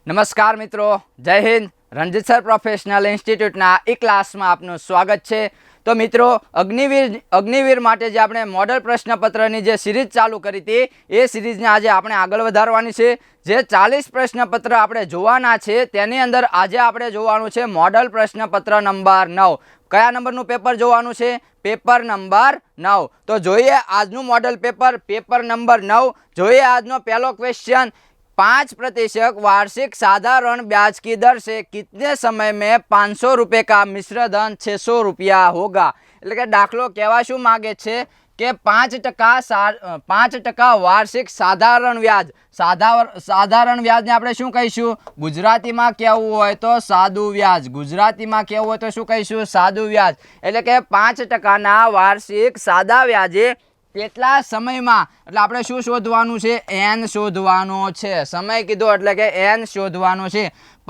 નમસ્કાર મિત્રો, જય હિન્દ. રણજીત સર પ્રોફેશનલ ઇન્સ્ટિટ્યૂટના એ ક્લાસમાં આપનું સ્વાગત છે. તો મિત્રો, અગ્નિવીર માટે જે આપણે મોડલ પ્રશ્નપત્રની જે સિરીઝ ચાલુ કરી હતી એ સિરીઝને આજે આપણે આગળ વધારવાની છે. જે 40 પ્રશ્નપત્ર આપણે જોવાના છે તેની અંદર આજે આપણે જોવાનું છે મોડલ પ્રશ્નપત્ર નંબર 9. કયા નંબરનું પેપર જોવાનું છે? Paper number 9. તો જોઈએ આજનું મોડલ પેપર નંબર 9. જોઈએ આજનો પહેલો क्वेश्चन. 5% वार्षिक साधारण ब्याज की दर से कितने समय में 500 रुपये का मिश्र धन 600 रुपया होगा. એટલે કે દાખલો કહેવા શું માગે છે કે 5% વાર્ષિક સાધારણ વ્યાજ. સાધારણ વ્યાજને આપણે શું કહીશું? ગુજરાતીમાં કહેવું હોય તો સાદું વ્યાજ. ગુજરાતીમાં કહેવું હોય તો શું કહીશું? સાદું વ્યાજ. એટલે કે 5%ના વાર્ષિક સાદા વ્યાજે કેટલા સમયમાં, એટલે આપણે શું શોધવાનું છે? એન શોધવાનો છે. સમય કીધો એટલે કે એન શોધવાનો છે.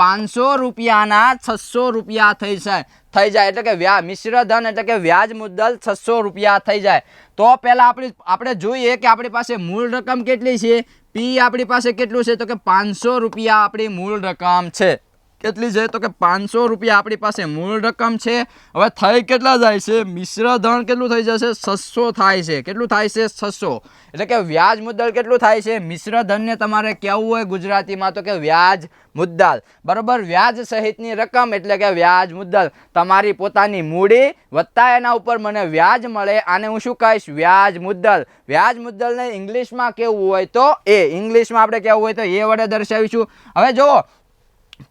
500 રૂપિયાના 600 રૂપિયા થઈ જાય એટલે કે મિશ્ર ધન એટલે કે વ્યાજ મુદ્દલ 600 રૂપિયા થઈ જાય. તો પહેલા આપણે જોઈએ કે આપણી પાસે મૂળ રકમ કેટલી છે. પી આપણી પાસે કેટલું છે? તો કે 500 રૂપિયા આપણી મૂળ રકમ છે. કેટલી છે? તો કે 500 રૂપિયા આપણી પાસે મૂળ રકમ છે. હવે થઈ કેટલા જાય છે? મિશ્ર ધન કેટલું થઈ જશે? 600 થાય છે. કેટલું થાય છે? 600. એટલે કે વ્યાજ મુદ્દલ કેટલું થાય છે? મિશ્ર ધનને તમારે કહેવું હોય ગુજરાતીમાં તો કે વ્યાજ મુદ્દલ. બરોબર. વ્યાજ સહિતની રકમ એટલે કે વ્યાજ મુદ્દલ. તમારી પોતાની મૂડી વત્તા એના ઉપર મને વ્યાજ મળે, આને હું શું કહીશ? વ્યાજ મુદ્દલ. વ્યાજ મુદ્દલને ઇંગ્લિશમાં કહેવું હોય તો ઇંગ્લિશમાં આપણે કહેવું હોય તો એ વડે દર્શાવીશું. હવે જુઓ,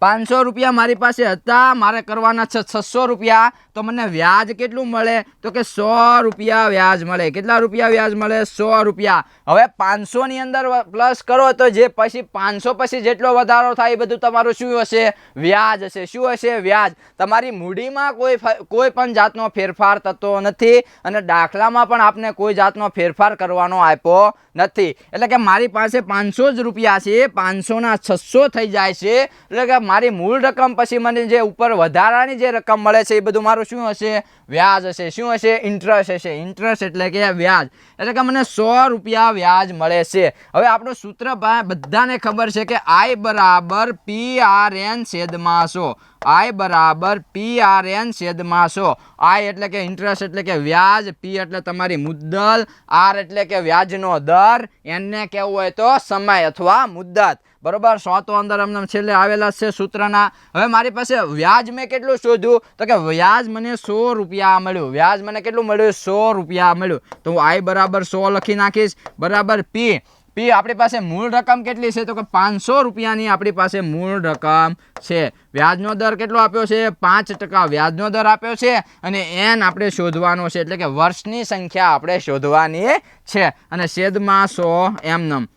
500 રૂપિયા મારી પાસે હતા, મારે કરવાના છે 600 રૂપિયા. તો મને વ્યાજ કેટલું મળે? તો કે 100 રૂપિયા વ્યાજ મળે. કેટલા રૂપિયા વ્યાજ મળે? 100 રૂપિયા. હવે 500 ની અંદર પ્લસ કરો તો જે પછી 500 પછી જેટલો વધારો થાય એ બધું તમારું શું હશે? વ્યાજ હશે. શું હશે? વ્યાજ. તમારી મૂડીમાં કોઈ પણ જાતનો ફેરફાર થતો નથી અને દાખલામાં પણ આપને કોઈ જાતનો ફેરફાર કરવાનો આપ્યો નથી. એટલે કે મારી પાસે 500 જ રૂપિયા છે, 500ના 600 થઈ જાય છે. એટલે કે મારી મૂળ રકમ પછી મને જે ઉપર વધારાની જે રકમ મળે છે એ બધું મારું શું હશે? વ્યાજ હશે. શું હશે? ઇન્ટરેસ્ટ હશે. ઇન્ટરેસ્ટ એટલે કે વ્યાજ. એટલે કે મને 100 રૂપિયા વ્યાજ મળે છે. હવે આપણું સૂત્ર બધાને ખબર છે કે I બરાબર PRN છેદમાં 100. I બરાબર PRN છેદમાં 100. I એટલે કે ઇન્ટરેસ્ટ એટલે કે વ્યાજ, P એટલે તમારી મુદ્દલ, R એટલે કે વ્યાજનો દર, N ને કહેવું હોય તો સમય અથવા મુદ્દત. બરોબર. 100 તો અંદર અમને છેલ્લે આવેલા છે સૂત્રના. હવે મારી પાસે વ્યાજ મેં કેટલું શોધ્યું? તો કે વ્યાજ મને 100 રૂપિયા મળ્યું. વ્યાજ મને કેટલું મળ્યું? 100 રૂપિયા મળ્યું. તો હું I બરાબર 100 લખી નાખીશ. બરાબર. P આપણી પાસે મૂળ રકમ કેટલી છે? તો કે 500 રૂપિયાની આપણી પાસે મૂળ રકમ છે. વ્યાજનો દર કેટલો આપ્યો છે? 5% વ્યાજનો દર આપ્યો છે. અને એન આપણે શોધવાનો છે એટલે કે વર્ષની સંખ્યા આપણે શોધવાની છે. અને છેદમાં 100 એમનેમ.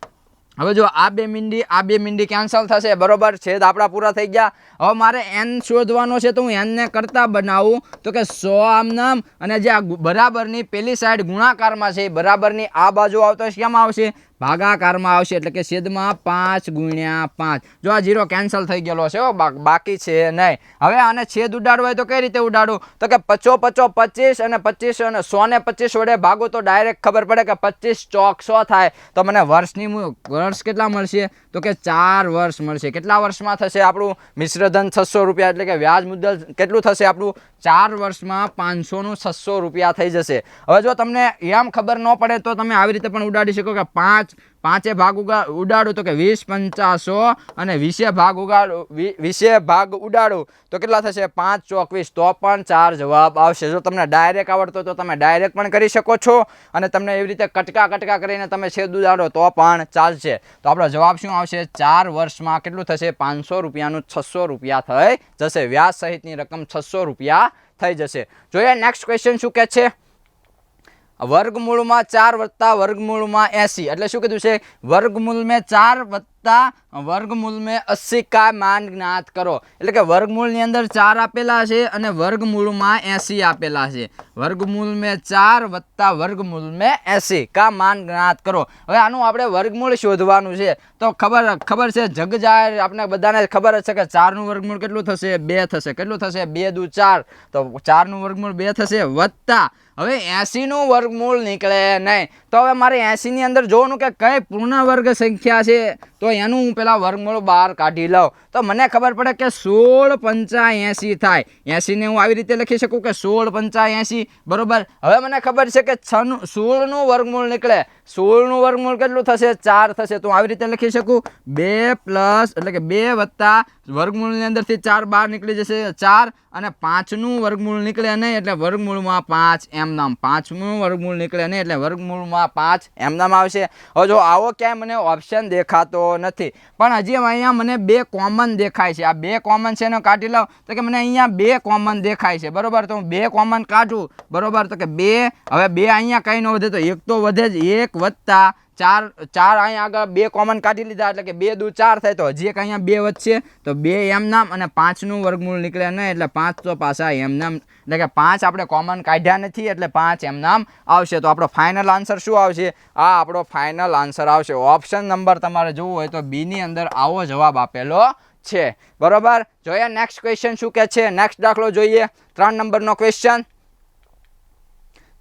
હવે જો આ બે મીંડી કેન્સલ થશે. બરોબર. છેદ આપણા પૂરા થઈ ગયા. હવે મારે એન શોધવાનો છે તો હું એન ને કરતા બનાવું તો કે 100 આમનામ, અને જે આ બરાબરની પેલી સાઈડ ગુણાકારમાં છે બરાબરની આ બાજુ આવતો કેમાં આવશે? ભાગાકારમાં આવશે. એટલે કે છેદમાં 5 ગુણ્યા 5. જો આ 0 કેન્સલ થઈ ગયેલો છે, બાકી છે નહીં. હવે આને છેદ ઉડાડવો હોય તો કઈ રીતે ઉડાડું? તો કે 55 25 અને 25 અને 100 ને 25 વડે ભાગો તો ડાયરેક્ટ ખબર પડે કે 25 ચોક 100 થાય. તો મને વર્ષ કેટલા મળશે? તો કે 4 વર્ષ મળશે. કેટલા વર્ષમાં થશે આપણું મિશ્ર ધન 600 રૂપિયા? એટલે કે વ્યાજ મુદ્દલ કેટલું થશે આપણું? 4 વર્ષમાં 500 નું 600 રૂપિયા થઈ જશે. હવે જો તમને એમ ખબર ન પડે તો તમે આવી રીતે પણ ઉડાડી શકો કે 5 ભાગ ઉડાડું તો કે 20 50 100 અને 20 ભાગ ઉડાડું તો કેટલા થશે? 5 ચોક 20. તો પણ 4 જવાબ આવશે. જો તમને ડાયરેક્ટ આવડતો તો તમે ડાયરેક્ટ પણ કરી શકો છો, અને તમને એવી રીતે કટકા કરીને તમે છેદ ઉડાડો તો પણ ચાલશે. તો આપણો જવાબ શું આવશે? 4 વર્ષમાં કેટલું થશે? 500 રૂપિયાનું 600 રૂપિયા થઈ જશે. વ્યાજ સહિતની રકમ 600 રૂપિયા થઈ જશે. જોઈએ નેક્સ્ટ ક્વેશ્ચન શું કહે છે. વર્ગમૂળમાં 4 વત્તા વર્ગમૂળમાં 80 એટલે શું કીધું છે? વર્ગમૂળ में 4 વત્તા વર્ગમૂળ में 80 का मान ज्ञात કરો. એટલે કે વર્ગમૂળની અંદર 4 આપેલા છે અને વર્ગમૂળમાં 80 આપેલા છે. વર્ગમૂળ में 4 વત્તા વર્ગમૂળ में 80 का मान ज्ञात કરો. હવે આનું આપણે વર્ગમૂળ શોધવાનું છે. તો ખબર છે જગ જાહેર આપણે બધાને ખબર છે કે 4 નું વર્ગમૂળ કેટલું થશે? 2 થશે. કેટલું થશે? 2 દુ 4. તો 4 નું વર્ગમૂળ 2 થશે વત્તા હવે 80નું વર્ગમૂળ નીકળે નહીં. તો હવે મારે 80ની અંદર જોવાનું કે કઈ પૂર્ણ વર્ગ સંખ્યા છે, તો એનું હું પેલા વર્ગમૂળ બહાર કાઢી લઉં. તો મને ખબર પડે કે 16 પંચા 80 થાય. 80ને હું આવી રીતે લખી શકું કે 16 પંચા 80, બરોબર. હવે મને ખબર છે કે 16નું વર્ગમૂળ નીકળે. 16નું વર્ગમૂળ કેટલું થશે? 4 થશે. તો આવી રીતે લખી શકું 2 પ્લસ એટલે કે 2 વત્તા વર્ગમૂળની અંદરથી 4 બહાર નીકળી જશે 4, અને 5નું વર્ગમૂળ નીકળે નહીં એટલે વર્ગમૂળમાં 5 એમ નામ. 5નું વર્ગમૂળ નીકળે નહીં એટલે વર્ગમૂળમાં 5 એમ નામ આવશે. હવે જો આવો ક્યાંય મને ઓપ્શન દેખાતો નથી, પણ હજી અહીંયા મને 2 કોમન દેખાય છે. આ 2 કોમન છે એનો કાઢી લઉં તો કે મને અહીંયા 2 કોમન દેખાય છે, બરોબર. તો હું 2 કોમન કાઢું, બરોબર. તો કે 2, હવે 2 અહીંયા કંઈ ન વધે તો 1 તો વધે જ. 1 વત્તા 4 અહીંયા આગળ 2 કોમન કાઢી લીધા એટલે કે 2 દુ 4 થાય. તો હજી એક અહીંયા 2 વધશે તો 2 એમ નામ, અને 5નું વર્ગમૂળ નીકળે નહીં એટલે 5 તો પાછા એમ નામ, એટલે કે 5 આપણે કોમન કાઢ્યા નથી એટલે 5 એમ નામ આવશે. તો આપણો ફાઇનલ આન્સર શું આવશે? આ આપણો ફાઇનલ આન્સર આવશે. ઓપ્શન નંબર તમારે જોવું હોય તો બી ની અંદર આવો જવાબ આપેલો છે, બરોબર. જોઈએ નેક્સ્ટ ક્વેશ્ચન શું કે છે. નેક્સ્ટ દાખલો જોઈએ, 3 નંબરનો question.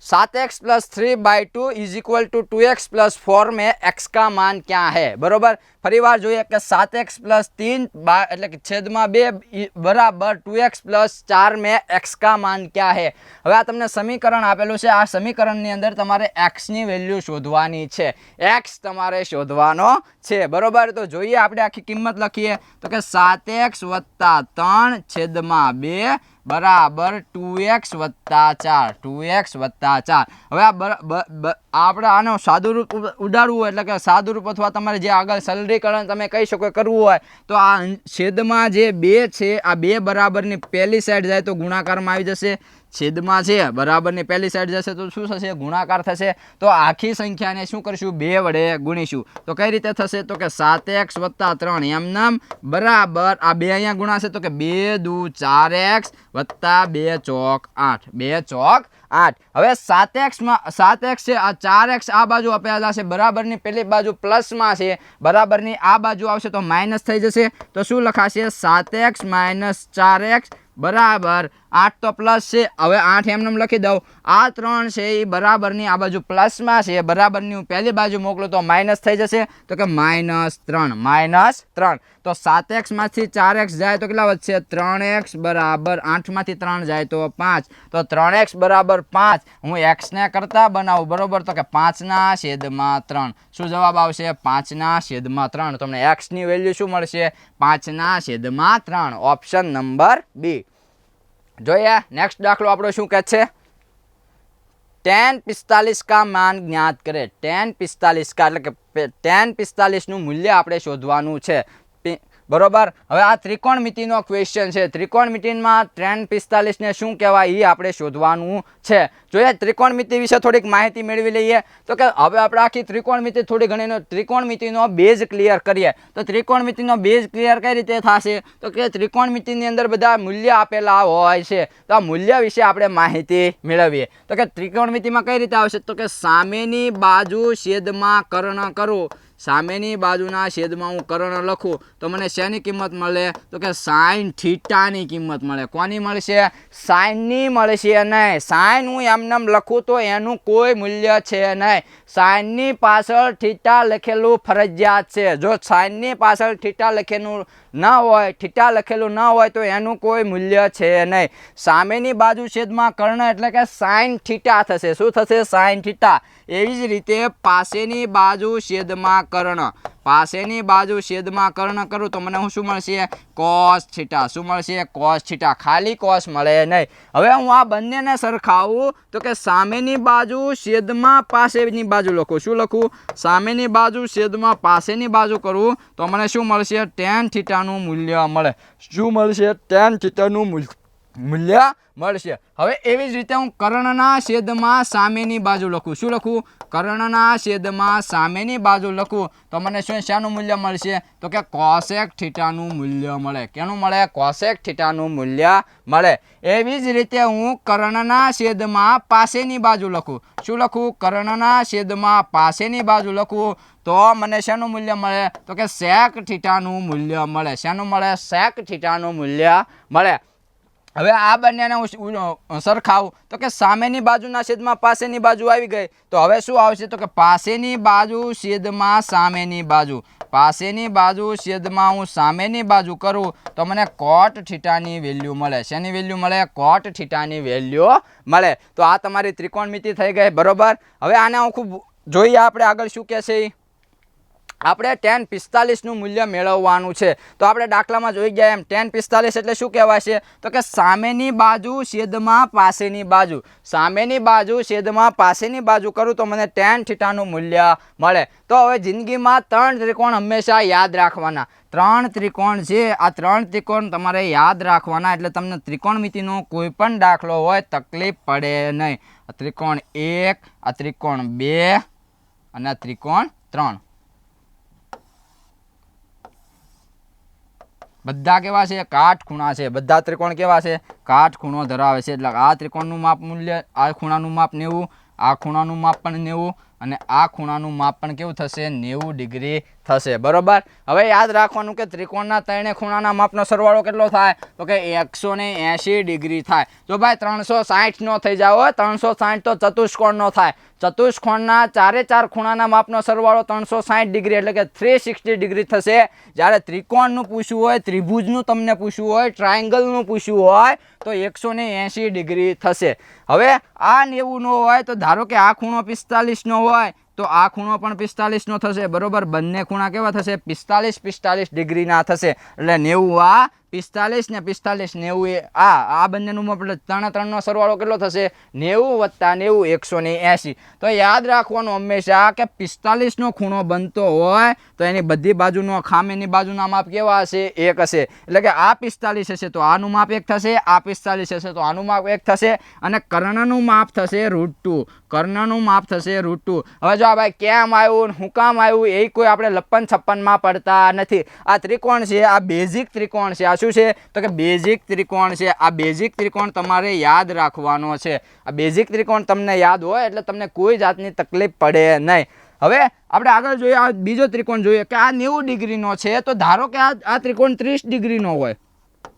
7x plus 3/2 is equal to 2x plus 4 में x का मान क्या है, बरोबर. फरी बार જોઈએ કે 7x प्लस 3 એટલે કે છેદમાં 2 બરાબર 2x પ્લસ 4 में x का मान क्या है. હવે આ તમને સમીકરણ આપેલું છે. આ સમીકરણની અંદર તમારે x ની વેલ્યુ શોધવાની છે. x તમારે શોધવાનો છે, બરોબર. તો જોઈએ આપણે આખી કિંમત લખીએ તો કે 7x + 3 છેદમાં 2 બરાબર 2x વત્તા 4, 2x વત્તા 4. હવે આપણે આનો સાદુરૂપ ઉડાડવું એટલે કે સાદુરૂપ અથવા તમારે જે આગળ સરળીકરણ તમે કહી શકો કરવું હોય તો આ છેદમાં જે 2 છે આ 2 બરાબરની પહેલી સાઈડ જાય તો ગુણાકારમાં આવી જશે. છેદમાં છે બરાબરની પહેલી સાઈડ જશે તો શું થશે? ગુણાકાર થશે. તો આખી સંખ્યાને શું કરશું? 2 વડે ગુણીશું. તો કઈ રીતે થશે? તો કે 7x + 3 એમ નામ બરાબર આ 2 અહીંયા ગુણાશે તો કે 2 દુ 4x વત્તા 2 ચોક 8, 2 ચોક 8. હવે 7x છે આ 4x આ બાજુ આપેલા છે, બરાબરની પેલી બાજુ પ્લસમાં છે, બરાબરની આ બાજુ આવશે તો માઇનસ થઈ જશે. તો શું લખાશે? 7x - 4x બરાબર 8 તો પ્લસ છે. હવે 8 એમ નામ લખી દઉં. આ 3 છે એ બરાબરની આ બાજુ પ્લસમાં છે, બરાબરની હું પહેલી બાજુ મોકલું તો માઇનસ થઈ જશે તો કે -3. તો 7x માંથી 4x જાય તો કેટલા વધશે? 3x બરાબર 8 માંથી 3 જાય તો 5. તો 3x બરાબર 5 હું x ને કરતા બનાવું, બરોબર. તો કે 5/3. શું જવાબ આવશે? 5/3. તમને x ની વેલ્યુ શું મળશે? 5/3. Option number B. જોઈએ નેક્સ્ટ દાખલો આપણો શું કહે છે. tan 45 का मान ज्ञात करे. tan 45 का એટલે કે tan 45 નું મૂલ્ય આપણે શોધવાનું છે, બરોબર. હવે આ ત્રિકોણમિતિનો ક્વેશ્ચન છે. ત્રિકોણમિતિમાં tan 45 ને શું કહેવાય એ આપણે શોધવાનું છે. જોઈએ ત્રિકોણમિતિ વિશે થોડીક માહિતી મેળવી લઈએ. તો કે હવે આપણે આખી ત્રિકોણમિતિ થોડી ઘણી ત્રિકોણમિતિનો બેઝ ક્લિયર કરીએ. તો ત્રિકોણમિતિનો બેઝ ક્લિયર કઈ રીતે થશે? તો કે ત્રિકોણમિતિની અંદર બધા મૂલ્ય આપેલા હોય છે, તો આ મૂલ્ય વિશે આપણે માહિતી મેળવીએ. તો કે ત્રિકોણમિતિમાં કઈ રીતે આવશે? તો કે સામેની બાજુ છેદમાં કર્ણ કરું. સામેની બાજુના છેદમાં હું કર્ણ લખું તો મને શેની કિંમત મળે? તો કે sin થીટાની કિંમત મળે. કોની મળશે? સાઇનની મળશે નહીં. સાઇન હું એમનેમ લખું તો એનું કોઈ મૂલ્ય છે નહીં. સાઇનની પાછળ થીટા લખેલું ફરજિયાત છે. જો સાઇનની પાછળ થીટા લખેલું ન હોય તો એનું કોઈ મૂલ્ય છે નહીં. સામેની બાજુ છેદમાં કર્ણ એટલે કે sin થીટા થશે. શું થશે? sin theta. એવી જ રીતે પાસેની બાજુ છેદમાં કર્ણ, પાસેની બાજુ છેદમાં કર્ણ કરું તો મને શું મળશે? cos theta. શું મળશે? cos theta. ખાલી cos મળે નહીં. હવે હું આ બંનેને સરખાવું તો કે સામેની બાજુ છેદમાં પાસેની બાજુ લખું. શું લખું? સામેની બાજુ છેદમાં પાસેની બાજુ કરું તો મને શું મળશે? tan થીટાનું મૂલ્ય મળે. શું મળશે? tan થીટાનું મૂલ્ય મળશે. હવે એવી જ રીતે હું કર્ણના છેદમાં સામેની બાજુ લખું. શું લખું? કર્ણના છેદમાં સામેની બાજુ લખું તો મને શાનું મૂલ્ય મળશે? તો કે cosec થીટાનું મૂલ્ય મળે. કેનું મળે? cosec થીટાનું મૂલ્ય મળે. એવી જ રીતે હું કર્ણના છેદમાં પાસેની બાજુ લખું. શું લખું? કર્ણના છેદમાં પાસેની બાજુ લખું તો મને શાનું મૂલ્ય મળે? તો કે sec થીટાનું મૂલ્ય મળે. શાનું મળે? sec થીટાનું મૂલ્ય મળે. હવે આ બંનેને હું સરખાવું તો કે સામેની બાજુના છેદમાં પાસેની બાજુ આવી ગઈ તો હવે શું આવશે તો કે પાસેની બાજુ છેદમાં સામેની બાજુ, પાસેની બાજુ છેદમાં હું સામેની બાજુ કરું તો મને કોટ થીટાની વેલ્યુ મળે. શેની વેલ્યુ મળે? કોટ થીટાની વેલ્યુ મળે. તો આ તમારી ત્રિકોણમિતિ થઈ ગઈ, બરોબર. હવે આને હું ખૂબ જોઈએ આપણે આગળ શું કહે છે. આપણે tan 45 નું મૂલ્ય મેળવવાનું છે. તો આપણે દાખલામાં જોઈ ગયા એમ tan 45 એટલે શું કહેવાશે તો કે સામેની બાજુ છેદમાં પાસેની બાજુ, સામેની બાજુ છેદમાં પાસેની બાજુ કરું તો મને tan થીટાનું મૂલ્ય મળે. તો હવે જિંદગીમાં 3 ત્રિકોણ હંમેશા યાદ રાખવાના. 3 ત્રિકોણ છે, આ 3 ત્રિકોણ તમારે યાદ રાખવાના એટલે તમને ત્રિકોણમિતિનો કોઈ પણ દાખલો હોય તકલીફ પડે નહીં. આ ત્રિકોણ 1, આ ત્રિકોણ 2 અને આ ત્રિકોણ 3 બધા કેવા છે? કાટખૂણા છે. બધા ત્રિકોણ કેવા છે? કાટખૂણો ધરાવે છે. એટલે આ ત્રિકોણનું માપ મૂલ્ય, આ ખૂણાનું માપ 90, આ ખૂણાનું માપ પણ 90 અને આ ખૂણાનું માપ પણ કેવું થશે? 90 ડિગ્રી થશે, બરોબર. હવે યાદ રાખવાનું કે ત્રિકોણના ત્રણે ખૂણાના માપનો સરવાળો કેટલો થાય તો કે 180 ડિગ્રી થાય. જો ભાઈ 360 નો થઈ જાવ, 360 તો ચતુષ્કોણ નો થાય. ચતુષ્કોણના ચારે ચાર ખૂણાના માપનો સરવાળો 360 ડિગ્રી એટલે કે 360 ડિગ્રી થશે. જ્યારે ત્રિકોણનું પૂછવું હોય, ત્રિભુજનું તમને પૂછવું હોય, ટ્રાયંગલનું પૂછવું હોય તો 180 ડિગ્રી થશે. હવે આ 90 નો હોય તો ધારો કે આ ખૂણો 45 નો હોય તો આ ખૂણો પણ 45 નો થશે, બરોબર. બંને ખૂણા કેવા થશે? 45 ડિગ્રીના થશે. એટલે 90 આ 45 ને 45 90 એ આ બંનેનું માપ એટલે 3 નો સરવાળો કેટલો થશે? 90 + 90 180. તો યાદ રાખવાનું હંમેશા કે 45 નો ખૂણો બનતો હોય તો એની બધી બાજુનો ખામેની બાજુના માપ કેવા હશે? 1 હશે. એટલે કે આ 45 હશે તો આનું માપ 1 થશે, આ 45 હશે તો આનું માપ 1 થશે અને કર્ણનું માપ થશે √2. કર્ણનું માપ થશે √2. હવે જો ભાઈ કેમ આવ્યું, હું કામ આવ્યું એ કોઈ આપણે લપ્પન છપ્પનમાં પડતા નથી. આ ત્રિકોણ છે, આ બેઝિક ત્રિકોણ છે. શું છે તો કે બેઝિક ત્રિકોણ છે. આ બેઝિક ત્રિકોણ તમારે યાદ રાખવાનો છે. આ બેઝિક ત્રિકોણ તમને યાદ હોય એટલે તમને કોઈ જાતની તકલીફ પડે નહીં. હવે આપણે આગળ જોઈએ, આ બીજો ત્રિકોણ જોઈએ કે આ 90 ડિગ્રીનો છે. તો ધારો કે આ ત્રિકોણ 30 ડિગ્રીનો હોય,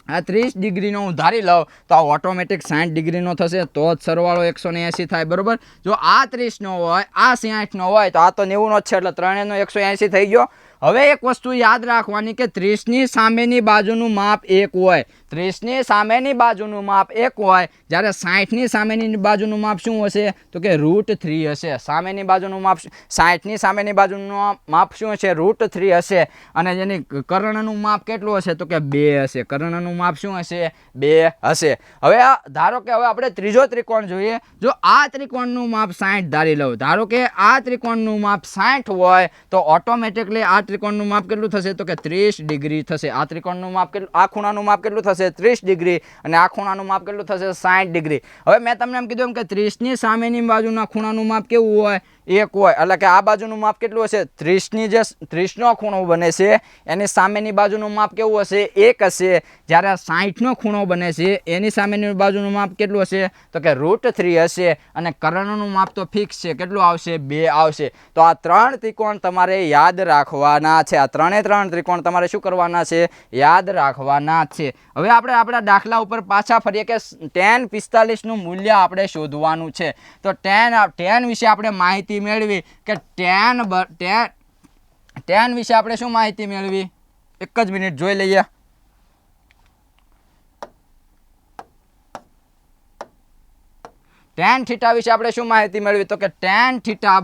આ 30 ડિગ્રીનો હું ધારી લઉં તો આ ઓટોમેટિક 60 ડિગ્રીનો થશે તો જ સરવાળો 180 થાય, બરોબર. જો આ 30 નો હોય, આ 60 નો હોય તો આ તો 90 નો જ છે એટલે ત્રણેયનો 180 થઈ ગયો. હવે એક વસ્તુ યાદ રાખવાની કે 30 ની સામેની બાજુનું માપ 1 હોય, 30 ની સામેની બાજુનું માપ 1 હોય, જ્યારે 60 ની સામેની બાજુનું માપ શું હશે તો કે √3 હશે. સામેની બાજુનું માપ 60 ની સામેની બાજુનું માપ શું હશે? √3 હશે. અને જેની કર્ણનું માપ કેટલું હશે તો કે 2 હશે. કર્ણનું માપ શું હશે? 2 હશે. હવે ધારો કે હવે આપણે ત્રીજો ત્રિકોણ જોઈએ. જો આ ત્રિકોણનું માપ 60 ધારી લઉં, ધારો કે આ ત્રિકોણનું માપ 60 હોય તો ઓટોમેટિકલી આ ત્રિકોણનું માપ કેટલું થશે તો કે 30 ડિગ્રી થશે. આ ત્રિકોણનું માપ કેટલું, આ ખૂણાનું માપ કેટલું થશે? 30 ડિગ્રી અને આ ખૂણાનું માપ કેટલું થશે? 60 ડિગ્રી. હવે મેં તમને એમ કીધું કે 30 ની સામેની બાજુના ખૂણાનું માપ કેવું હોય? 1 હોય. એટલે કે આ બાજુનું માપ કેટલું હશે? 30 ની જે 30 નો ખૂણો બને છે એની સામેની બાજુનું માપ કેવું હશે? 1 હશે. જ્યારે 60 નો ખૂણો બને છે એની સામેની બાજુનું માપ કેટલું હશે તો કે √3 હશે. અને કર્ણનું માપ તો ફિક્સ છે, કેટલું આવશે? 2 આવશે. તો આ 3 ત્રિકોણ તમારે યાદ રાખવાના છે. આ 3 ત્રિકોણ તમારે શું કરવાના છે? યાદ રાખવાના છે. હવે આપણે આપણા દાખલા ઉપર પાછા ફરીએ કે tan 45 નું મૂલ્ય આપણે શોધવાનું છે. તો tan વિશે આપણે માહિતી મેળવી કે tan વિશે આપણે શું માહિતી મેળવી? એક જ મિનિટ જોઈ લઈએ. tan થીટા વિશે આપણે શું માહિતી મેળવી તો કે tan થીટા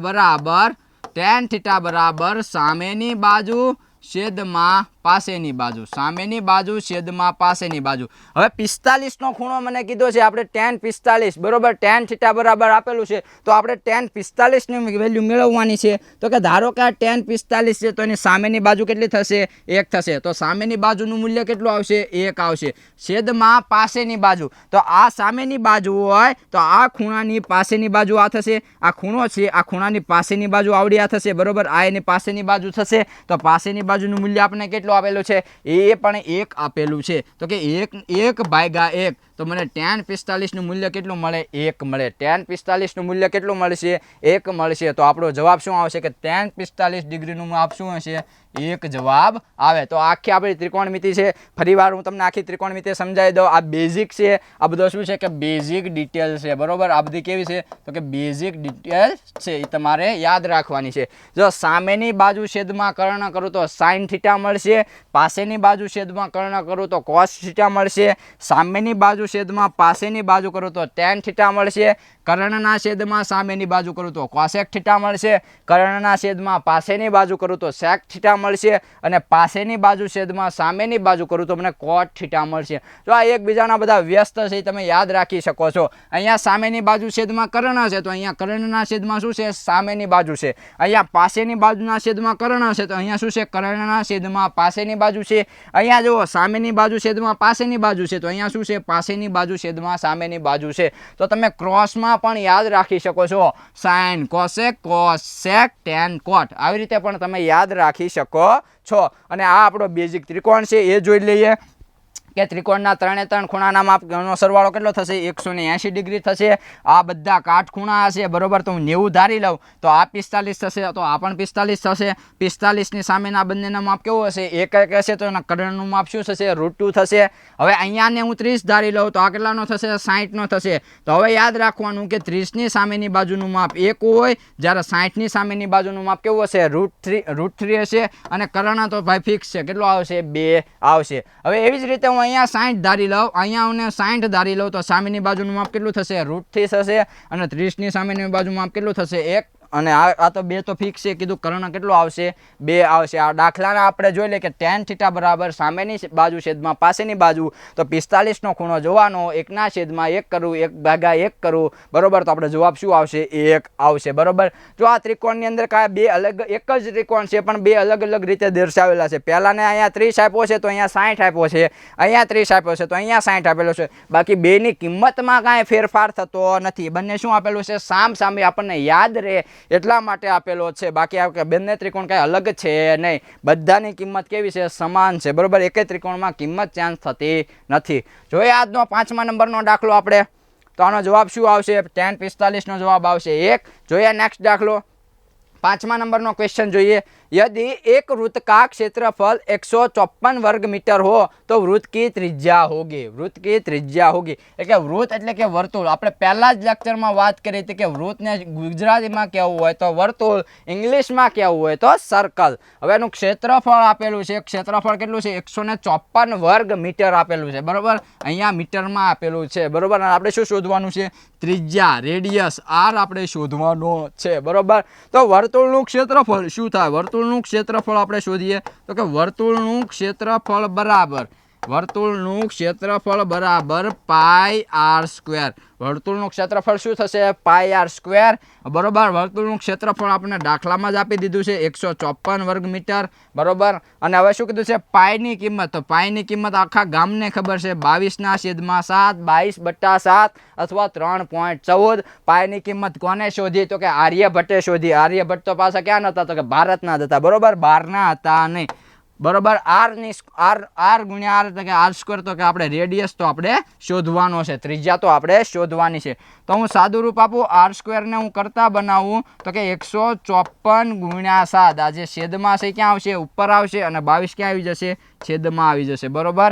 બરાબર સામેની બાજુ છેદમાં પાસેની બાજુ, સામેની બાજુ છેદમાં પાસેની બાજુ. હવે 45 નો ખૂણો મને કીધો છે આપણે tan 45, બરોબર. tan થીટા બરાબર આપેલું છે તો આપણે tan 45 ની વેલ્યુ મેળવવાની છે. તો કે ધારો કે આ tan 45 છે તો એની સામેની બાજુ કેટલી થશે? 1 થશે. તો સામેની બાજુનું મૂલ્ય કેટલું આવશે? 1 આવશે. છેદમાં પાસેની બાજુ, તો આ સામેની બાજુ હોય તો આ ખૂણાની પાસેની બાજુ આ થશે. આ ખૂણો છે, આ ખૂણાની પાસેની બાજુ આવડી આ થશે, બરોબર. આ એની પાસેની બાજુ થશે. તો પાસેની બાજુનું મૂલ્ય આપણે કેટલું આપેલું છે? એ પણ 1 આપેલું છે. તો કે 1/1 તો મને tan 45નું મૂલ્ય કેટલું મળે? 1 મળે. tan 45નું મૂલ્ય કેટલું મળશે? 1 મળશે. તો આપણો જવાબ શું આવશે કે tan 45 ડિગ્રીનું માપ શું હશે? 1 જવાબ આવે. તો આખી આપણી ત્રિકોણમિતિ છે. ફરીવાર હું તમને આખી ત્રિકોણમિતિ સમજાવી દઉં. આ બેઝિક છે, આ બધો શું છે કે બેઝિક ડિટેલ છે, બરોબર. આ બધી કેવી છે તો કે બેઝિક ડિટેલ છે, એ તમારે યાદ રાખવાની છે. જો સામેની બાજુ છેદમાં કર્ણ કરું તો sin θ મળશે, પાસેની બાજુ છેદમાં કર્ણ કરું તો cos θ મળશે, સામેની બાજુ છેદમાં પાસેની બાજુ કરું તો tan θ મળશે, કર્ણના છેદમાં સામેની બાજુ કરું તો cosec θ મળશે, કર્ણના છેદમાં પાસેની બાજુ કરું તો sec θ મળશે, અને પાસેની બાજુ છેદમાં સામેની બાજુ કરું તો મને cot θ મળશે. જો આ એકબીજાના બધા વ્યસ્ત છે, તમે યાદ રાખી શકો છો. અહીંયા સામેની બાજુ છેદમાં કર્ણ છે, તો અહીંયા કર્ણના છેદમાં શું છે? સામેની બાજુ છે. અહીંયા પાસેની બાજુના છેદમાં કર્ણ છે, તો અહીંયા શું છે? કર્ણના છેદમાં પાસેની બાજુ છે. અહીંયા જુઓ સામેની બાજુ છેદમાં પાસેની બાજુ છે, તો અહીંયા શું છે? પાસેની બાજુ છેદમાં સામેની બાજુ છે. તો તમે ક્રોસમાં પણ યાદ રાખી શકો છો, sin cosec cos sec tan cot, આવી રીતે પણ તમે યાદ રાખી શકો છો. અને આ આપણો બેઝિક ત્રિકોણ છે, એ જોઈ લઈએ કે ત્રિકોણના 3 3 ખૂણાના માપનો સરવાળો કેટલો થશે? 180 ડિગ્રી થશે. આ બધા કાટખૂણા હશે, બરોબર. તો હું 90 ધારી લઉં તો આ 45 થશે, તો આ પણ 45 થશે. 45ની સામેના બંનેના માપ કેવું હશે? 1 1 હશે, તો એના કર્ણનું માપ શું થશે? √2 થશે. હવે અહીંયાને હું 30 ધારી લઉં તો આ કેટલાનો થશે? 60નો થશે. તો હવે યાદ રાખવાનું કે 30ની સામેની બાજુનું માપ 1 હોય, જ્યારે 60ની સામેની બાજુનું માપ કેવું હશે? √3 હશે, અને કર્ણ તો ભાઈ ફિક્સ છે, કેટલો આવશે? 2 આવશે. હવે એવી જ રીતે હું અહીંયા 60 ધારી લઉં, અહીંયા હું 60 ધારી લઉં તો સામેની બાજુનું માપ કેટલું થશે? √3 થશે, અને 30ની સામેની બાજુનું માપ કેટલું થશે? 1, અને આ તો 2 તો ફિક્સ છે, કીધું. કર્ણ કેટલો આવશે? 2 આવશે. આ દાખલાને આપણે જોઈ લે કે tan θ બરાબર સામેની બાજુ છેદમાં પાસેની બાજુ, તો 45નો ખૂણો જોવાનો, 1ના છેદમાં 1 કરું, 1/1 કરું, બરોબર. તો આપણે જવાબ શું આવશે? 1 આવશે, બરોબર. જો આ ત્રિકોણની અંદર કાંઈ એક જ ત્રિકોણ છે, પણ 2 અલગ અલગ રીતે દર્શાવેલા છે. પહેલાને અહીંયા 30 આપ્યો છે, તો અહીંયા 60 આપ્યો છે, અહીંયા 30 આપ્યો છે, તો અહીંયા 60 આપેલો છે. બાકી બેની કિંમતમાં કાંઈ ફેરફાર થતો નથી. બંને શું આપેલું છે? સામ સામે, આપણને યાદ રહે એટલા માટે આપેલો છે. બાકી આ બંને ત્રિકોણ કઈ અલગ છે નહીં, બધાની કિંમત કેવી છે? સમાન છે, બરોબર. એક ત્રિકોણમાં કિંમત ચેન્જ થતી નથી. જોઈએ આજનો 5મા નંબરનો દાખલો આપણે, તો આનો જવાબ શું આવશે? tan 45નો જવાબ આવશે 1. જોઈએ નેક્સ્ટ દાખલો, 5મા નંબરનો ક્વેશ્ચન જોઈએ. यदि एक वृत्त का क्षेत्रफल 154 वर्ग मीटर हो तो वृत्त की त्रिज्या होगी. वृत्त की त्रिज्या होगी એટલે વૃત્ત એટલે કે વર્તુળ. આપણે પહેલા જ લેક્ચરમાં વાત કરી હતી કે વૃત્તને ગુજરાતીમાં કહેવું હોય તો વર્તુળ, ઇંગ્લિશમાં કહેવું હોય તો સર્કલ. હવે એનું ક્ષેત્રફળ આપેલું છે. ક્ષેત્રફળ કેટલું છે? 154 વર્ગ મીટર આપેલું છે, બરોબર. અહીંયા મીટરમાં આપેલું છે, બરોબર. અને આપણે શું શોધવાનું છે? ત્રિજ્યા, રેડિયસ, r આપણે શોધવાનો છે, બરોબર. તો વર્તુળનું ક્ષેત્રફળ શું થાય? વર્તુળનું ક્ષેત્રફળ આપણે શોધીએ તો કે વર્તુળનું ક્ષેત્રફળ બરાબર પાઈ r સ્ક્વેર. વર્તુળનું ક્ષેત્રફળ શું થશે? પાઈ r સ્ક્વેર, બરોબર. વર્તુળનું ક્ષેત્રફળ આપણે દાખલામાં જ આપી દીધું છે 154 વર્ગ મીટર, બરોબર. અને હવે શું કીધું છે? પાઈની કિંમત. તો પાઈની કિંમત આખા ગામને ખબર છે, 22/7, 22/7 અથવા 3.14. પાઈની કિંમત કોને શોધી? તો કે આર્યભટ્ટે શોધી. આર્યભટ્ટ તો પાછા ક્યાં હતા? તો કે ભારતના જ હતા, બરોબર, બહારના હતા નહીં, બરોબર. r ગુણ્યા r એટલે કે r સ્ક્વેર, તો કે આપણે રેડિયસ તો આપણે શોધવાનો છે, ત્રિજ્યા તો આપણે શોધવાની છે. તો હું સાદું રૂપ આપું, r સ્ક્વેરને હું કરતા બનાવું તો કે 154 ગુણ્યા 7. આ જે છેદમાં છે ક્યાં આવશે? ઉપર આવશે, અને 22 ક્યાં આવી જશે? છેદમાં આવી જશે, બરોબર.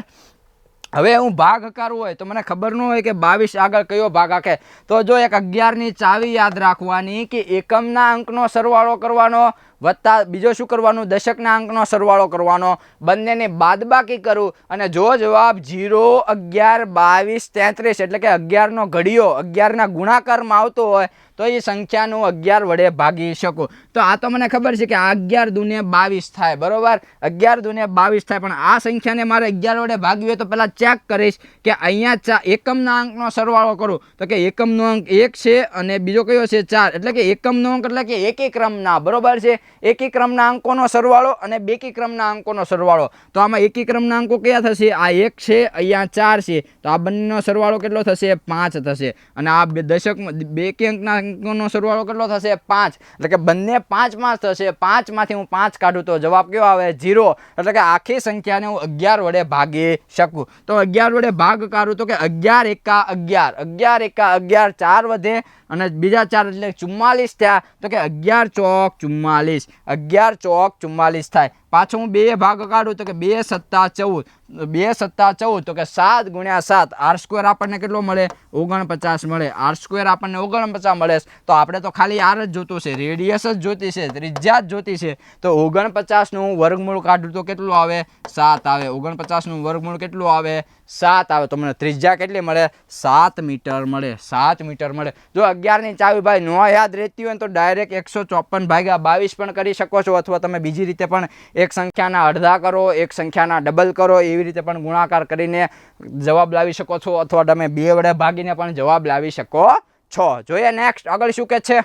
હવે હું ભાગ કરવું હોય તો મને ખબર ન હોય કે 22 આગળ કયો ભાગ આખે, તો જો એક 11ની ચાવી યાદ રાખવાની કે એકમના અંકનો સરવાળો કરવાનો વત્તા બીજો શું કરવાનું? દશકના અંકનો સરવાળો કરવાનો, બંનેની બાદબાકી કરું, અને જો જવાબ 0, 11, 22, 33 એટલે કે 11નો ઘડિયો 11ના ગુણાકારમાં આવતો હોય તો એ સંખ્યાનું 11 વડે ભાગી શકું. તો આ તો મને ખબર છે કે આ 11 દુને 22 થાય, બરોબર. 11 દુને 22 થાય, પણ આ સંખ્યાને મારે 11 વડે ભાગવી હોય તો પહેલા ચેક કરીશ કે અહીંયા એકમના અંકનો સરવાળો કરું તો કે એકમનો અંક 1 છે અને બીજો કયો છે? 4. એટલે કે એકમનો અંક એટલે કે એકી ક્રમના, બરોબર છે. એકી ક્રમના અંકોનો સરવાળો અને બેકી ક્રમના અંકોનો સરવાળો. તો આમાં એકી ક્રમના અંકો કયા થશે? આ 1 છે, અહીંયા 4 છે, તો આ બંનેનો સરવાળો કેટલો થશે? 5 થશે. અને આ બેકી અંકના અંકોનો સરવાળો કેટલો થશે? 5. એટલે કે બંને 5 થશે. 5 માંથી હું 5 કાઢું તો જવાબ કેવો આવે? 0. એટલે કે આખી સંખ્યાને હું 11 વડે ભાગી શકું. તો 11 વડે ભાગ કાઢું તો કે 11 એકા 11, 11 એકા 11, 4 વધે અને બીજા 4 એટલે 44 થયા. તો કે 11 ચોક 44, 11 ચોક 44 થાય. પાછું હું 2 ભાગ કાઢું તો કે 2 સત્તા 14, 2 સત્તા 14, તો કે 7 ગુણ્યા 7, આર સ્ક્વેર આપણને કેટલો મળે? 49 મળે. આર સ્ક્વેર આપણને 49 મળે. તો આપણે તો ખાલી આર જ જોતું છે, રેડિયસ જ જોતી છે, ત્રિજ્યા જ જોતી છે. તો 49નું વર્ગમૂળ કાઢું તો કેટલું આવે? 7 આવે. 49નું વર્ગમૂળ કેટલું આવે? 7 આવે. તો મને ત્રિજ્યા કેટલી મળે? 7 મીટર મળે. 7 મીટર મળે. જો 11ની ચાવી ભાઈ ન યાદ રહેતી હોય તો ડાયરેક્ટ 154/22 પણ કરી શકો છો, અથવા તમે બીજી રીતે પણ એક સંખ્યાના અડધા કરો, એક સંખ્યાના ડબલ કરો, એવી રીતે પણ ગુણાકાર કરીને જવાબ લાવી શકો છો, અથવા તમે 2 વડે ભાગીને પણ જવાબ લાવી શકો છો. જોઈએ નેક્સ્ટ આગળ શું કે છે.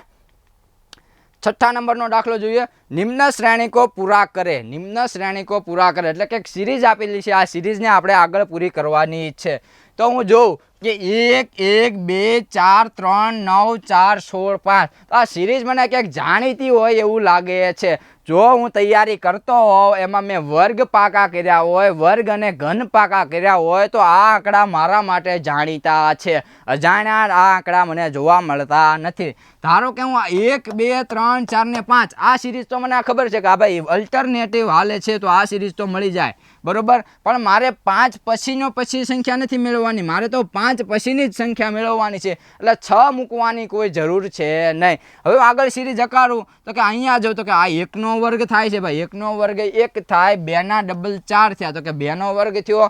6થા નંબરનો દાખલો જોઈએ. નિમ્ન શ્રેણીકો પૂરા કરે. નિમ્ન શ્રેણીકો પૂરા કરે એટલે કે એક સિરીઝ આપેલી છે. આ સિરીઝને આપણે આગળ પૂરી કરવાની છે. તો હું જોઉં કે 1 1 2 4 3 9 4 16 5. તો આ સિરીઝ મને ક્યાંક જાણીતી હોય એવું લાગે છે. જો હું તૈયારી કરતો હોઉં, એમાં મેં વર્ગ પાકા કર્યા હોય, વર્ગ અને ઘન પાકા કર્યા હોય, તો આ આંકડા મારા માટે જાણીતા છે. અજાણ્યા આ આંકડા મને જોવા મળતા નથી. ધારો કે હું 1 2 3 4 ને 5 આ સિરીઝ તો મને ખબર છે કે આ ભાઈ અલ્ટરનેટિવ હાલે છે, તો આ સિરીઝ તો મળી જાય, બરોબર. પણ મારે 5 પછી સંખ્યા નથી મેળવવાની, મારે તો 5 પછીની જ સંખ્યા મેળવવાની છે. એટલે 6 મૂકવાની કોઈ જરૂર છે નહીં. હવે આગળ સિરીઝ અકારું તો કે અહીંયા જો, તો કે આ 1નો વર્ગ થાય છે ભાઈ, 1નો વર્ગ 1 થાય, 2ના ડબલ 4 થયા, તો કે 2નો વર્ગ થયો.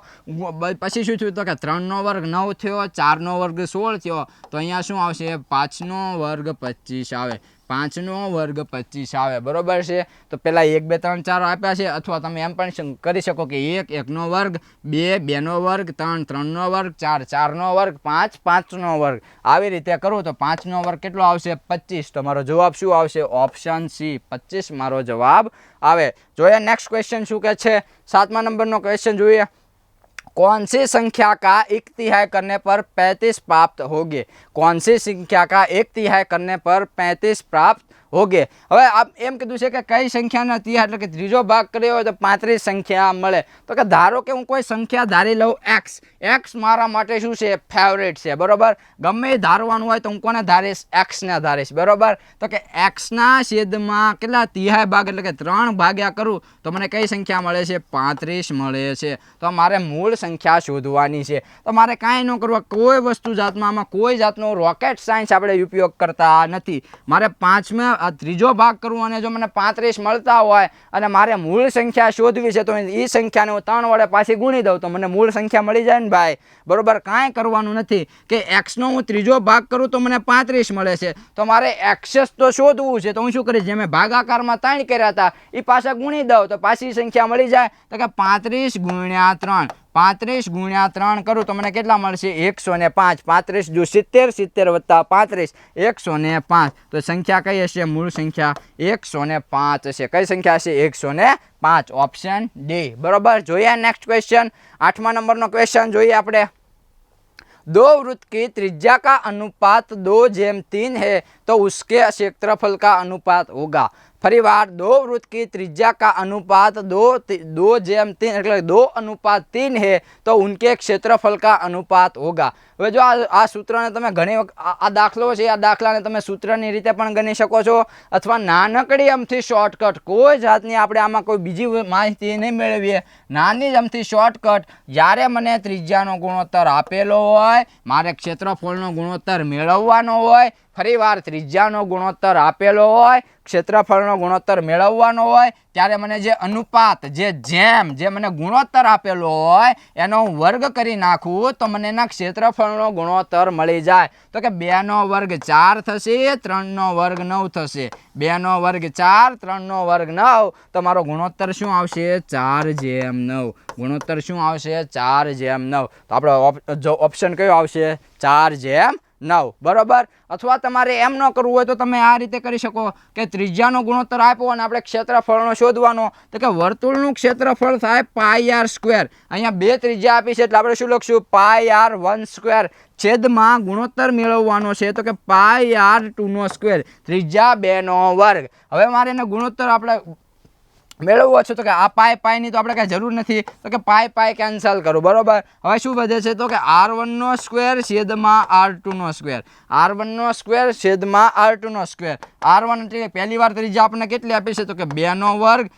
પછી શું થયું? તો કે 3નો વર્ગ 9 થયો, 4નો વર્ગ 16 થયો. તો અહીંયા શું આવશે? 5નો વર્ગ 25 આવે. 5નો વર્ગ 25 આવે, બરોબર છે. તો પેલા 1 2 3 4 આપ્યા છે, અથવા તમે એમ પણ કરી શકો કે 1 1નો વર્ગ, 2 2નો વર્ગ, 3 3નો વર્ગ, 4 4નો વર્ગ, 5 5નો વર્ગ. આવી રીતે કરું તો 5નો વર્ગ કેટલો આવશે? 25. તો મારો જવાબ શું આવશે? ઓપ્શન સી, 25 મારો જવાબ આવે. જોઈએ નેક્સ્ટ ક્વેશ્ચન શું કે છે. 7મા નંબરનો ક્વેશ્ચન જોઈએ. कौन सी संख्या का 1/3 करने पर 35 प्राप्त होगे? कौन सी संख्या का 1/3 करने पर 35 प्राप्त होगे? હવે આપ એમ કીધું છે કે કઈ સંખ્યાના તિહાઈ એટલે કે ત્રીજો ભાગ કર્યો હોય તો 35 સંખ્યા મળે. તો કે ધારો કે હું કોઈ સંખ્યા ધારી લઉં x. x મારા માટે શું છે? ફેવરેટ છે, બરોબર. ગમે ધારવાનું હોય તો હું કોને ધારીશ? x ને ધારીશ, બરોબર. તો કે x ના છેદમાં કેટલા તિહાઈ ભાગ એટલે કે 3 ભાગ્યા કરું તો મને કઈ સંખ્યા મળે છે? 35 મળે છે. તો મારે મૂળ સંખ્યા શોધવાની છે. તો મારે કાંઈ ન કરવા, કોઈ વસ્તુ જાતમાં આમાં કોઈ જાતનો રોકેટ સાયન્સ આપણે ઉપયોગ કરતા નથી. મારે 5માં આ ત્રીજો ભાગ કરવો અને જો મને 35 મળતા હોય અને મારે મૂળ સંખ્યા શોધવી છે, તો એ સંખ્યાને હું 3 વડે પાછી ગુણી દઉં તો મને મૂળ સંખ્યા મળી જાય ને ભાઈ, બરોબર. કાંઈ કરવાનું નથી કે x નો હું ત્રીજો ભાગ કરું તો મને 35 મળે છે, તો મારે x તો શોધવું છે. તો હું શું કરીશ? જે મેં ભાગાકારમાં 3 કર્યા હતા એ પાછા ગુણી દઉં તો પાછી સંખ્યા મળી જાય. તો કે 35 ગુણ્યા 3, 35 ગુણ્યા 3 કરું તો મને કેટલા મળશે? 105. 35 જો 70, 70 વત્તા 35 105. તો સંખ્યા કઈ હશે? મૂળ સંખ્યા 105 હશે. કઈ સંખ્યા હશે? 105. ઓપ્શન ડી, બરોબર. જોઈએ નેક્સ્ટ ક્વેશ્ચન. 8મા નંબરનો ક્વેશ્ચન જોઈએ આપણે. दो वृत्त की त्रिज्या का अनुपात 2:3 है तो उसके क्षेत्रफल का अनुपात होगा. फरीवार, दो वृत्त की त्रिज्या का अनुपात 2:3 એટલે 2:3 है तो उनके क्षेत्रफल का अनुपात होगा. હવે જો આ સૂત્રને તમે ઘણી વખત આ દાખલો છે, આ દાખલાને તમે સૂત્રની રીતે પણ ગણી શકો છો, અથવા નાનકડી અમથી શોર્ટકટ, કોઈ જાતની આપણે આમાં કોઈ બીજી માહિતી નહીં મેળવીએ, નાની જ અમથી શોર્ટકટ. જ્યારે મને ત્રિજ્યાનો ગુણોત્તર આપેલો હોય, મારે ક્ષેત્રફળનો ગુણોત્તર મેળવવાનો હોય, ફરીવાર ત્રિજ્યાનો ગુણોત્તર આપેલો હોય, ક્ષેત્રફળનો ગુણોત્તર મેળવવાનો હોય, ત્યારે મને જે અનુપાત જે મને ગુણોત્તર આપેલો હોય એનો વર્ગ કરી નાખું તો મને એના ક્ષેત્રફળનો ગુણોત્તર મળી જાય. તો કે 2નો વર્ગ 4 થશે, 3નો વર્ગ 9 થશે. 2નો વર્ગ 4, 3નો વર્ગ 9. તો મારો ગુણોત્તર શું આવશે? 4/9. ગુણોત્તર શું આવશે? 4/9. તો આપણો ઓપ્શન કયો આવશે? 4/9. 9 બરોબર. અથવા તમારે એમ ન કરવું હોય તો તમે આ રીતે કરી શકો કે ત્રિજ્યાનો ગુણોત્તર આપ્યો અને આપણે ક્ષેત્રફળનો શોધવાનો, તો કે વર્તુળનું ક્ષેત્રફળ થાય πr². અહીંયા 2 ત્રિજ્યા આપી છે એટલે આપણે શું લખશું πr1² છેદમાં ગુણોત્તર મેળવવાનો છે તો કે πr2², ત્રિજ્યા 2² હવે મારે એને ગુણોત્તર આપણે મેળવવો છે તો કે આ પાઈ ની તો આપણે કાંઈ જરૂર નથી તો કે પાઈ કેન્સલ કરું બરોબર. હવે શું વધે છે તો કે r1² છેદમાં r2², r1² છેદમાં r2². r1 એટલે પહેલી વાર ત્રિજ્યા આપણને કેટલી આપી છે તો કે 2²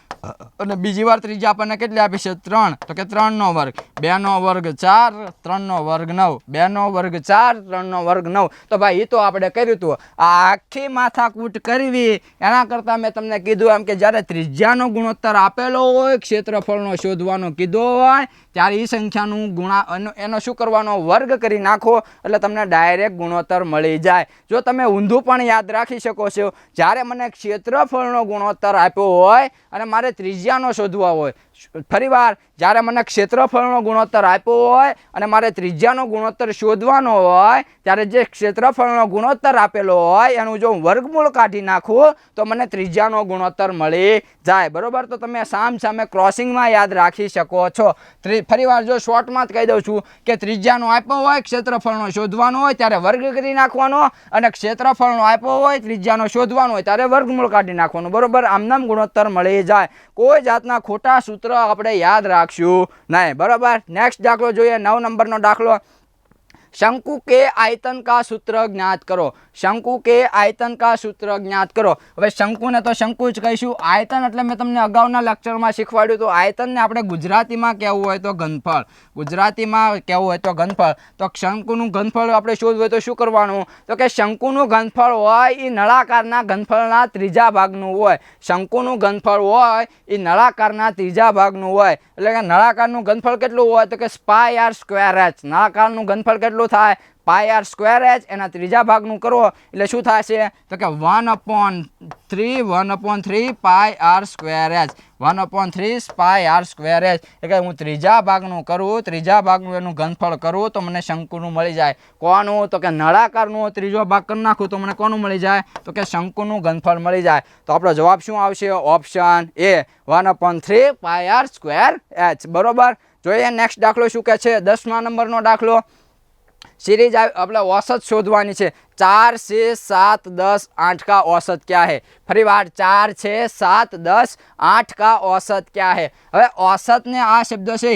અને બીજી વાર ત્રિજ્યા આપણને કેટલી આપી છે 3 તો કે 3², 2² 4, 3² 9, 2² 4, 3² 9. તો ભાઈ એ તો આપણે કર્યું હતું. આ આખી માથાકૂટ કરવી એના કરતાં મેં તમને કીધું એમ કે જ્યારે ત્રિજ્યાનો ગુણોત્તર આપેલો હોય, ક્ષેત્રફળનો શોધવાનો કીધો હોય ત્યારે એ સંખ્યાનું એનો શું કરવાનો વર્ગ કરી નાખો એટલે તમને ડાયરેક્ટ ગુણોત્તર મળી જાય. જો તમે ઊંધું પણ યાદ રાખી શકો છો, જ્યારે મને ક્ષેત્રફળનો ગુણોત્તર આપ્યો હોય અને મારે ત્રિજ્યાનો શોધવા હોય, ફરીવાર જ્યારે મને ક્ષેત્રફળનો ગુણોત્તર આપ્યો હોય અને મારે ત્રિજ્યાનો ગુણોત્તર શોધવાનો હોય ત્યારે જે ક્ષેત્રફળનો ગુણોત્તર આપેલો હોય એનું જો વર્ગમૂળ કાઢી નાખું તો મને ત્રિજ્યાનો ગુણોત્તર મળી જાય બરોબર. તો તમે સામે ક્રોસિંગમાં યાદ રાખી શકો છો. ફરીવાર જો શોર્ટમાં જ કહી દઉં છું કે ત્રિજ્યાનો આપ્યો હોય, ક્ષેત્રફળનો શોધવાનો હોય ત્યારે વર્ગ કરી નાખવાનો, અને ક્ષેત્રફળનો આપ્યો હોય, ત્રિજ્યાનો શોધવાનો હોય ત્યારે વર્ગમૂળ કાઢી નાખવાનું બરોબર. આમનામ ગુણોત્તર મળી જાય. કોઈ જાતના ખોટા સૂત્ર આપણે યાદ રાખશું નહીં બરોબર. નેક્સ્ટ દાખલો જોઈએ, 9 નંબરનો દાખલો. शंकु के आयतन का सूत्र ज्ञात करो. शंकु के आयतन का सूत्र ज्ञात करो. હવે શંકુને તો શંકુ જ કહીશું. આયતન એટલે મેં તમને અગાઉના લેક્ચરમાં શીખવાડ્યું તો આયતનને આપણે ગુજરાતીમાં કહેવું હોય તો ઘનફળ, ગુજરાતીમાં કહેવું હોય તો ઘનફળ. તો શંકુનું ઘનફળ આપણે શોધવું હોય તો શું કરવાનું તો કે શંકુનું ઘનફળ હોય એ નળાકારના ઘનફળના ત્રીજા ભાગનું હોય. શંકુનું ઘનફળ હોય એ નળાકારના ત્રીજા ભાગનું હોય. એટલે કે નળાકારનું ઘનફળ કેટલું હોય તો કે πr²h. નળાકારનું ઘનફળ કેટલું થાય πr²h, એના ત્રીજા ભાગનું કરો એટલે શું થશે તો કે 1/3 πr²h, 1/3 πr²h. એટલે હું ત્રીજા ભાગનું કરું, ત્રીજા ભાગનું એનું ઘનફળ કરું તો મને શંકુનું મળી જાય. કોનું તો કે નળાકારનું ત્રીજો ભાગ કરી નાખું તો મને કોનું મળી જાય તો કે શંકુનું ઘનફળ મળી જાય. તો આપણો જવાબ શું આવશે ઓપ્શન એ 1/3 πr²h બરોબર. જોઈએ નેક્સ્ટ દાખલો શું કહે છે, 10મા નંબરનો દાખલો. सीरीज આપણે औसत શોધવાની છે. 4, 6, 7, 10, 8 का औसत क्या है. फरी बार 4, 6, 7, 10, 8 का औसत क्या है. હવે औसत ने આ શબ્દ છે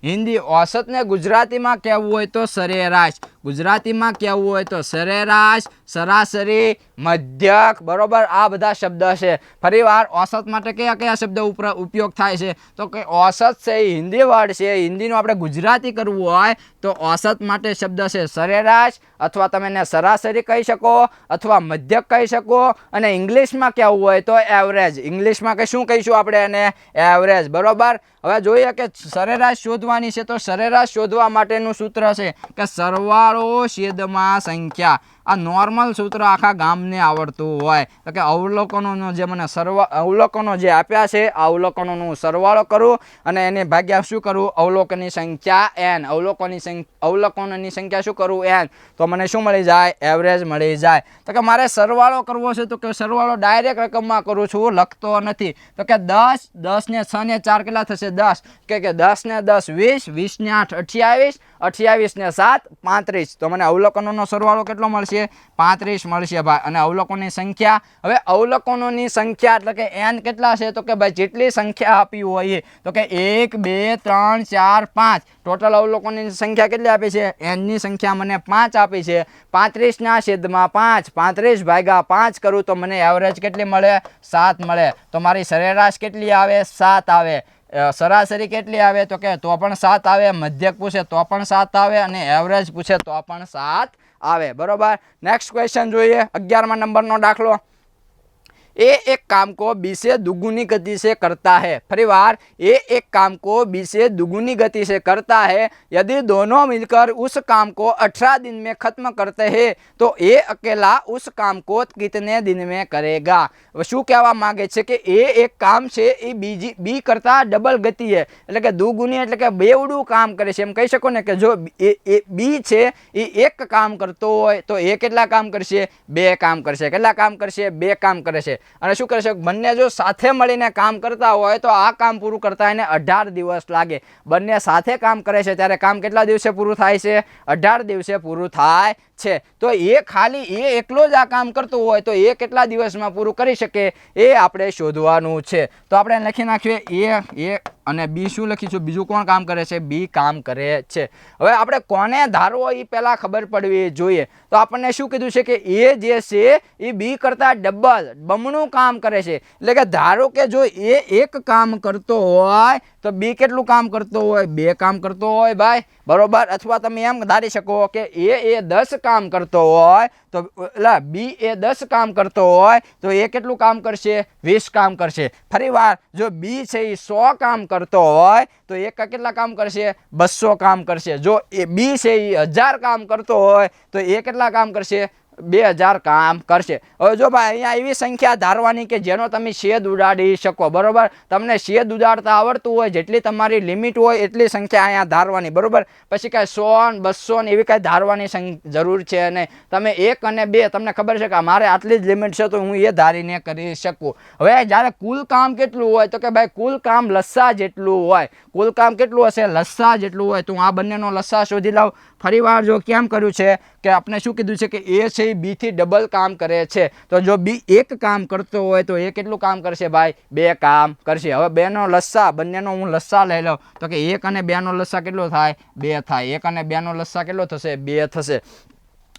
હિન્દી. औसत ને ગુજરાતીમાં કહેવું હોય તો સરેરાશ, ગુજરાતીમાં કહેવું હોય તો સરેરાશ, સરાસરી, મધ્યક બરોબર. આ બધા શબ્દ છે. ફરી વાર औसत માટે કયા શબ્દ ઉપયોગ થાય છે તો કે औसत છે એ હિન્દી વર્ડ છે. હિન્દીનું આપણે ગુજરાતી કરવું હોય તો औसत માટે શબ્દ છે સરેરાશ, અથવા તમે એને સરાસરી કહી શકો અથવા મધ્યક કહી શકો, અને ઇંગ્લિશમાં કહેવું હોય તો એવરેજ. ઇંગ્લિશમાં કે શું કહીશું આપણે એને એવરેજ બરોબર. હવે જોઈએ કે સરેરાશ શોધવાની છે તો સરેરાશ શોધવા માટેનું સૂત્ર છે કે સરવાળો છેદમાં સંખ્યા. આ નોર્મલ સૂત્ર આખા ગામને આવડતું હોય તો કે અવલોકનોનો જે મને અવલોકનો જે આપ્યા છે આ અવલોકનોનું સરવાળો કરું અને એને ભાગ્યા શું કરું અવલોકનની સંખ્યા n, અવલોકનોની સંખ્યા શું કરું n, તો મને શું મળી જાય એવરેજ મળી જાય. તો કે મારે સરવાળો કરવો છે તો કે સરવાળો ડાયરેક્ટ રકમમાં કરું છું, લખતો નથી. તો કે 10, 10 ને 6 ને 4 કેટલા થશે 10, કે 10 ને 10 20, 20 ને 8 28, 28 ને 7 35. તો મને અવલોકનોનો સરવાળો કેટલો મળશે 35 મળશે ભાઈ. અને અવલોકનોની સંખ્યા, હવે અવલોકનોની સંખ્યા એટલે કે n કેટલા છે તો કે ભાઈ જેટલી સંખ્યા આપી હોય તો કે 1 2 3 4 5 ટોટલ અવલોકનોની સંખ્યા કેટલી આપી છે n ની સંખ્યા મને 5 આપી છે. 35 ના છેદમાં 5, 35 ભાગ્યા 5 કરું તો મને એવરેજ કેટલી મળે 7 મળે. તો મારી સરેરાશ કેટલી આવે 7 આવે. સરાસરી કેટલી આવે તો કે તો પણ 7 આવે, મધ્યક પૂછે તો પણ 7 આવે, અને એવરેજ પૂછે તો પણ 7 આવે બરોબર. નેક્સ્ટ ક્વેશ્ચન જોઈએ, 11મા નંબરનો દાખલો. ए एक काम को बी से दुगुनी गति से करता है। परिवार ए एक काम को बी से दुगुनी गति से करता है। यदि दोनों मिलकर उस काम को 18 दिन में खत्म करते हैं तो ए अकेला उस काम को कितने दिन में करेगा। શું કહેવા માંગે છે કે એ એક કામ છે એ બી કરતા ડબલ ગતિ છે, એટલે કે દુગુની એટલે કે બેવડું કામ કરે છે, એમ કહી શકો ને કે જો બી છે એ એક કામ કરતો હોય તો એ કેટલા કામ કરશે, બે કામ કરશે। કેટલા કામ કરશે, બે કામ કરે છે। અને શું કરશે, બંને જો સાથે મળીને કામ કરતા હોય તો આ કામ પૂરું કરતા એને 18 દિવસ લાગે। બંને સાથે કામ કરે છે ત્યારે કામ કેટલા દિવસે પૂરું થાય છે, 18 દિવસે પૂરું થાય છે। તો એ ખાલી એ એકલો જ આ કામ કરતો હોય તો એ કેટલા દિવસમાં પૂરું કરી શકે એ આપણે શોધવાનું છે। તો આપણે લખી નાખીએ એ અને બી શું લખીશું, બીજું કોણ કામ કરે છે, બી કામ કરે છે। હવે આપણે કોને ધારવો એ પહેલા ખબર પડવી જોઈએ। તો આપણને શું કીધું છે કે એ જે છે એ બી કરતા બમણું કામ કરે છે, એટલે કે ધારો કે જો એ એક કામ કરતો હોય તો બી કેટલું કામ કરતો હોય, બે કામ કરતો હોય ભાઈ, બરોબર। અથવા તમે એમ ધારી શકો કે એ 10 કામ કરતો હોય તો એટલે બી એ 10 કામ કરતો હોય તો એ કેટલું કામ કરશે, 20 કામ કરશે। ફરીવાર જો બી છે એ 100 કામ કરતો હોય તો એ કેટલા કામ કરશે, 200 કામ કરશે। જો એ બી છે એ 1000 કામ કરતો હોય તો એ કેટલા કામ કરશે, 2000 કામ કરશે। હવે જો ભાઈ અહીંયા એવી સંખ્યા ધારવાની કે જેનો તમે છેદ ઉડાડી શકો, બરોબર। તમને છેદ ઉડાડતા આવડતું હોય, જેટલી તમારી લિમિટ હોય એટલી સંખ્યા અહીંયા ધારવાની, બરોબર। પછી કાંઈ 100 200 એવી કાંઈ ધારવાની જરૂર છે નહીં। તમે 1 અને 2 તમને ખબર છે કે મારે આટલી જ લિમિટ છે તો હું એ ધારીને કરી શકું। હવે જ્યારે કુલ કામ કેટલું હોય તો કે ભાઈ કુલ કામ લસ્સા જેટલું હોય। કુલ કામ કેટલું હશે, લસ્સા જેટલું હોય। તો હું આ બંનેનો લસ્સા શોધી લાવું। ફરીવાર જો કેમ કર્યું છે કે આપણે શું કીધું છે કે એ છે બી થી ડબલ કામ કરે છે, તો જો બી એક કામ કરતો હોય તો એ કેટલું કામ કરશે ભાઈ, બે કામ કરશે। હવે બેનો લસ્સા, બંનેનો હું લસ્સા લઈ લઉં તો કે 1 અને 2 નો લસ્સા કેટલો થાય, 2 થાય। 1 અને 2 નો લસ્સા કેટલો થશે, 2 થશે।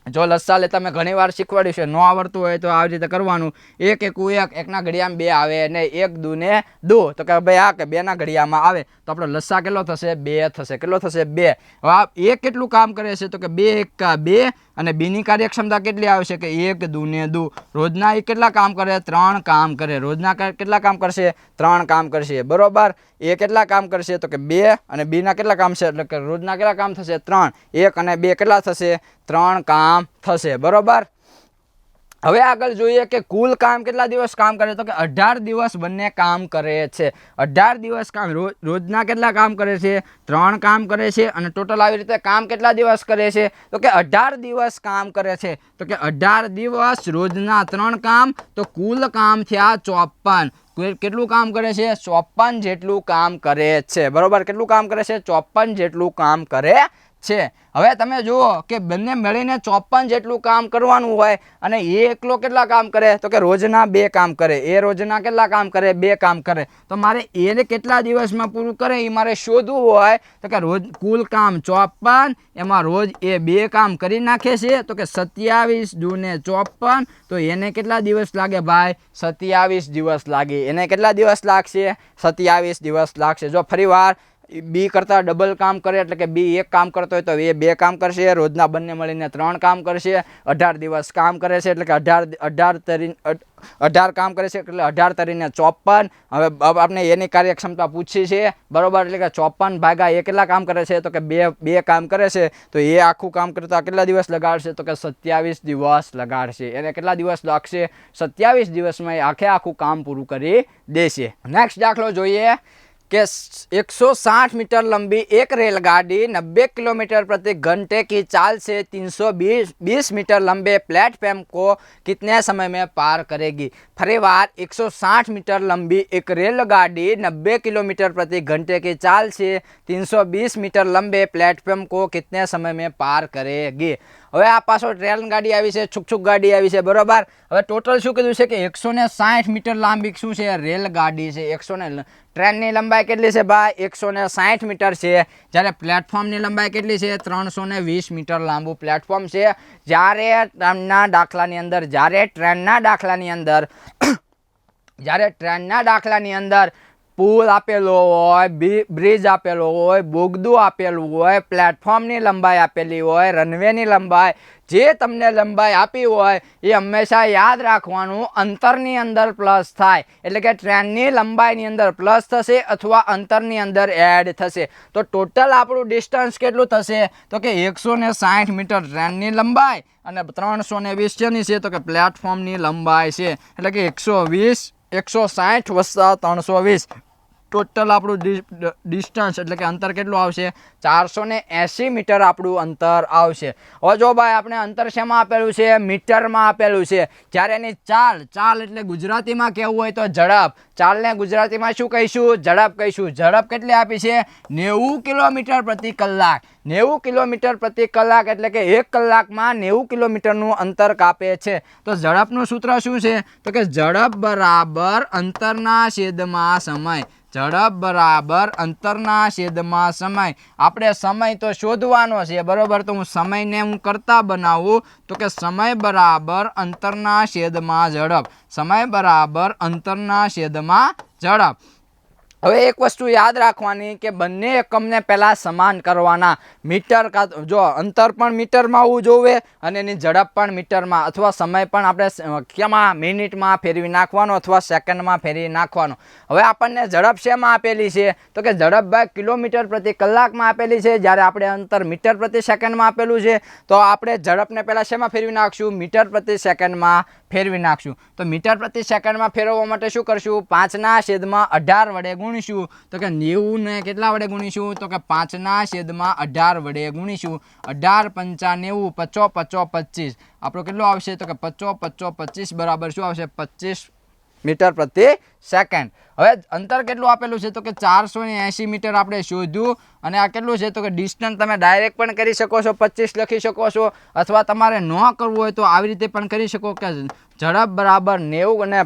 જો લસ્સા લેતા મેં ઘણી વાર શીખવાડ્યું છે, ન આવડતું હોય તો આવી રીતે કરવાનું। 1 એકુ 1, એકના ઘડિયામાં 2 આવે અને 1 દુ ને 2, તો કે ભાઈ આ કે 2 ના ઘડિયામાં આવે તો આપણો લસ્સા કેટલો થશે, 2 થશે। કેટલો થશે, 2। હવે આ એ કેટલું કામ કરે છે તો કે 2 એકા 2 અને બીની કાર્યક્ષમતા કેટલી આવશે કે 1 દુ ને 2। રોજના એ કેટલા કામ કરે, 3 કામ કરે। રોજના કેટલા કામ કરશે, 3 કામ કરશે, બરોબર। એ કેટલા કામ કરશે તો કે 2 અને બી ના કેટલા કામ છે, એટલે કે રોજના કેટલા કામ થશે, 3। 1 અને 2 કેટલા થશે, 3 કામ થશે, બરોબર। હવે આગળ જોઈએ કે કુલ કામ કેટલા દિવસ કામ કરે તો કે 18 દિવસ બંને કામ કરે છે। 18 દિવસ કામ, રોજના કેટલા કામ કરે છે, 3 કામ કરે છે અને ટોટલ આવી રીતે કામ કેટલા દિવસ કરે છે તો કે 18 દિવસ કામ કરે છે। તો કે 18 દિવસ રોજના 3 કામ તો કુલ કામ થયા 54। કેટલું કામ કરે છે, 54 જેટલું કામ કરે છે, બરોબર। કેટલું કામ કરે છે, 54 જેટલું કામ કરે છે। હવે તમે જુઓ કે બંને મળીને 54 જેટલું કામ કરવાનું હોય અને એ એકલો કેટલા કામ કરે તો કે રોજના 2 કામ કરે। એ રોજના કેટલા કામ કરે, 2 કામ કરે। તો મારે એને કેટલા દિવસમાં પૂરું કરે એ મારે શોધવું હોય તો કે રોજ કુલ કામ 54, એમાં રોજ એ 2 કામ કરી નાખે છે તો કે 27 દુ ને 54, તો એને કેટલા દિવસ લાગે ભાઈ, 27 દિવસ લાગે। એને કેટલા દિવસ લાગશે, 27 દિવસ લાગશે। જો ફરીવાર બી કરતા ડબલ કામ કરે એટલે કે બી 1 કામ કરતો હોય તો એ 2 કામ કરશે। રોજના બંને મળીને 3 કામ કરશે। 18 દિવસ કામ કરે છે એટલે કે 18 કામ કરે છે એટલે 18 તરીને 54। હવે આપણે એની કાર્યક્ષમતા પૂછી છે, બરોબર। એટલે કે 54 ભાગ્યા એ કેટલા કામ કરે છે તો કે 2 કામ કરે છે, તો એ આખું કામ કરતા કેટલા દિવસ લગાડશે તો કે 27 દિવસ લગાડશે। એને કેટલા દિવસ લાગશે, 27 દિવસમાં એ આખું કામ પૂરું કરી દેશે। નેક્સ્ટ દાખલો જોઈએ कि 160 मीटर लंबी एक रेलगाड़ी 90 किलोमीटर प्रति घंटे की चाल से 320 मीटर लंबे प्लेटफॉर्म को कितने समय में पार करेगी। फरीवार 160 मीटर लंबी एक रेलगाड़ी 90 किलोमीटर प्रति घंटे की चाल से 320 मीटर लंबे प्लेटफॉर्म को कितने समय में पार करेगी। હવે આ પાછો ટ્રેન ગાડી આવી છે, છુક ગાડી આવી છે, બરોબર। હવે ટોટલ શું કીધું છે કે 160 મીટર લાંબી શું છે, રેલગાડી છે। 100 ટ્રેનની લંબાઈ કેટલી છે ભાઈ, 160 મીટર છે, જ્યારે પ્લેટફોર્મની લંબાઈ કેટલી છે, 320 મીટર લાંબુ પ્લેટફોર્મ છે। જ્યારે ટ્રેનના દાખલાની અંદર પુલ આપેલો હોય, બ્રિજ આપેલો હોય, બોગદું આપેલું હોય, પ્લેટફોર્મની લંબાઈ આપેલી હોય, રનવેની લંબાઈ, જે તમને લંબાઈ આપી હોય એ હંમેશા યાદ રાખવાનું અંતરની અંદર પ્લસ થાય, એટલે કે ટ્રેનની લંબાઈની અંદર પ્લસ થશે અથવા અંતરની અંદર એડ થશે. તો ટોટલ આપણું ડિસ્ટન્સ કેટલું થશે તો કે 160 મીટર ટ્રેનની લંબાઈ અને 320 શેની છે તો કે પ્લેટફોર્મની લંબાઈ છે, એટલે કે 160 વત્તા 320 ટોટલ આપણું ડિસ્ટન્સ એટલે કે અંતર કેટલું આવશે 480 મીટર આપણું અંતર આવશે. હવે જો ભાઈ આપણે અંતર શેમાં આપેલું છે? મીટરમાં આપેલું છે. જ્યારે એની ચાલ એટલે ગુજરાતીમાં કહેવું હોય તો ઝડપ, ચાલને ગુજરાતીમાં શું કહીશું? ઝડપ કહીશું. ઝડપ કેટલી આપી છે? 90 કિલોમીટર પ્રતિ કલાક. 90 કિલોમીટર પ્રતિ કલાક એટલે કે 1 કલાકમાં 90 કિલોમીટરનું અંતર કાપે છે. તો ઝડપનું સૂત્ર શું છે તો કે ઝડપ બરાબર અંતરના છેદમાં સમય. ઝડપ બરાબર અંતરના છેદમાં સમય. આપણે સમય તો શોધવાનો છે, બરોબર. તો હું સમયને હું કરતા બનાવું તો કે સમય બરાબર અંતરના છેદમાં ઝડપ. સમય બરાબર અંતરના છેદમાં ઝડપ. હવે એક વસ્તુ યાદ રાખવાની કે બંને એકમને પહેલાં સમાન કરવાના. મીટર જો અંતર પણ મીટરમાં હોવું જોઈએ અને એની ઝડપ પણ મીટરમાં, અથવા સમય પણ આપણે કેમાં મિનિટમાં ફેરવી નાખવાનો અથવા સેકન્ડમાં ફેરવી નાખવાનો. હવે આપણને ઝડપ શેમાં આપેલી છે તો કે ઝડપ બાય કિલોમીટર પ્રતિ કલાકમાં આપેલી છે, જ્યારે આપણે અંતર મીટર પ્રતિ સેકન્ડમાં આપેલું છે. તો આપણે ઝડપને પહેલાં શેમાં ફેરવી નાખશું? મીટર પ્રતિ સેકન્ડમાં ફેરવી નાખશું. તો મીટર પ્રતિ સેકન્ડમાં ફેરવવા માટે શું કરશું? 5/18 વડે ગુણીશું. તો કે 90 ને કેટલા વડે ગુણીશું? તો કે 5/18 વડે ગુણીશું. 18 પંચા 90, 50 50 25. આપણો કેટલો આવશે તો કે 50 50 25 બરાબર શું આવશે? 25 મીટર પ્રતિ સેકન્ડ. હવે અંતર કેટલું આપેલું છે તો કે 480 મીટર આપણે શોધ્યું. અને આ કેટલું છે તો કે ડિસ્ટન્સ તમે ડાયરેક્ટ પણ કરી શકો છો, 25 લખી શકો છો, અથવા તમારે ન કરવું હોય તો આવી રીતે પણ કરી શકો કે ઝડપ બરાબર 90 અને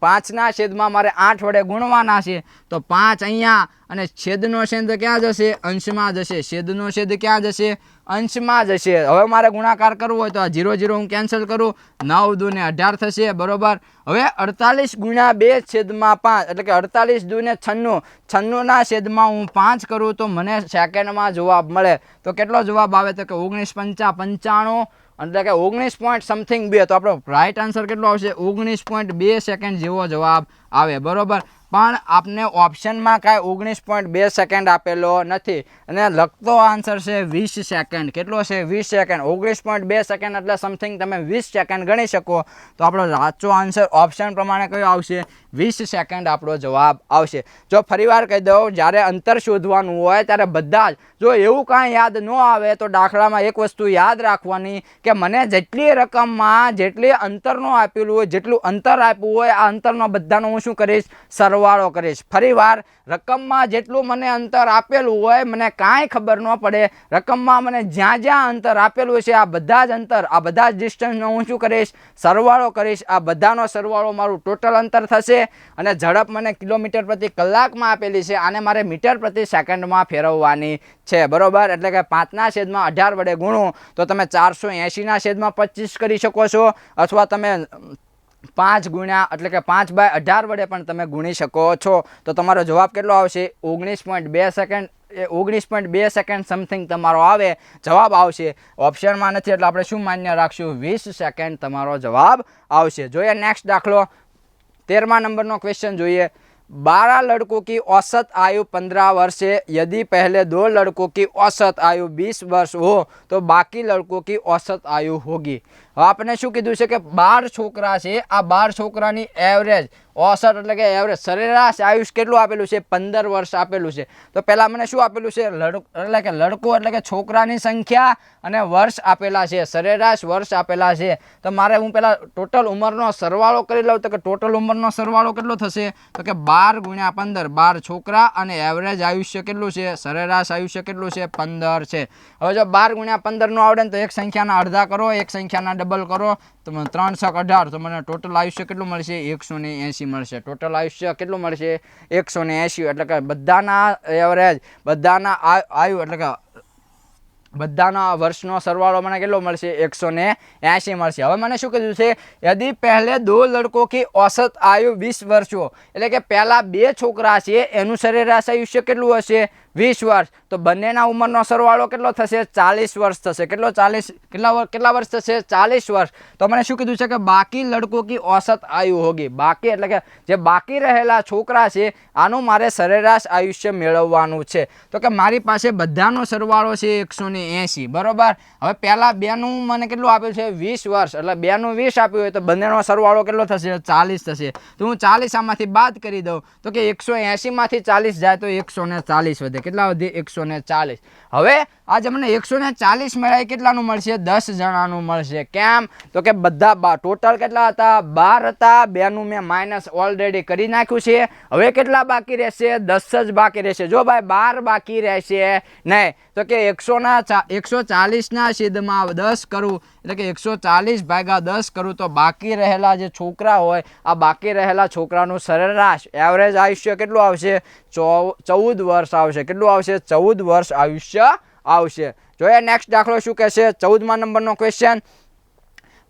5ના છેદમાં મારે 8 વડે ગુણવાના છે. તો 5 અહીંયા અને છેદનો છેદ ક્યાં જશે? અંશમાં જશે. છેદનો છેદ ક્યાં જશે? અંશમાં જશે. હવે મારે ગુણાકાર કરવો હોય તો આ 0 0 હું કેન્સલ કરું, 9 2 ને 18 થશે, બરોબર. હવે 48 ગુણ્યા 2 છેદમાં 5 એટલે કે 48 2 ને 96, 96ના છેદમાં હું 5 કરું તો મને સેકન્ડમાં જવાબ મળે. તો કેટલો જવાબ આવે તો કે 19 5 95, એટલે કે 19 પોઈન્ટ સમથિંગ 2. તો આપણો રાઈટ આન્સર કેટલો આવશે? 19.2 સેકન્ડ જેવો જવાબ આવે, બરોબર. પણ આપને ઓપ્શનમાં કાંઈ 19.2 સેકન્ડ આપેલો નથી અને લખતો આન્સર છે 20 સેકન્ડ. કેટલો છે? 20 સેકન્ડ. 19.2 સેકન્ડ એટલે સમથિંગ તમે 20 સેકન્ડ ગણી શકો. તો આપણો સાચો આન્સર ઓપ્શન પ્રમાણે કયો આવશે? 20 સેકન્ડ આપણો જવાબ આવશે. જો ફરીવાર કહી દઉં, જ્યારે અંતર શોધવાનું હોય ત્યારે બધા જ, જો એવું કાંઈ યાદ ન આવે તો દાખલામાં એક વસ્તુ યાદ રાખવાની કે મને જેટલી રકમમાં જેટલી અંતરનું આપેલું હોય, જેટલું અંતર આપ્યું હોય, આ અંતરનો બધાનો હું શું કરીશ? સરવાળો કરીશ. ફરીવાર રકમમાં જેટલું મને અંતર આપેલું હોય મને કાંઈ ખબર ન પડે, રકમમાં મને જ્યાં જ્યાં અંતર આપેલું છે આ બધા જ અંતર, આ બધા જ ડિસ્ટન્સનો હું શું કરીશ? સરવાળો કરીશ. આ બધાનો સરવાળો મારું ટોટલ અંતર થશે. અને ઝડપ મને કિલોમીટર પ્રતિ કલાકમાં આપેલી છે, આને મારે મીટર પ્રતિ સેકન્ડમાં ફેરવવાની છે, બરોબર. એટલે કે 5/18 વડે ગુણો તો તમે 480/25 કરી શકો છો, અથવા તમે 5 ગુણ્યા એટલે કે 5/18 વડે પણ તમે ગુણી શકો છો. તો તમારો જવાબ કેટલો આવશે? 19.2 સેકન્ડ. 19.2 સેકન્ડ સમથિંગ તમારો આવે જવાબ આવશે. ઓપ્શનમાં નથી એટલે આપણે શું માન્ય રાખશું? 20 સેકન્ડ તમારો જવાબ આવશે. જોઈએ નેક્સ્ટ દાખલો. 13મા નંબરનો क्वेश्चन જોઈએ. 12 लड़कों की औसत आयु 15 वर्ष है. यदि पहले 2 लड़कों की औसत आयु 20 वर्ष हो तो बाकी लड़कों की औसत आयु होगी. आपने શું કીધું છે કે 12 છોકરા છે, આ 12 છોકરાની એવરેજ औसत એટલે કે એવરેજ સરેરાશ આયુષ કેટલું આપેલું છે? 15 વર્ષ આપેલું છે. તો પહેલા મને શું આપેલું છે? એટલે કે લડકો એટલે કે છોકરાની સંખ્યા અને વર્ષ આપેલા છે, સરેરાશ વર્ષ આપેલા છે. તો મારે હું પહેલા ટોટલ ઉંમરનો સરવાળો કરી લઉં તો કે ટોટલ ઉંમરનો સરવાળો કેટલો થશે? તો કે 12 ગુણ્યા 15, 12 છોકરા અને એવરેજ આયુષ્ય કેટલું છે? સરેરાશ આયુષ્ય કેટલું છે? 15 છે. હવે જો 12 ગુણ્યા 15 નો આવડે ને તો એક સંખ્યાના અડધા કરો, એક સંખ્યાના ડબલ કરો, તો 3 × 18, તો મને ટોટલ આયુષ્ય કેટલું મળશે? 180 મળશે. ટોટલ આયુષ્ય કેટલું મળશે? 180. એટલે કે બધાના એવરેજ, બધાના આયુ એટલે કે બધાના વર્ષનો સરવાળો મને કેટલો મળશે 180 મળશે। હવે મને શું કીધું છે યદि પહેલે 2 લડકો की औसत आयु 20 વર્ષ हो એટલે કે પહેલા 2 છોકરા છે એનું સરેરાશ આયુષ્ય કેટલું હશે 20 વર્ષ। તો બંનેના ઉંમરનો સરવાળો કેટલો થશે 40 વર્ષ થશે। કેટલો 40 કેટલા વર્ષ થશે 40 વર્ષ। તો મને શું કીધું છે કે બાકી લડકો की औसत आयु होगी બાકી એટલે કે જે બાકી રહેલા છોકરા છે આનું મારે સરેરાશ આયુષ્ય મેળવવાનું છે। તો કે મારી પાસે બધાનો સરવાળો છે 180 બરોબર। હવે પહેલા બેનું મને કેટલું આપ્યું છે 20 વર્ષ એટલે બેનું 20 આપ્યું હોય તો બંનેનો સરવાળો કેટલો થશે 40 થશે। તો હું 40 આમાંથી બાદ કરી દઉં તો કે 180 માંથી 40 જાય તો 140 વધે। કેટલા વધે 140। હવે આજે મને 140 મળે કેટલાનું મળશે 10 જણાનું મળશે। કેમ તો કે બધા ટોટલ કેટલા હતા 12 હતા બેનું મેં માઇનસ ઓલરેડી કરી નાખ્યું છે। હવે કેટલા બાકી રહેશે 10 જ બાકી રહેશે। જો ભાઈ 12 બાકી રહેશે નહીં તો કે 140 ના છેદમાં 10 કરું એટલે કે 140 ભાગ્યા 10 કરું તો બાકી રહેલા જે છોકરા હોય આ બાકી રહેલા છોકરાનું સરેરાશ એવરેજ આયુષ્ય કેટલું આવશે 14 વર્ષ આવશે। કેટલું આવશે 14 વર્ષ આયુષ્ય આવશે। જોઈએ નેક્સ્ટ દાખલો શું કહે છે 14મા નંબરનો ક્વેશ્ચન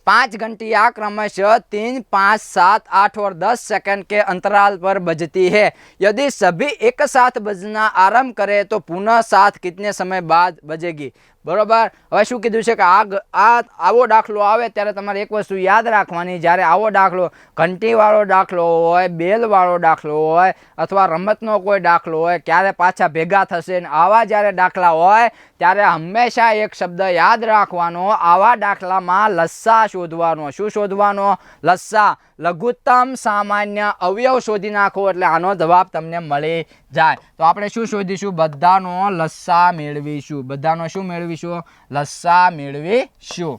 5 घंटियां क्रमशः 3, 5, 7, 8 और 10 सेकंड के अंतराल पर बजती है। यदि सभी एक साथ बजना आरंभ करे तो पुनः साथ कितने समय बाद बजेगी बरोबर। હવે શું કીધું છે કે આવો દાખલો આવે ત્યારે તમારે એક વસ્તુ યાદ રાખવાની જ્યારે આવો દાખલો ઘંટીવાળો દાખલો હોય બેલવાળો દાખલો હોય અથવા રમતનો કોઈ દાખલો હોય ક્યારે પાછા ભેગા થશે ને આવા જ્યારે દાખલા હોય ત્યારે હંમેશા એક શબ્દ યાદ રાખવાનો આવા દાખલામાં લસ્સા શોધવાનો। શું શોધવાનો લસ્સા લઘુત્તમ સામાન્ય અવયવ શોધી નાખો એટલે આનો જવાબ તમને મળી જાય। તો આપણે શું શોધીશું બધાનો લસ્સા મેળવીશું। બધાનો શું મેળવીશું લસ્સા મેળવીશું।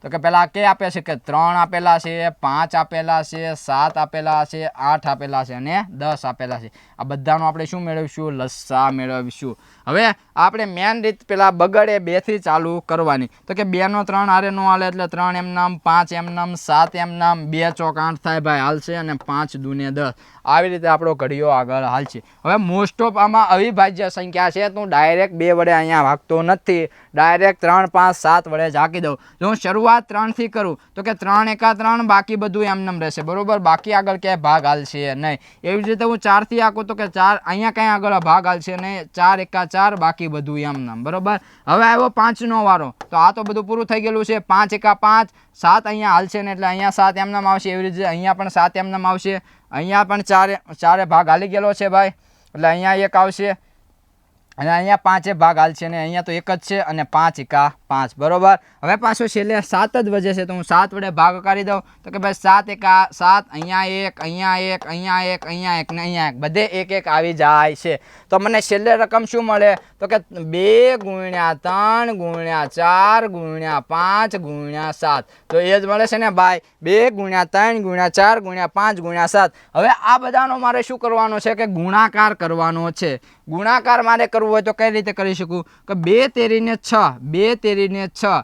તો કે પહેલા કે આપે છે કે 3 આપેલા છે 5 આપેલા છે 7 આપેલા છે 8 આપેલા છે અને 10 આપેલા છે। આ બધાનો આપણે શું મેળવીશું લસ્સા મેળવીશું। હવે આપણે મેન રીત પેલા બગડે 2 થી ચાલુ કરવાની। તો કે 2 નો 3 આરે નો હાલે એટલે 3 એમ નામ 5 એમ નામ 7 એમ નામ 2 ચોક 8 થાય ભાઈ હાલશે અને 5 દૂને 10 આવી રીતે આપણો ઘડિયો આગળ હાલશે। હવે મોસ્ટ ઓફ આમાં અવિભાજ્ય સંખ્યા છે તો ડાયરેક્ટ 2 વડે અહીંયા ભાગતો નથી ડાયરેક્ટ 3 5 7 વડે ઝાકી દઉં। જો હું શરૂઆત 3 થી કરું તો કે 3 એકા 3 બાકી બધું એમનેમ રહેશે બરોબર બાકી આગળ ક્યાંય ભાગ હાલશે નહીં। એવી જ રીતે હું 4 થી આકું તો કે 4 અહીંયા ક્યાંય આગળ ભાગ હાલશે નહીં 4 એકા 4 બાકી બધું એમનેમ બરોબર। હવે આવ્યો 5 નો વારો તો આ તો બધું પૂરું થઈ ગયેલું છે 5 એકા 5 7 અહીંયા હાલશે ને એટલે અહીંયા 7 એમનેમ આવશે। એવી રીતે અહીંયા પણ 7 એમનેમ આવશે અહીંયા પણ 4 ભાગ હાલી ગયેલો છે ભાઈ એટલે અહીંયા 1 આવશે અને અહીંયા 5 ભાગ હાલશે ને અહીંયા તો 1 જ છે અને 5 એકા 5 બરોબર। હવે પાછો છેલ્લે 7 જ વજે છે તો હું 7 વડે ભાગ કરી દઉં તો કે ભાઈ 7 એકા 7 અહીંયા 1 અહીંયા 1 અહીંયા 1 અહીંયા 1 ને અહીંયા 1 બધે 1 1 આવી જાય છે। તો મને છેલ્લે રકમ શું મળે તો કે 2 ગુણ્યા 3 ગુણ્યા 4 ગુણ્યા 5 ગુણ્યા 7 તો એ જ મળે છે ને ભાઈ 2 ગુણ્યા 3 ગુણ્યા 4 ગુણ્યા 5 ગુણ્યા 7। હવે આ બધાનો મારે શું કરવાનો છે કે ગુણાકાર કરવાનો છે। ગુણાકાર મારે કરવો હોય તો કઈ રીતે કરી શકું કે 2 તેરીને 6 2 તેરીને 6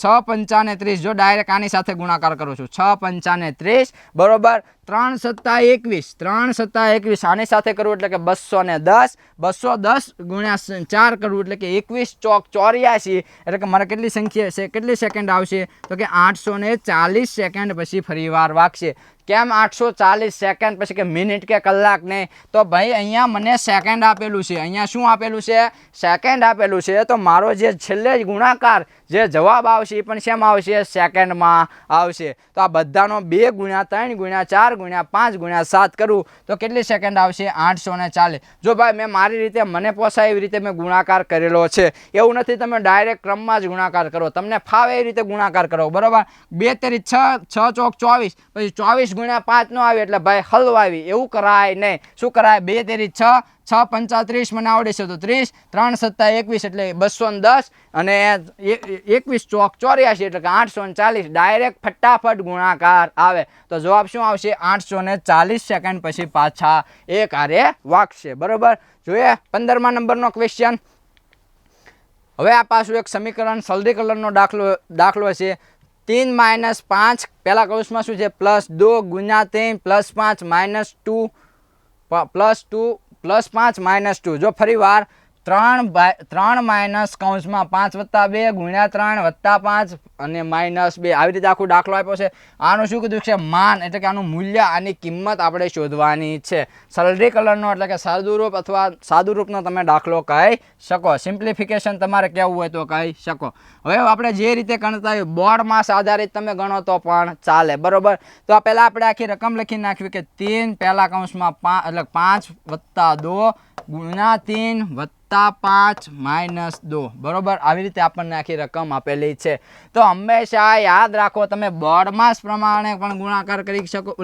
6 પંચાને 30 જો ડાયરેક્ટ આની સાથે ગુણાકાર કરું છું 6 પંચાને 30 બરોબર 3 સત્તા 21 3 સત્તા 21 આની સાથે કરવું એટલે કે 210 210 ગુણ્યા 4 કરવું એટલે કે 21 ચોક 84 એટલે કે મારે કેટલી સંખ્યા છે કેટલી સેકન્ડ આવશે તો કે 840 સેકન્ડ પછી ફરીવાર વાગશે। કેમ 840 સેકન્ડ પછી કે મિનિટ કે કલાક નહીં તો ભાઈ અહીંયા મને સેકન્ડ આપેલું છે અહીંયા શું આપેલું છે સેકન્ડ આપેલું છે તો મારો જે છેલ્લે ગુણાકાર જે જવાબ આવશે એ પણ શેમાં આવશે સેકન્ડમાં આવશે। તો આ બધાનો 2 ગુણ્યા 3 ગુણ્યા 4 ગુણ્યા 5 ગુણ્યા 7 કરું તો કેટલી સેકન્ડ આવશે 840। જો ભાઈ મેં મારી રીતે મને પોસાય એવી રીતે મેં ગુણાકાર કરેલો છે એવું નથી તમે ડાયરેક્ટ ક્રમમાં જ ગુણાકાર કરો તમને ફાવે એ રીતે ગુણાકાર કરો બરોબર। 2 તેરી 6 6 ચોક 24 પછી 24 ગુણ્યા 5 નો આવે એટલે ભાઈ હલવાવી એવું કરાય નહીં। શું કરાય 2 તેરી 6 6 પંચા 30 મને આવડે છે તો 30 3 સત્તા 21 એટલે 210 અને 21 ચોક 84 એટલે કે 840 ડાયરેક્ટ ફટાફટ ગુણાકાર આવે। તો જવાબ શું આવશે 840 સેકન્ડ પછી પાછા એક હારે વાગશે બરોબર। જોઈએ 15મા નંબરનો ક્વેશ્ચન। હવે આ પાછું એક સમીકરણ સરળીકરણનો દાખલો છે 3 માઇનસ 5 પહેલા કૌંસમાં શું છે +2 ગુણ્યા 3 +5 -2 +2 +5 -2 જો ફરી વાર 3 માઇનસ કૌંસમાં 5 વત્તા 2 ગુણ્યા 3 વત્તા 5 અને -2 આવી રીતે આખો દાખલો આપ્યો છે. આનું શું કીધું છે? માન, એટલે કે આનું મૂલ્ય, આની કિંમત આપણે શોધવાની છે. સલરી કલરનો એટલે કે સાદુરૂપ અથવા સાદુરૂપનો તમે દાખલો કહી શકો. સિમ્પ્લિફિકેશન તમારે કહેવું હોય તો કહી શકો. હવે આપણે જે રીતે ગણતા હોય બોર્ડ માસ આધારિત તમે ગણો તો પણ ચાલે, બરોબર. તો આ પહેલાં આપણે આખી રકમ લખી નાખવી કે 3 પહેલા કૌંસમાં 5 એટલે 5 વત્તા 2 ગુણ્યા 3 વત્તા 5 -2, બરોબર. આવી રીતે આપણને આખી રકમ આપેલી છે. તો હંમેશા યાદ રાખો, તમે બોર્ડ માસ પ્રમાણે પણ ગુણાકાર કરી શકો,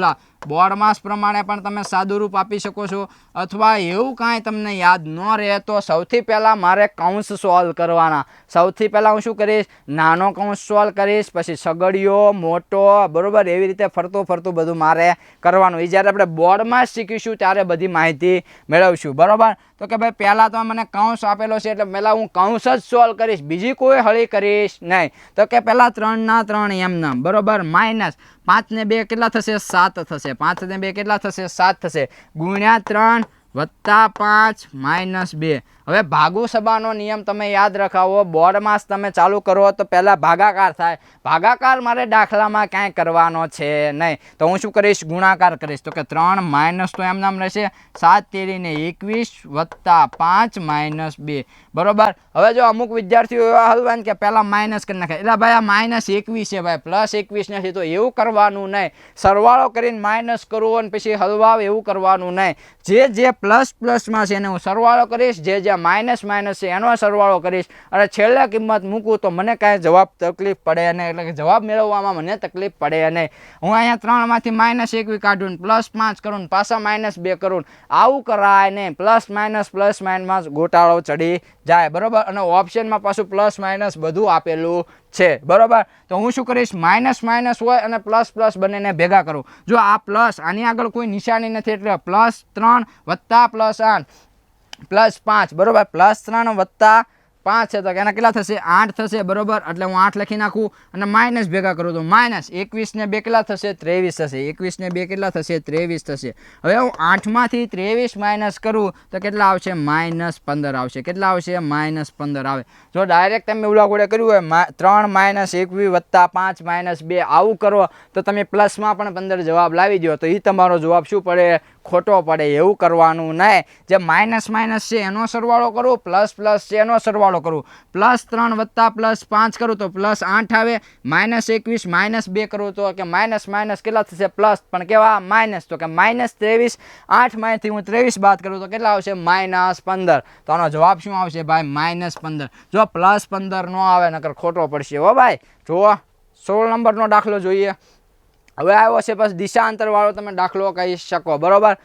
બોર્ડ માસ પ્રમાણે પણ તમે સાદુરૂપ આપી શકો છો, અથવા એવું કાંઈ તમને યાદ ન રહે તો સૌથી પહેલાં મારે કૌંસ સોલ્વ કરવાના. સૌથી પહેલાં હું શું કરીશ? નાનો કૌંસ સોલ્વ કરીશ, પછી સગડીયો, મોટો, બરોબર. એવી રીતે ફરતું બધું મારે કરવાનું. એ જ્યારે આપણે બોર્ડમાં શીખીશું ત્યારે બધી માહિતી મેળવશું, બરોબર. તો કે ભાઈ પહેલાં તો મને કૌંસ આપેલો છે એટલે પહેલાં હું કૌંસ જ સોલ્વ કરીશ, બીજી કોઈ હળી કરીશ નહીં. તો કે પહેલાં 3 ના 3 એમના, બરોબર. માઇનસ 5 ને 2 કેટલા થશે? 7 થશે. 5 ને 2 કેટલા થશે? 7 થશે. ગુણ્યા 3 વત્તા 5 -2. હવે ભાગુ સભાનો નિયમ તમે યાદ રખાવો. બોર્ડ માસ તમે ચાલુ કરો તો પહેલાં ભાગાકાર થાય. ભાગાકાર મારે દાખલામાં ક્યાંય કરવાનો છે નહીં. તો હું શું કરીશ? ગુણાકાર કરીશ. તો કે 3 માઇનસ તો એમ નામ રહેશે, 7 તેરીને 21 વત્તા 5 -2, બરોબર. હવે જો અમુક વિદ્યાર્થીઓ એવા હલવાન કે પહેલાં માઇનસ કરી નાખે, એટલે ભાઈ આ -21 છે ભાઈ, +21 નથી. તો એવું કરવાનું નહીં. સરવાળો કરીને માઇનસ કરવું અને પછી હલવાવ, એવું કરવાનું નહીં. જે પ્લસમાં છે એને હું સરવાળો કરીશ, જે માઇનસ છે એનો સરવાળો કરીશ, અને છેલ્લે કિંમત મૂકું તો મને કાંઈ જવાબ તકલીફ પડે નહીં, એટલે કે જવાબ મેળવવામાં મને તકલીફ પડે નહીં. હું અહીંયા 3 માંથી -21 કાઢું ને +5 કરું ને પાછા -2 કરું, આવું કરાય નહીં. પ્લસ માઇનસ ગોટાળો ચડી જાય, બરોબર. અને ઓપ્શનમાં પાછું પ્લસ માઇનસ બધું આપેલું છે, બરોબર. તો હું શું કરીશ? માઇનસ હોય અને પ્લસ બંનેને ભેગા કરું. જો આ પ્લસ, આની આગળ કોઈ નિશાની નથી એટલે +3 વત્તા +8 +5, બરોબર. +3 વત્તા 5 છે તો એના કેટલા થશે? 8 થશે, બરોબર. એટલે હું 8 લખી નાખું અને માઇનસ ભેગા કરું તો -21 ને 2 કેટલા થશે? 23 થશે. 21 ને 2 કેટલા થશે? 23 થશે. હવે હું 8 માંથી 23 માઇનસ કરું તો કેટલા આવશે? -15 આવશે. કેટલા આવશે? -15 આવે. જો ડાયરેક્ટ તમે ઉલાગોડે કર્યું હોય 3 -21 વત્તા 5 -2 આવું કરો તો તમે પ્લસમાં પણ 15 જવાબ લાવી દો, તો એ તમારો જવાબ શું પડે? ખોટો પડે. એવું કરવાનું નહીં. જે માઇનસ છે એનો સરવાળો કરું, પ્લસ છે એનો સરવાળો કરું. +3 વત્તા +5 કરું તો +8 આવે. -21 -2 કરું તો કે માઇનસ કેટલા થશે? પ્લસ, પણ કેવા? માઇનસ. તો કે -23. 8 માંથી હું 23 બાદ કરું તો કેટલા આવશે? -15. તો આનો જવાબ શું આવશે ભાઈ? -15. જો +15 ન આવે નકર ખોટો પડશે હો ભાઈ. જુઓ 16 નંબરનો દાખલો જોઈએ. હવે આવ્યો છે બસ દિશાંतर वालों તમે દાખલો કહી શકો, बरोबर.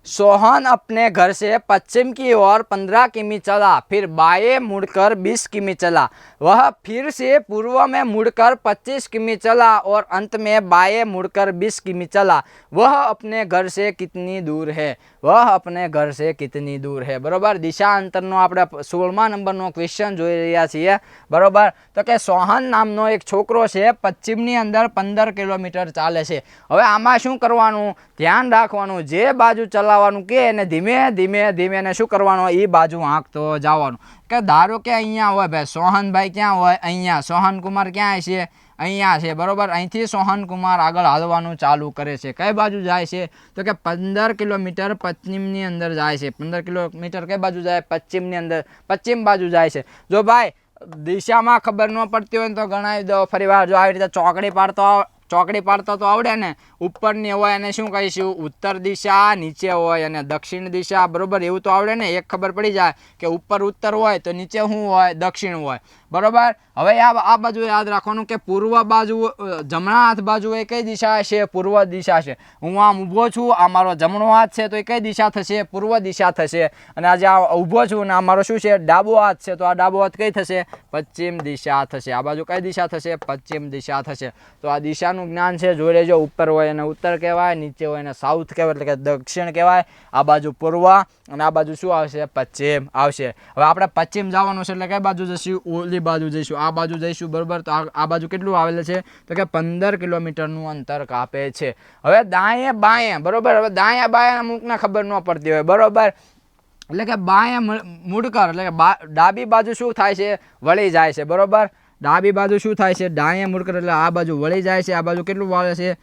सोहन अपने घर से पश्चिम की ओर 15 किमी चला, फिर बाएं मुड़कर 20 किमी चला। वह फिर से पूर्व में मुड़कर 25 किमी चला और अंत में बाएं मुड़कर 20 किमी चला। वह अपने घर से कितनी दूर है? वह अपने घर से कितनी दूर है? बराबर. दिशांतरનો આપણે 16મા નંબરનો ક્વેશ્ચન જોઈ રહ્યા છીએ, બરાબર. તો કે સોહન નામનો એક છોકરો છે, પશ્ચિમની અંદર 15 કિલોમીટર ચાલે છે. હવે આમાં શું કરવાનું? ધ્યાન રાખવાનું, જે બાજુ ચલાવવાનું કે એને ધીમે ધીમે ને શું કરવાનું? એ બાજુ આંકતો જવાનું. કે ધારો કે અહીંયા હોય ભાઈ, સોહનભાઈ ક્યાં હોય? અહીંયા. સોહન કુમાર ક્યાં છે? અહીંયા છે, બરોબર. અહીંથી સોહન કુમાર આગળ હાલવાનું ચાલુ કરે છે. કઈ બાજુ જાય છે? તો કે 15 કિલોમીટર પશ્ચિમની અંદર જાય છે. 15 કિલોમીટર કઈ બાજુ જાય? પશ્ચિમની અંદર, પશ્ચિમ બાજુ જાય છે. જો ભાઈ દિશામાં ખબર ન પડતી હોય તો ગણાવી દો ફરી વાર. જો આવી રીતે ચોકડી પાડતા તો આવડે ને. ઉપરની હોય એને શું કહીશું? ઉત્તર દિશા, નીચે હોય અને દક્ષિણ દિશા, બરોબર. એવું તો આવડે ને. એક ખબર પડી જાય કે ઉપર ઉત્તર હોય તો નીચે શું હોય? દક્ષિણ હોય, બરોબર. હવે આ બાજુ યાદ રાખવાનું કે પૂર્વ બાજુ, જમણા હાથ બાજુ એ કઈ દિશા છે? પૂર્વ દિશા છે. હું આમ ઊભો છું, આ મારો જમણો હાથ છે તો એ કઈ દિશા થશે? પૂર્વ દિશા થશે. અને આજે આ ઊભો છું ને આ મારો શું છે? ડાબો હાથ છે, તો આ ડાબો હાથ કઈ થશે? પશ્ચિમ દિશા થશે. આ બાજુ કઈ દિશા થશે? પશ્ચિમ દિશા થશે. તો આ દિશાનું જ્ઞાન છે, જોઈ લેજો. ઉપર હોય એને ઉત્તર કહેવાય, નીચે હોય એને સાઉથ કહેવાય, એટલે કે દક્ષિણ કહેવાય. આ બાજુ પૂર્વ અને આ બાજુ શું આવશે? પશ્ચિમ આવશે. હવે આપણે પશ્ચિમ જવાનું છે એટલે કઈ બાજુ જઈશું? ઓલી બાજુ જઈશું, આ બાજુ જઈશું, બરોબર. તો આ બાજુ કેટલું આવેલું છે? તો કે 15 કિલોમીટરનું અંતર કાપે છે. હવે દાયે બાયે, બરોબર. હવે દાયા બાયા અમુકને ખબર ન પડતી હોય, બરોબર. એટલે કે બાએ મુડકર એટલે કે ડાબી બાજુ શું થાય છે, વળી જાય છે, બરોબર. ડાબી બાજુ શું થાય છે, ડાએ મુડકર એટલે આ બાજુ વળી જાય છે. આ બાજુ કેટલું વાળે છે,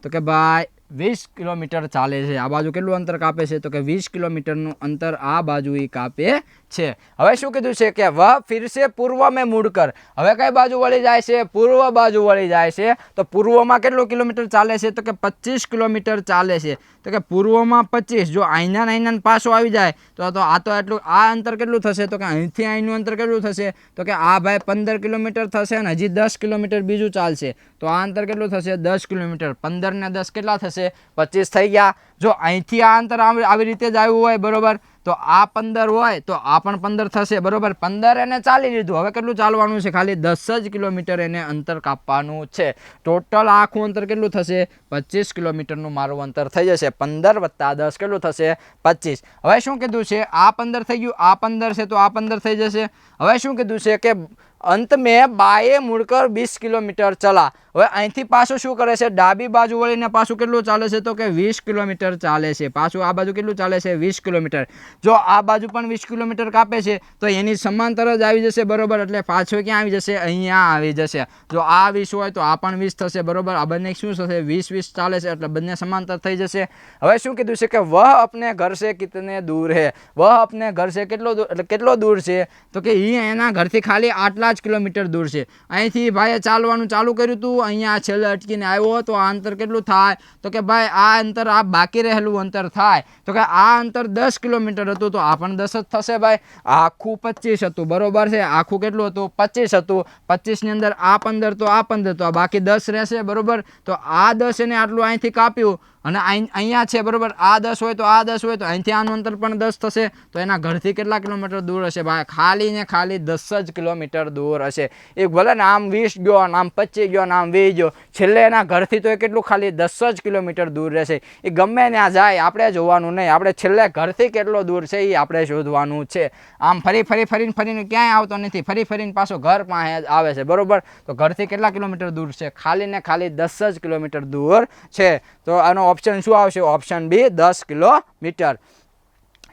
તો કે ભાઈ 20 કિલોમીટર ચાલે છે. આ બાજુ કેટલું અંતર કાપે છે, તો કે 20 કિલોમીટરનું અંતર આ બાજુ એ કાપે છે. હવે શું કીધું છે કે વહ ફિર સે પૂર્વ મેં મુડકર, હવે કઈ બાજુ વળી જાય છે, પૂર્વ બાજુ વળી જાય છે. તો પૂર્વમાં કેટલું કિલોમીટર ચાલે છે, તો કે 25 કિલોમીટર ચાલે છે. તો કે પૂર્વમાં 25, જો અહીંના પાછો આવી જાય તો આ તો એટલું, આ અંતર કેટલું થશે, તો કે અહીંથી અહીંનું અંતર કેટલું થશે, તો કે આ ભાઈ 15 કિલોમીટર થશે અને હજી 10 કિલોમીટર બીજું ચાલશે. તો આ અંતર કેટલું થશે, 10 કિલોમીટર. 15 ને 10 કેટલા થશે, 25 થઈ ગયા. જો અહીંથી આ અંતર આવી રીતે જ આવ્યું હોય, બરોબર, તો આ 15 હોય તો આ પણ 15 થશે, બરોબર. 15 એને ચાલી લીધું, હવે કેટલું ચાલવાનું છે, ખાલી 10 જ કિલોમીટર એને અંતર કાપવાનું છે. ટોટલ આખું અંતર કેટલું થશે, 25 કિલોમીટરનું મારું અંતર થઈ જશે. 15 + 10 કેટલું થશે, 25. હવે શું કીધું છે, આ 15 થઈ ગયું, આ 15 છે તો આ 15 થઈ જશે. હવે શું કીધું છે કે અંત મેં બાએ મુડકર 20 કિલોમીટર ચલા. હવે અહીંથી પાછું શું કરે છે, ડાબી બાજુ વળીને પાછું કેટલું ચાલે છે, તો કે 20 કિલોમીટર ચાલે છે. પાછું આ બાજુ કેટલું ચાલે છે, 20 કિલોમીટર. જો આ બાજુ પણ 20 કિલોમીટર કાપે છે તો એની સમાંતર જ આવી જશે, બરોબર. એટલે પાછું ક્યાં આવી જશે, અહીંયા આવી જશે. જો આ 20 હોય તો આ પણ 20 થશે, બરોબર. આ બંને શું થશે, 20 ચાલે છે એટલે બંને સમાંતર થઈ જશે. હવે શું કીધું છે કે વહ અપને ઘર સે કિતને દૂર હે, વહ અપને ઘર સે કેટલો દૂર, એટલે કેટલો દૂર છે, તો કે એના ઘરથી ખાલી આટલા જ કિલોમીટર દૂર છે. અહીંથી ભાઈએ ચાલવાનું ચાલુ કર્યું હતું, અહીંયા છેલ્લે અટકીને આવ્યો તો આ અંતર કેટલું થાય, તો કે ભાઈ આ અંતર, આ બાકી રહેલું અંતર થાય, તો કે આ અંતર 10 કિલોમીટર હતું, તો આ પણ 10 જ થશે ભાઈ. આખું 25 હતું, બરોબર છે. આખું કેટલું હતું, 25 હતું. 25 ની અંદર આ 15 તો આ 15 તો આ બાકી 10 રહેશે, બરોબર. તો આ 10 એને આટલું અહીંથી કાપ્યું અને અહીંયા છે, બરોબર. આ 10 હોય તો આ 10 હોય તો અહીંથી આનું અંતર પણ 10 થશે. તો એના ઘરથી કેટલા કિલોમીટર દૂર હશે ભાઈ, ખાલી ને ખાલી 10 જ કિલોમીટર દૂર હશે. એ ભલે ને આમ 20 ગયો, આમ 25 ગયો, આમ 20 ગયો, છેલ્લે એના ઘરથી તો એ કેટલું ખાલી 10 જ કિલોમીટર દૂર રહેશે. એ ગમે ત્યાં જાય, આપણે જોવાનું નહીં, આપણે છેલ્લે ઘરથી કેટલો દૂર છે એ આપણે શોધવાનું છે. આમ ફરીને ક્યાંય આવતો નથી, ફરીને પાછો ઘર પાસે આવે છે, બરોબર. તો ઘરથી કેટલા કિલોમીટર દૂર છે, ખાલી ને ખાલી 10 જ કિલોમીટર દૂર છે. તો આનો ઓપ્શન શું આવશે, option B 10 kilometre.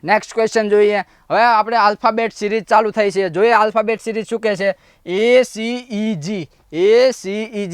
Next question જોઈએ. હવે આપણે આલ્ફાબેટ સિરીઝ ચાલુ થઈ છે, જોઈએ આલ્ફાબેટ સિરીઝ શું કહે છે, ACEG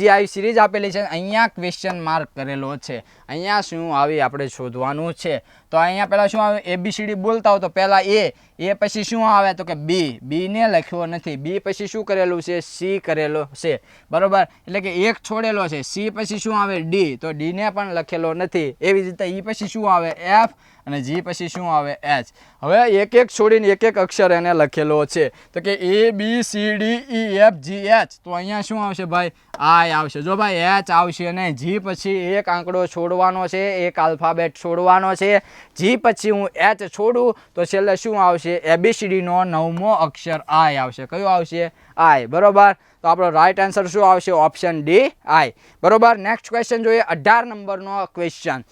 આવી સિરીઝ આપેલી છે. અહીંયા ક્વેશ્ચન માર્ક કરેલો છે, અહીંયા શું આવી આપણે શોધવાનું છે. તો અહીંયા પહેલાં શું આવે, ABCD બોલતા હો તો પહેલાં એ પછી શું આવે, તો કે બી ને લખ્યો નથી, બી પછી શું કરેલું છે, C કરેલો છે, બરોબર. એટલે કે એક છોડેલો છે. C પછી શું આવે, D, તો D ને પણ લખેલો નથી. એવી જ રીતે E પછી શું આવે, F, અને G પછી શું આવે, H. હવે એક છોડીને એક અક્ષર એને લખેલો છે. તો કે ABCDEFGH, તો અહીંયા શું આવશે ભાઈ, I આવશે. જો ભાઈ H આવશે અને G પછી એક આંકડો છોડવાનો છે, એક આલ્ફાબેટ છોડવાનો છે. G પછી હું H છોડું તો છેલ્લે શું આવશે, ABCD નો 9મો અક્ષર I આવશે. કયો આવશે, I, બરોબર. તો આપણો રાઈટ આન્સર શું આવશે, ઓપ્શન D, I, બરોબર. નેક્સ્ટ ક્વેશ્ચન જોઈએ, 18 નંબરનો ક્વેશ્ચન.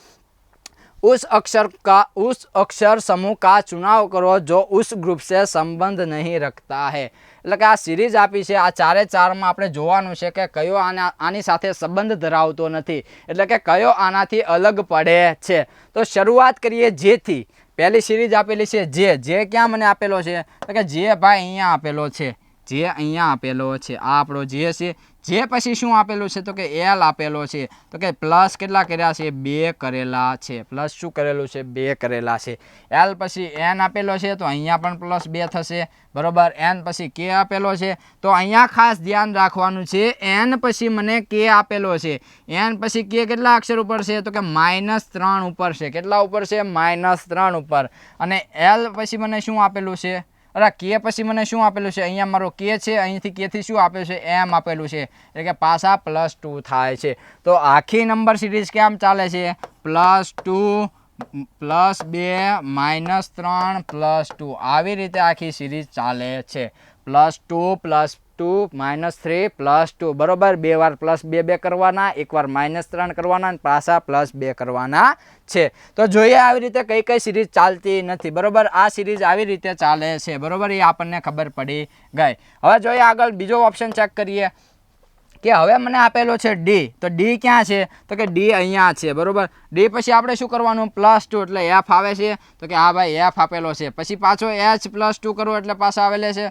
उस अक्षर समूह का चुनाव करो जो उस ग्रुप से संबंध नहीं रखता है. એટલે કે આ સિરીઝ આપી છે, આ 4 આપણે જોવાનું છે કે કયો આની સાથે સંબંધ ધરાવતો નથી, એટલે કે કયો આનાથી અલગ પડે છે. તો શરૂઆત કરીએ જેથી. પહેલી સિરીઝ આપેલી છે જે ક્યાં મને આપેલો છે, તો કે જે ભાઈ અહીંયા આપેલો છે, જે અહીંયા આપેલો છે, આ આપણો જે છે. જે પછી શું આપેલું છે, તો કે L આપેલો છે. તો કે પ્લસ કેટલા કર્યા છે, 2 કરેલા છે. પ્લસ શું કરેલું છે, 2 કરેલા છે. L પછી N આપેલો છે, તો અહીંયા પણ પ્લસ 2 થશે, બરોબર. N પછી K આપેલો છે, તો અહીંયા ખાસ ધ્યાન રાખવાનું છે, N પછી મને K આપેલો છે. N પછી K કેટલા અક્ષર ઉપર છે, તો કે -3 ઉપર છે. કેટલા ઉપર છે, -3 ઉપર. અને L પછી મને શું આપેલું છે, અરે K પછી મને શું આપેલું છે, અહીંયા મારો K છે, અહીંથી K થી શું આપેલું છે, M આપેલું છે, એટલે કે પાછા +2 થાય છે. તો આખી નંબર સિરીઝ કેમ ચાલે છે, +2 +2 -3 +2, આવી રીતે આખી સિરીઝ ચાલે છે. +2 +2 -3 +2, બરોબર. 2 વાર +2 કરવાના, એક વાર -3 કરવાના, અને પાછા +2 કરવાના છે. તો જોઈએ આવી રીતે કઈ સિરીઝ ચાલતી નથી, બરોબર. આ સિરીઝ આવી રીતે ચાલે છે, બરોબર. એ આપણને ખબર પડી ગઈ. હવે જોઈએ આગળ બીજો ઓપ્શન ચેક કરીએ. કે હવે મને આપેલો છે ડી, તો ડી ક્યાં છે તો કે ડી અહીંયા છે બરોબર. ડી પછી આપણે શું કરવાનું +2 એટલે એફ આવે છે તો કે હા ભાઈ એફ આપેલો છે. પછી પાછો એચ +2 કરવો એટલે પાછા આવેલે છે,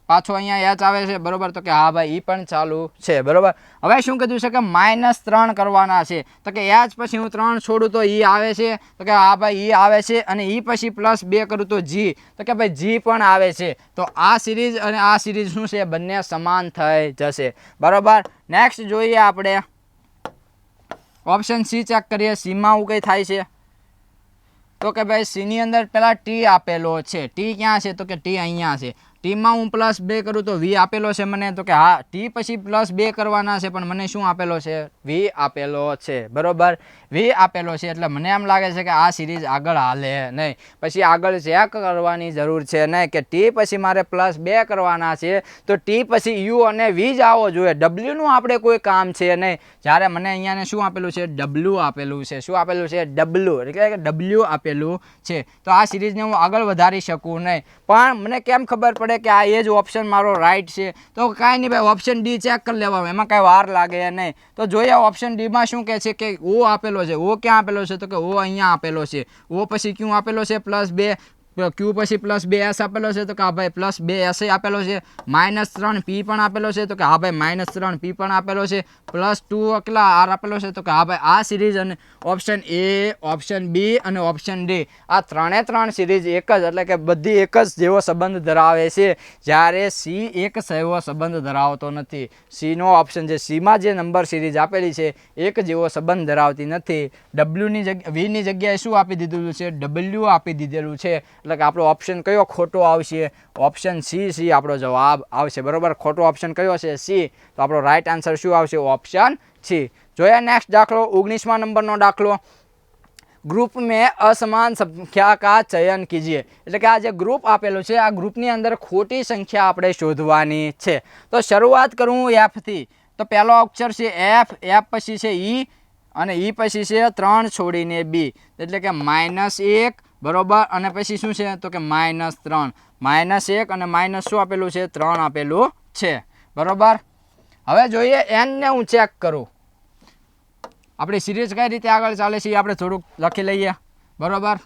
પાછો અહીંયા એચ આવે છે બરોબર. તો કે હા ભાઈ એ પણ ચાલુ છે બરોબર. હવે શું કીધું છે કે -3 કરવાના છે તો કે એચ પછી હું 3 છોડું તો ઈ આવે છે તો કે હા ભાઈ ઈ આવે છે, અને ઈ પછી +2 કરું તો જી, તો કે ભાઈ જી પણ આવે છે. તો આ સિરીઝ અને આ સિરીઝ શું છે બંને સમાન થઈ જશે બરોબર. નેક્સ્ટ જોઈએ આપણે ઓપ્શન સી ચેક કરીએ. સીમાં એવું કંઈ થાય છે તો કે ભાઈ સીની અંદર પેલા ટી આપેલો છે. ટી ક્યાં છે તો કે ટી અહીંયા છે. ટીમાં હું +2 કરું તો વી આપેલો છે મને, તો કે હા ટી પછી +2 કરવાના છે પણ મને શું આપેલો છે વી આપેલો છે બરોબર. વી આપેલો છે એટલે મને એમ લાગે છે કે આ સિરીઝ આગળ હાલે નહીં. પછી આગળ ચેક કરવાની જરૂર છે નહીં કે ટી પછી મારે +2 કરવાના છે તો ટી પછી યુ અને વી જ આવો જોઈએ. ડબલ્યુનું આપણે કોઈ કામ છે નહીં. જ્યારે મને અહીંયાને શું આપેલું છે ડબલ્યુ આપેલું છે. શું આપેલું છે ડબલ્યુ, એટલે કે ડબલ્યુ આપેલું છે. તો આ સિરીઝને હું આગળ વધારી શકું નહીં. પણ મને કેમ ખબર પડે કે આ એ જ ઓપ્શન મારો રાઈટ છે તો કાંઈ નહીં ભાઈ ઓપ્શન ડી ચેક કરી લેવા, એમાં કાંઈ વાર લાગે નહીં. તો જોઈએ ઓપ્શન ડીમાં શું કહે છે કે ઓ આપેલો છે. ઓ ક્યાં આપેલો છે તો કે ઓ અહીંયા આપેલો છે. ઓ પછી ક્યું આપેલો છે +2, ક્યુ પછી +2s આપેલો છે તો કે હા ભાઈ +2s આપેલો છે. -3 પી પણ આપેલો છે તો કે હા ભાઈ -3 પી પણ આપેલો છે. +2 કેટલા આર આપેલો છે તો કે હા ભાઈ આ સિરીઝ અને ઓપ્શન એ, ઓપ્શન બી અને ઓપ્શન ડી આ ત્રણે સિરીઝ એક જ, એટલે કે બધી એક જ જેવો સંબંધ ધરાવે છે. જ્યારે સી એક જેવો સંબંધ ધરાવતો નથી. સીનો ઓપ્શન છે, સીમાં જે નંબર સિરીઝ આપેલી છે એક જેવો સંબંધ ધરાવતી નથી. ડબલ્યુની જગ્યા વીની જગ્યાએ શું આપી દીધેલું છે ડબલ્યુ આપી દીધેલું છે. એટલે કે આપણો ઓપ્શન કયો ખોટો આવશે ઓપ્શન સી આપણો જવાબ આવશે બરોબર. ખોટો ઓપ્શન કયો છે સી, તો આપણો રાઈટ આન્સર શું આવશે ઓપ્શન સી. જોઈએ નેક્સ્ટ દાખલો 19મા નંબરનો દાખલો. ग्रुप में असमान संख्या का चयन कीजिए. એટલે કે આ જે ગ્રુપ આપેલું છે આ ગ્રુપની અંદર ખોટી સંખ્યા આપણે શોધવાની છે. તો શરૂઆત કરું એફ થી. તો પહેલો અક્ષર છે એફ, એફ પછી છે ઈ અને ઈ પછી છે 3 છોડીને બી, એટલે કે -1 બરોબર. અને પછી શું છે તો કે -3, -1 અને માઇનસ શું આપેલું છે 3 આપેલું છે બરોબર. હવે જોઈએ એન ને હું ચેક કરું. આપણી સિરીઝ કઈ રીતે આગળ ચાલે છે આપણે થોડુંક લખી લઈએ બરોબર.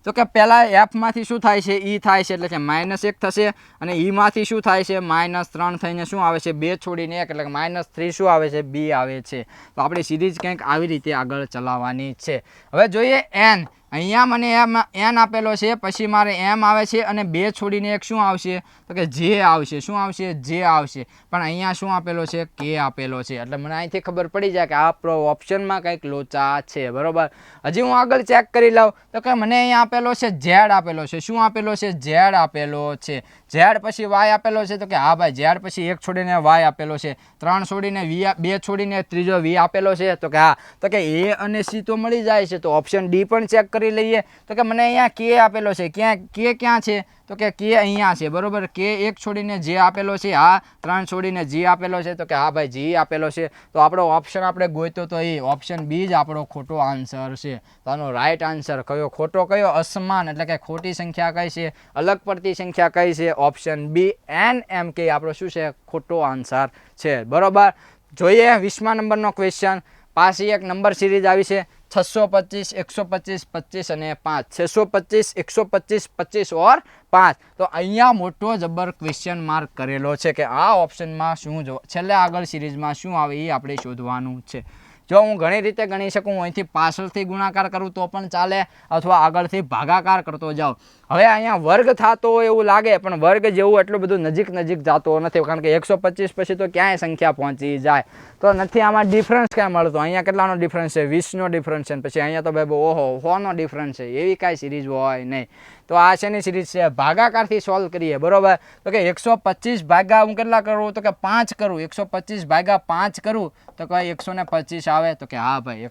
તો કે પહેલા એફમાંથી શું થાય છે ઈ થાય છે એટલે કે -1 થશે, અને ઈમાંથી શું થાય છે -3 થઈને શું આવે છે 2 છોડીને 1 એટલે કે -3 શું આવે છે બી આવે છે. તો આપણી સિરીઝ કંઈક આવી રીતે આગળ ચલાવવાની છે. હવે જોઈએ એન. અહીંયા મને એન આપેલો છે, પછી મારે એમ આવે છે અને 2 છોડીને 1 શું આવશે તો કે જે આવશે. શું આવશે જે આવશે. પણ અહીંયા શું આપેલો છે કે આપેલો છે. એટલે મને અહીંથી ખબર પડી જાય કે આ ઓપ્શનમાં કંઈક લોચા છે બરોબર. હજી હું આગળ ચેક કરી લઉં તો કે મને અહીંયા આપેલો છે ઝેડ આપેલો છે. શું આપેલો છે ઝેડ આપેલો છે. ઝેડ પછી વાય આપેલો છે તો કે હા ભાઈ ઝેડ પછી 1 છોડીને વાય આપેલો છે. 3 છોડીને વી, 2 છોડીને ત્રીજો વી આપેલો છે તો કે હા. તો કે એ અને સી તો મળી જાય છે. તો ઓપ્શન ડી પણ ચેક કરી લઈએ. તો કે મને અહીંયા કે આપેલો છે. ક્યાં છે તો કે અહીંયા છે બરોબર. કે 1 છોડીને જે આપેલો છે, હા 3 છોડીને જી આપેલો છે તો કે હા ભાઈ જી આપેલો છે. તો આપણો ઓપ્શન આપણે ગોત્યો તો એ ઓપ્શન બી જ આપણો ખોટો આન્સર છે. તો આનો રાઈટ આન્સર કયો ખોટો કયો અસમાન, એટલે કે ખોટી સંખ્યા કઈ છે, અલગ પડતી સંખ્યા કઈ છે ઓપ્શન બી એન એમ કે આપણો શું છે ખોટો આન્સર છે બરોબર. જોઈએ 20મા નંબરનો ક્વેશ્ચન. પાછી એક નંબર સિરીઝ આવી છે 625, 125, 25 અને 5. 625, 125, 25 और 5. તો અહીંયા મોટો જબર ક્વેશ્ચન માર્ક કરેલો છે કે આ ઓપ્શનમાં શું જો છેલ્લે આગળ સિરીઝમાં શું આવે એ આપણે શોધવાનું છે. જો હું ઘણી રીતે ગણી શકું, અહીંથી પાછળથી ગુણાકાર કરું તો પણ ચાલે, અથવા આગળથી ભાગાકાર કરતો જાઉં. હવે અહીંયા વર્ગ થતો હોય એવું લાગે, પણ વર્ગ જેવું એટલું બધું નજીક જતો નથી, કારણ કે 125 પછી તો ક્યાંય સંખ્યા પહોંચી જાય તો નથી. આમાં ડિફરન્સ ક્યાં મળતો. અહીંયા કેટલાનો ડિફરન્સ છે 20નો ડિફરન્સ છે. પછી અહીંયા તો ભાઈ ઓહો 100નો ડિફરન્સ છે. એવી કાંઈ સિરીઝ હોય નહીં. તો આ શેની સિરીઝ છે ભાગાકારથી સોલ્વ કરીએ બરોબર. તો કે 125 ભાગ્યા હું કેટલા કરું તો કે 5 કરું. 125 ભાગ્યા 5 કરું તો કે 125 આવે? તો કે હા ભાઈ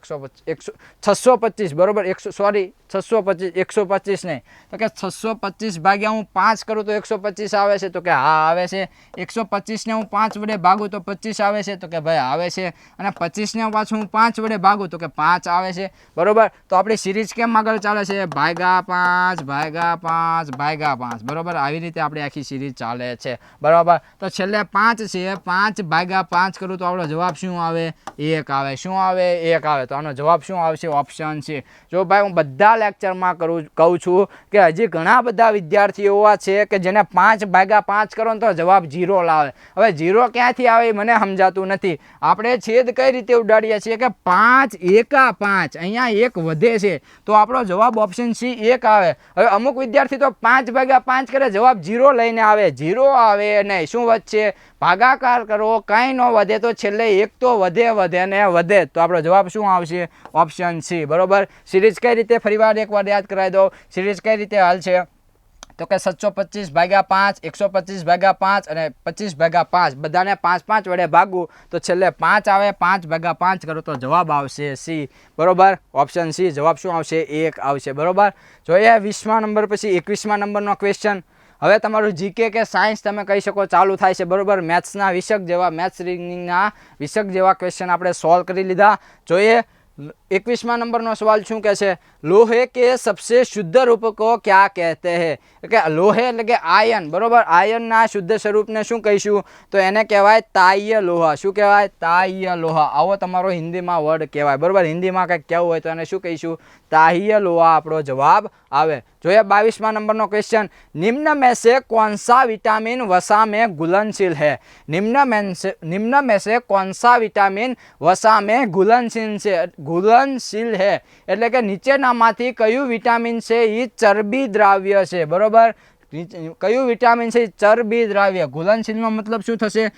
625 બરોબર. 625 નહીં, તો કે 625 ભાગ્યા હું 5 કરું તો 125 આવે છે? તો કે હા આવે છે. 125 ને હું 5 વડે ભાગું તો 25 આવે છે? તો કે ભાઈ આવે છે. અને 25 ને પાછું હું 5 વડે ભાગું તો કે 5 આવે છે બરોબર. તો આપણી સિરીઝ કેમ આગળ ચાલે છે? ભાગ્યા 5 ભાગ્યા 5 ભાગ્યા 5 બરોબર. આવી રીતે આપણી આખી સિરીઝ ચાલે છે બરોબર. તો છેલ્લે 5 છે, 5 ભાગ્યા 5 કરું તો આપણો જવાબ શું આવે? 1 આવે. શું આવે? 1 આવે. તો આનો જવાબ શું આવશે? ઓપ્શન છે. જો ભાઈ હું બધા લેક્ચરમાં કહું છું કે હજી ઘણા બધા વિદ્યાર્થીઓ એવા છે કે જેને 5 ભાગ્યા 5 કરો ને તો જવાબ 0 લાવે. હવે 0 ક્યાંથી આવે મને સમજાતું નથી. આપણે છેદ કઈ રીતે ઉડાડીએ છીએ કે 5 એકા 5, અહીંયા 1 વધે છે તો આપણો જવાબ ઓપ્શન સી 1 આવે. હવે અમુક વિદ્યાર્થી તો 5 ભાગ્યા 5 કરે જવાબ 0 લઈને આવે. 0 આવે નહીં. શું વધશે? ભાગાકાર કરો, કાંઈ ન વધે તો છેલ્લે 1 તો વધે ને વધે. તો આપણો જવાબ શું આવશે? ઓપ્શન સી બરોબર. સિરીઝ કઈ રીતે ફરીવાર એકવાર યાદ કરાવી દો. સિરીઝ કઈ રીતે હાલ છે? તો કે 725 ભાગ્યા 5, 125 ભાગ્યા 5 અને 25 ભાગ્યા 5 બધાને 5 વડે ભાગવું તો છેલ્લે 5 આવે. 5 ભાગ્યા 5 કરો તો જવાબ આવશે સી બરોબર. Option C. જવાબ શું આવશે? 1 આવશે બરોબર. જોઈએ 20મા નંબર પછી 21મા નંબરનો ક્વેશ્ચન. હવે તમારું જીકે કે સાયન્સ તમે કહી શકો ચાલુ થાય છે બરોબર. મેથ્સના વિષક જેવા, મેથ્સ રીઝનિંગના વિષક જેવા ક્વેશ્ચન આપણે સોલ્વ કરી લીધા. જોઈએ 21મા નંબરનો સવાલ શું કહે છે? લોહે કે સબસે શુદ્ધ રૂપ को क्या कहते हैं? કે લોહે એટલે કે આયન બરોબર. આયનના શુદ્ધ સ્વરૂપને શું કહીશું? તો એને કહેવાય તાહ્ય લોહ. શું કહેવાય? તાહ્ય લોહ. આવો તમારો હિન્દીમાં વર્ડ કહેવાય બરોબર. હિન્દીમાં કંઈક કહેવું હોય તો એને શું કહીશું? તાહ્ય લોહ આપણો જવાબ આવે. જોઈએ 22મા નંબરનો ક્વેશ્ચન. નિમ્ન में से कौन सा विटामिन वसा में घुलनशील है? निम्न में से कौन सा विटामिन वसा में घुलनशील है એટલે કે નીચેનામાંથી કયું વિટામિન છે એ ચરબી દ્રાવ્ય છે બરોબર. કયું વિટામિન છે? ચરબી દ્રાવ્ય. ઘુલનશીલનો મતલબ શું થશે?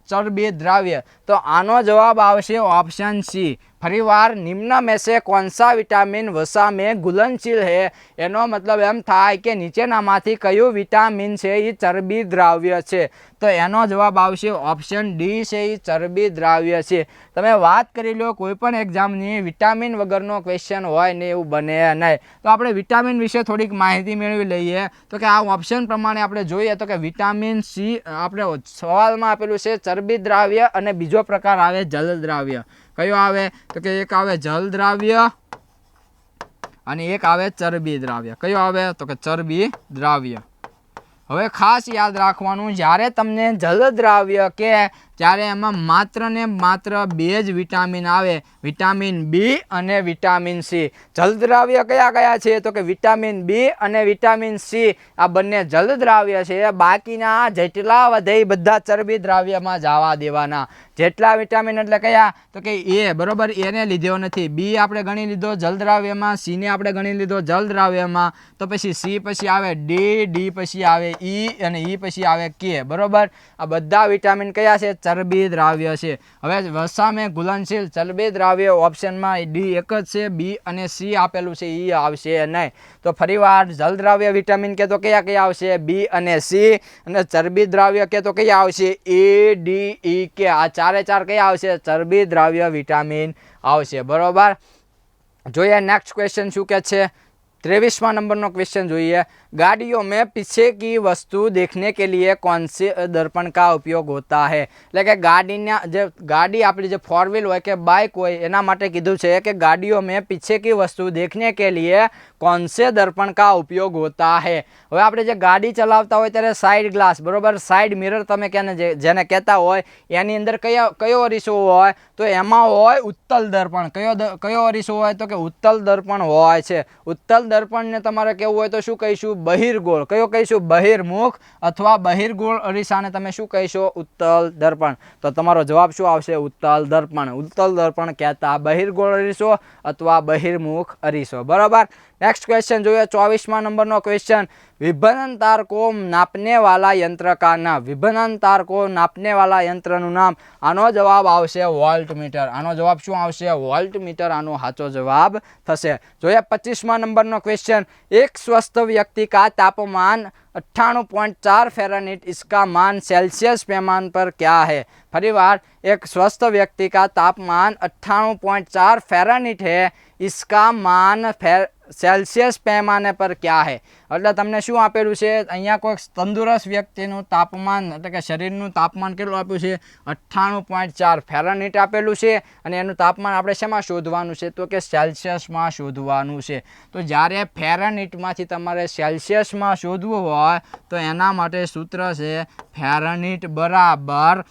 ચરબી દ્રાવ્ય. તો આનો જવાબ આવશે ઓપ્શન સી. ફરીવાર નિમ્ન में से कौन सा विटामिन वसा में घुलनशील है એનો મતલબ એમ થાય કે નીચેનામાંથી કયું વિટામિન છે એ ચરબી દ્રાવ્ય છે. તો એનો જવાબ આવશે ઓપ્શન ડી છે એ ચરબી દ્રાવ્ય છે. તમે વાત કરી લો કોઈ પણ એક્ઝામની વિટામિન વગરનો ક્વેશ્ચન હોય ને એવું બને નહીં. તો આપણે વિટામિન વિશે થોડીક માહિતી મેળવી લઈએ. તો કે આ ઓપ્શન પ્રમાણે આપણે જોઈએ તો કે વિટામિન સી આપણે સવાલમાં આપેલું છે ચરબી દ્રાવ્ય અને બીજો પ્રકાર આવે જલ દ્રાવ્ય. કયો આવે? તો કે એક આવે જલ દ્રાવ્ય અને એક આવે ચરબી દ્રાવ્ય. કયો આવે? તો કે ચરબી દ્રાવ્ય. હવે ખાસ યાદ રાખવાનું, જ્યારે તમને જલ દ્રાવ્ય કે ત્યારે એમાં માત્ર ને માત્ર 2 જ વિટામિન આવે, વિટામિન બી અને વિટામિન સી. જલ દ્રાવ્ય કયા કયા છે? તો કે વિટામિન બી અને વિટામિન સી આ બંને જલ દ્રાવ્ય છે. બાકીના જેટલા વધે બધા ચરબી દ્રાવ્યમાં જવા દેવાના. જેટલા વિટામિન એટલે કયા? તો કે એ બરોબર. એને લીધો નથી. બી આપણે ગણી લીધો જલ દ્રાવ્યમાં, સી ને આપણે ગણી લીધો જલ દ્રાવ્યમાં. તો પછી સી પછી આવે ડી, ડી પછી આવે ઈ અને ઈ પછી આવે કે બરોબર. આ બધા વિટામિન કયા છે? ચરબી દ્રાવ્ય છે. હવે વસા મેં ઘુલનશીલ ચરબી દ્રાવ્ય ઓપ્શનમાં ડી એક જ છે. બી અને સી આપેલું છે એ આવશે નહીં. તો ફરીવાર જલ દ્રાવ્ય વિટામિન કે તો કયા કયા આવશે? બી અને સી. અને ચરબી દ્રાવ્ય કે તો કયા આવશે? એ ડી ઈ કે. આ ચારે ચાર કયા આવશે? ચરબી દ્રાવ્ય વિટામિન આવશે બરોબર. જોઈએ નેક્સ્ટ ક્વેશ્ચન શું કે છે? 23वां नंबर नो क्वेश्चन જોઈએ. गाड़ियों में पीछे की वस्तु देखने के लिए कौन से दर्पण का उपयोग होता है? એટલે કે ગાડી આપણી જે ફોર વ્હીલ હોય કે બાઇક હોય એના માટે કીધું છે કે ગાડીઓ में पीछे की वस्तु देखने के लिए कौन से दर्पण का उपयोग होता है? હવે આપણે જે ગાડી ચલાવતા હોય ત્યારે સાઈડ ગ્લાસ બરોબર, સાઈડ મિરર તમે જેને કહેતા હોય એની અંદર કયો અરીસો હોય? તો એમાં હોય ઉત્તલ દર્પણ. કયો અરીસો હોય? તો કે ઉત્તલ દર્પણ હોય છે. ઉત્તલ દર્પણને તમારે કેવું હોય તો શું કહીશું? બહિર્ગોળ. કયો કહીશું? બહિર્મુખ અથવા બહિર્ગોળ અરીસાને તમે શું કહીશો? ઉત્તલ દર્પણ. તો તમારો જવાબ શું આવશે? ઉત્તલ દર્પણ. ઉત્તલ દર્પણ કહેતા બહિર્ગોળ અરીસો અથવા બહિર્મુખ અરીસો બરાબર. नेक्स्ट क्वेश्चन जो है 24वां नंबर नो क्वेश्चन. विभनन तार को नापने वाला यंत्र का नाम. विभनन तार को नापने वाला यंत्र નું નામ. આનો જવાબ આવશે વોલ્ટમીટર. આનો જવાબ શું આવશે? વોલ્ટમીટર આનો સાચો જવાબ થશે. જોઈએ 25મા નંબર નો નંબરનો ક્વેશ્चन, एक स्वस्थ व्यक्ति का तापमान 98.4 फ़ारेनहाइट, इसका मान सेल्सियस पैमाने पर क्या है? फरीवार, एक स्वस्थ व्यक्ति का तापमान 98.4 फ़ारेनहाइट है, इसका मान સેલ્સિયસ पैमाने पर क्या है? એટલે તમને શું આપેલું છે અહીંયા? કોઈ તંદુરસ્ત વ્યક્તિનું તાપમાન એટલે કે શરીરનું તાપમાન કેટલું આપ્યું છે? 98.4 ફેરનહીટ આપેલું છે અને એનું તાપમાન આપણે શેમાં શોધવાનું છે? તો કે સેલ્સિયસમાં શોધવાનું છે. તો જ્યારે ફેરનહીટમાંથી તમારે સેલ્સિયસમાં શોધવું હોય તો એના માટે સૂત્ર છે ફેરનહીટ બરાબર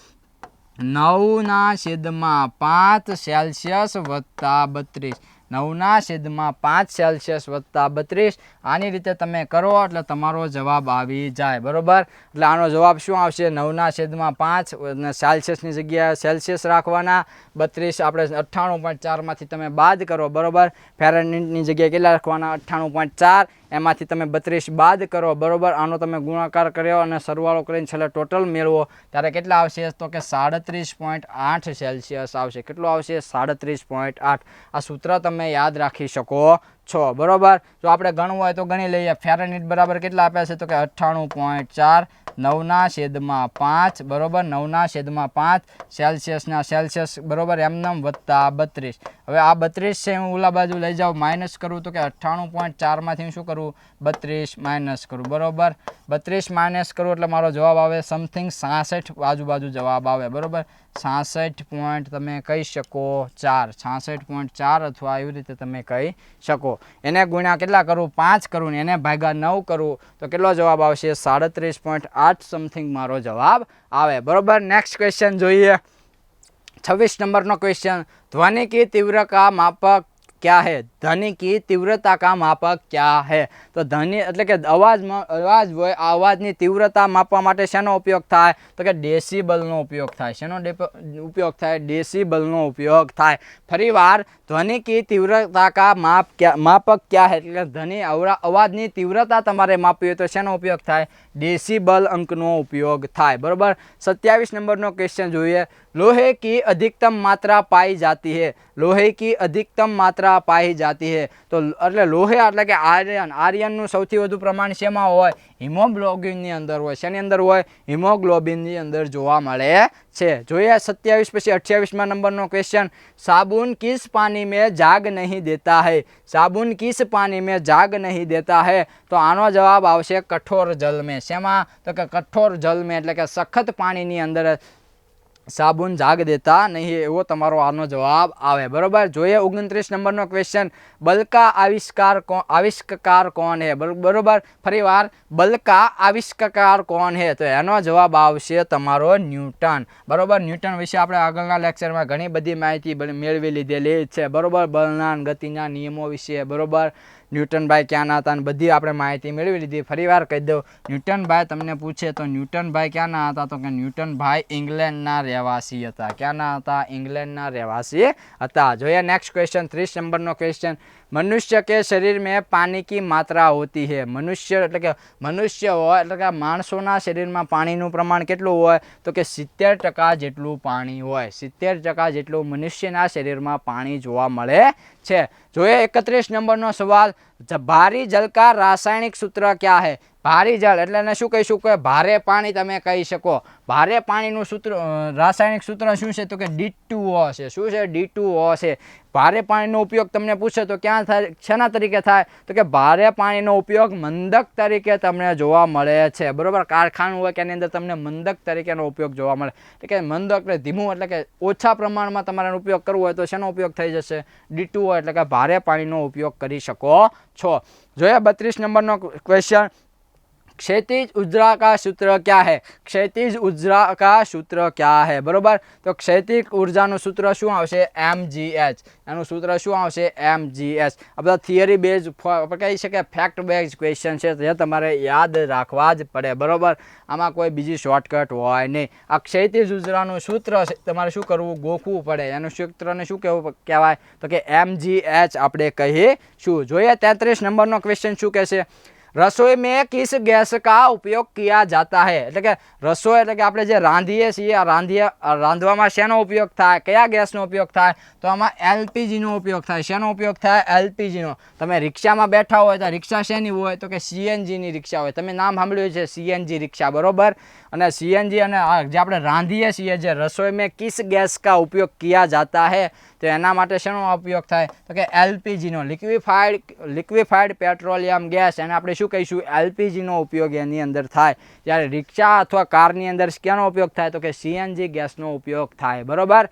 9/5 સેલ્સિયસ વત્તા 32. 9/5 સેલ્સિયસ વત્તા 32. આની રીતે તમે કરો એટલે તમારો જવાબ આવી જાય. બરોબર, એટલે આનો જવાબ શું આવશે? 9/5 અને સેલ્સિયસની જગ્યાએ સેલ્સિયસ રાખવાના. 32 આપણે 98.4 માંથી તમે બાદ કરો. બરોબર, ફેરનહીટની જગ્યાએ કેટલા રાખવાના? 98.4. એમાંથી તમે 32 બાદ કરો. બરોબર, આનો તમે ગુણાકાર કર્યો અને સરવાળો કરીને છેલ્લે ટોટલ મેળવો ત્યારે કેટલા આવશે? તો કે 37.8 સેલ્સિયસ આવશે. કેટલું આવશે? 37.8. આ સૂત્ર તમે યાદ રાખી શકો છો. બરોબર, જો આપણે ગણવું હોય તો ગણી લઈએ. ફેરનહીટ બરાબર કેટલા આપ્યા છે? તો કે 98.4 9/5. બરોબર, 9/5 સેલ્સિયસના સેલ્સિયસ. બરોબર, એમનેમ વત્તા 32. હવે આ 32 છે હું ઓલા બાજુ લઈ જાઉં, માઇનસ કરું તો કે 98.4 માંથી શું કરું? 32 માઇનસ કરું. બરોબર, 32 માઇનસ કરું એટલે મારો જવાબ આવે સમથિંગ 66 બાજુ જવાબ આવે. બરોબર, 66 પોઈન્ટ તમે કહી શકો 4. 66.4 અથવા એવી રીતે તમે કહી શકો. એને ગુણ્યા કેટલા કરું? 5 કરું ને એને ભાગ્યા 9 કરું તો કેટલો જવાબ આવશે? 37.8 સમથિંગ મારો જવાબ આવે. બરોબર, નેક્સ્ટ ક્વેશ્ચન જોઈએ. 26 નંબરનો ક્વેશ્ચન, ध्वनि की तीव्रता का मापक क्या है? ध्वनि की तीव्रता का मापक क्या है? તો ધ્વનિ એટલે કે અવાજ હોય, આ અવાજની તીવ્રતા માપવા માટે શેનો ઉપયોગ થાય? તો કે ડેસિબલનો ઉપયોગ થાય. શેનો ઉપયોગ થાય? ડેસિબલનો ઉપયોગ થાય. ફરીવાર, ध्वनि की तीव्रता का मापक क्या है? એટલે ધ્વનિ અવાજની તીવ્રતા તમારે માપવી હોય તો શેનો ઉપયોગ થાય? ડેસિબલ અંકનો ઉપયોગ થાય. બરોબર, 27 નંબરનો ક્વેશ્ચન જોઈએ. लोहे की अधिकतम मात्रा पाई जाती है. लोहे की अधिकतम मात्रा पाई जाती है. तो એટલે લોહે એટલે કે આર્યનનું સૌથી વધુ પ્રમાણ શેમાં હોય? હિમોગ્લોબિનની અંદર હોય. શેની અંદર હોય? હિમોગ્લોબિનની અંદર જોવા મળે છે. જોઈએ 27 પછી 28 નંબરનો ક્વેશ્ચન, साबुन किस पानी में जाग नहीं देता है? साबुन किस पानी में जाग नहीं देता है? તો આનો જવાબ આવશે કઠોર જલ में. શેમાં? તો કે કઠોર જલ में એટલે કે સખત પાણીની અંદર સાબુન જાગ દેતા નહીં, એવો તમારો આનો જવાબ આવે. બરોબર, જોઈએ 29 નંબરનો ક્વેશ્ચન, બલ કા આવિષ્કાર કોણ હે? બરોબર, ફરીવાર, બલ કા આવિષ્કાર કોણ હે? તો એનો જવાબ આવશે તમારો ન્યૂટન. બરોબર, ન્યૂટન વિશે આપણે આગળના લેક્ચરમાં ઘણી બધી માહિતી મેળવી લીધેલી છે. બરોબર, બળના ગતિના નિયમો વિશે. બરોબર, ન્યૂટનભાઈ ક્યાંના હતા અને બધી આપણે માહિતી મેળવી લીધી. ફરીવાર કહી દઉં, ન્યૂટનભાઈ તમને પૂછે તો ન્યૂટનભાઈ ક્યાંના હતા? તો કે ન્યૂટનભાઈ ઇંગ્લેન્ડના રહેવાસી હતા. ક્યાંના હતા? ઇંગ્લેન્ડના રહેવાસી હતા. જોઈએ નેક્સ્ટ ક્વેશ્ચन, 30 નંબરનો ક્વેશ્ચન, मनुष्य के शरीर में पानी की मात्रा होती है. मनुष्य એટલે કે મનુષ્ય હોય એટલે કે માણસોના શરીરમાં પાણીનું પ્રમાણ કેટલું હોય? તો કે 70% જેટલું પાણી હોય. 70% જેટલું મનુષ્યના શરીરમાં પાણી જોવા મળે છે. જોઈએ 31 નંબરનો સવાલ, ભારી જલ કા રાસાયણિક સૂત્ર क्या है? ભારી જળ એટલે એને શું કહીશું? કે ભારે પાણી તમે કહી શકો. ભારે પાણીનું સૂત્ર રાસાયણિક સૂત્ર શું છે? તો કે D2O છે. શું છે? D2O છે. ભારે પાણીનો ઉપયોગ તમને પૂછે તો ક્યાં થાય? શેના તરીકે થાય? તો કે ભારે પાણીનો ઉપયોગ મંદક તરીકે તમને જોવા મળે છે. બરોબર, કારખાનું હોય કે એની અંદર તમને મંદક તરીકેનો ઉપયોગ જોવા મળે. એટલે કે મંદક એટલે ધીમું, એટલે કે ઓછા પ્રમાણમાં તમારે ઉપયોગ કરવો હોય તો શેનો ઉપયોગ થઈ જશે? D2O એટલે કે ભારે પાણીનો ઉપયોગ કરી શકો છો. જોઈએ 32 નંબરનો ક્વેશ્ચન, क्षैतिज ऊर्जा का सूत्र क्या है? क्षैतिज ऊर्जा का सूत्र क्या है? बरोबर, तो क्षैतिज ऊर्जाનું સૂત્ર શું આવશે? mgh. એનું સૂત્ર શું આવશે? mgh. આ બધા થિયરી બેઝ કહી શકે ફેક્ટ બેઝ ક્વેશ્ચન છે, જે તમારે યાદ રાખવા જ પડે. બરોબર, આમાં કોઈ બીજી શોર્ટકટ હોય નહીં. આ ક્ષૈતિજ ઊર્જાનું સૂત્ર તમારે શું કરવું? ગોખવું પડે. એનું સૂત્રને શું કહેવાય? તો કે mgh આપણે કહીશું. જોઈએ 33 નંબરનો ક્વેશ્ચન શું કહેશે, रसोई में किस गैस का उपयोग किया जाता है એટલે કે રસોઈ એટલે કે આપણે જે રાંધીએ છીએ રાંધવામાં શેનો ઉપયોગ થાય, કયા ગેસનો ઉપયોગ થાય, તો આમાં એલપીજી નો ઉપયોગ થાય. શેનો ઉપયોગ થાય? એલપીજી નો. તમે રિક્ષામાં બેઠા હોય તો રિક્ષા શેની હોય? તો કે સીએનજી ની રિક્ષા હોય. તમે નામ સાંભળ્યું છે સીએનજી રિક્ષા, બરોબર. અને સીએનજી અને જે આપણે રાંધીએ છીએ જે રસોઈ में किस गैस का उपयोग किया जाता है તો એના માટે શેનો ઉપયોગ થાય? તો કે એલપીજી નો, લિક્વિફાઈડ પેટ્રોલિયમ ગેસ, એને આપણે શું કહીશું? એલપીજી નો ઉપયોગ એની અંદર થાય. જ્યારે રિક્ષા અથવા કારની અંદર કેનો ઉપયોગ થાય? તો કે સીએનજી ગેસનો ઉપયોગ થાય, બરોબર.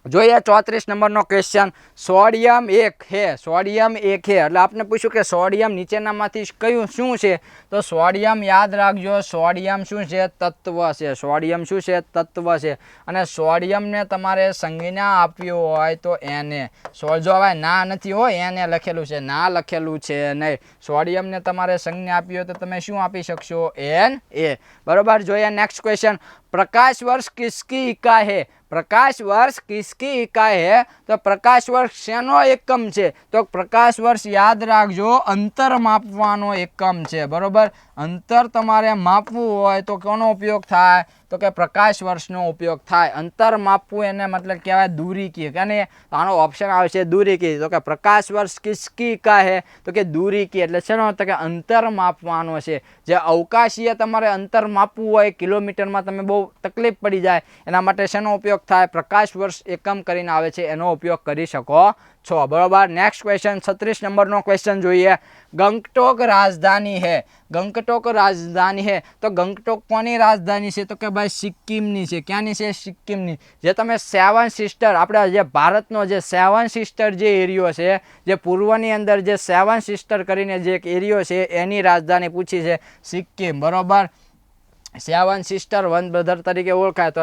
જોઈએ 34 નંબરનો ક્વેશ્ચન. સોડિયમ એક હે, સોડિયમ એક હે એટલે આપણે પૂછ્યું કે સોડિયમ નીચેનામાંથી કયું શું છે? તો સોડિયમ યાદ રાખજો, સોડિયમ શું છે? તત્વ છે. સોડિયમ શું છે? તત્વ છે. અને સોડિયમને તમારે સંજ્ઞા આપ્યું હોય તો એને, જો હવે ના નથી હોય એને લખેલું છે, ના લખેલું છે નહીં. સોડિયમને તમારે સંજ્ઞા આપી હોય તો તમે શું આપી શકશો? એન એ, બરોબર. જોઈએ નેક્સ્ટ ક્વેશ્ચન. प्रकाश वर्ष किसकी इकाई है? प्रकाश वर्ष किसकी इकाई है? तो प्रकाश वर्ष शेनो एकम છે? તો પ્રકાશ વર્ષ યાદ રાખજો અંતર માપવાનો એકમ છે, બરોબર. અંતર તમારે માપવું હોય તો કોનો ઉપયોગ થાય? તો કે પ્રકાશ વર્ષનો ઉપયોગ થાય. અંતર માપવું એને મતલબ કહેવાય દૂરી કી. અને આનો ઓપ્શન આવશે દૂરી કી. તો કે પ્રકાશ વર્ષ કિસકી ઇકાઈ હે? તો કે દૂરી કી એટલે શેનો? તો કે અંતર માપવાનો છે. જે અવકાશીય તમારે અંતર માપવું હોય કિલોમીટરમાં તમે બહુ તકલીફ પડી જાય એના માટે શેનો ઉપયોગ થાય? પ્રકાશ વર્ષ એકમ કરીને આવે છે એનો ઉપયોગ કરી શકો છો, બરોબર. નેક્સ્ટ ક્વેશ્ચન 36 નંબરનો ક્વેશ્ચન જોઈએ. ગંગટોક રાજધાની હે, ગંગટોક રાજધાની હે તો ગંગટોક કોની રાજધાની છે? તો કે ભાઈ સિક્કિમની છે. ક્યાંની છે? સિક્કિમની. જે તમે સેવન સિસ્ટર, આપણે જે ભારતનો જે સેવન સિસ્ટર જે એરિયો છે, જે પૂર્વની અંદર જે સેવન સિસ્ટર કરીને જે એક એરિયો છે એની રાજધાની પૂછી છે સિક્કિમ, બરોબર. સેવન સિસ્ટર વન બ્રધર તરીકે ઓળખાય તો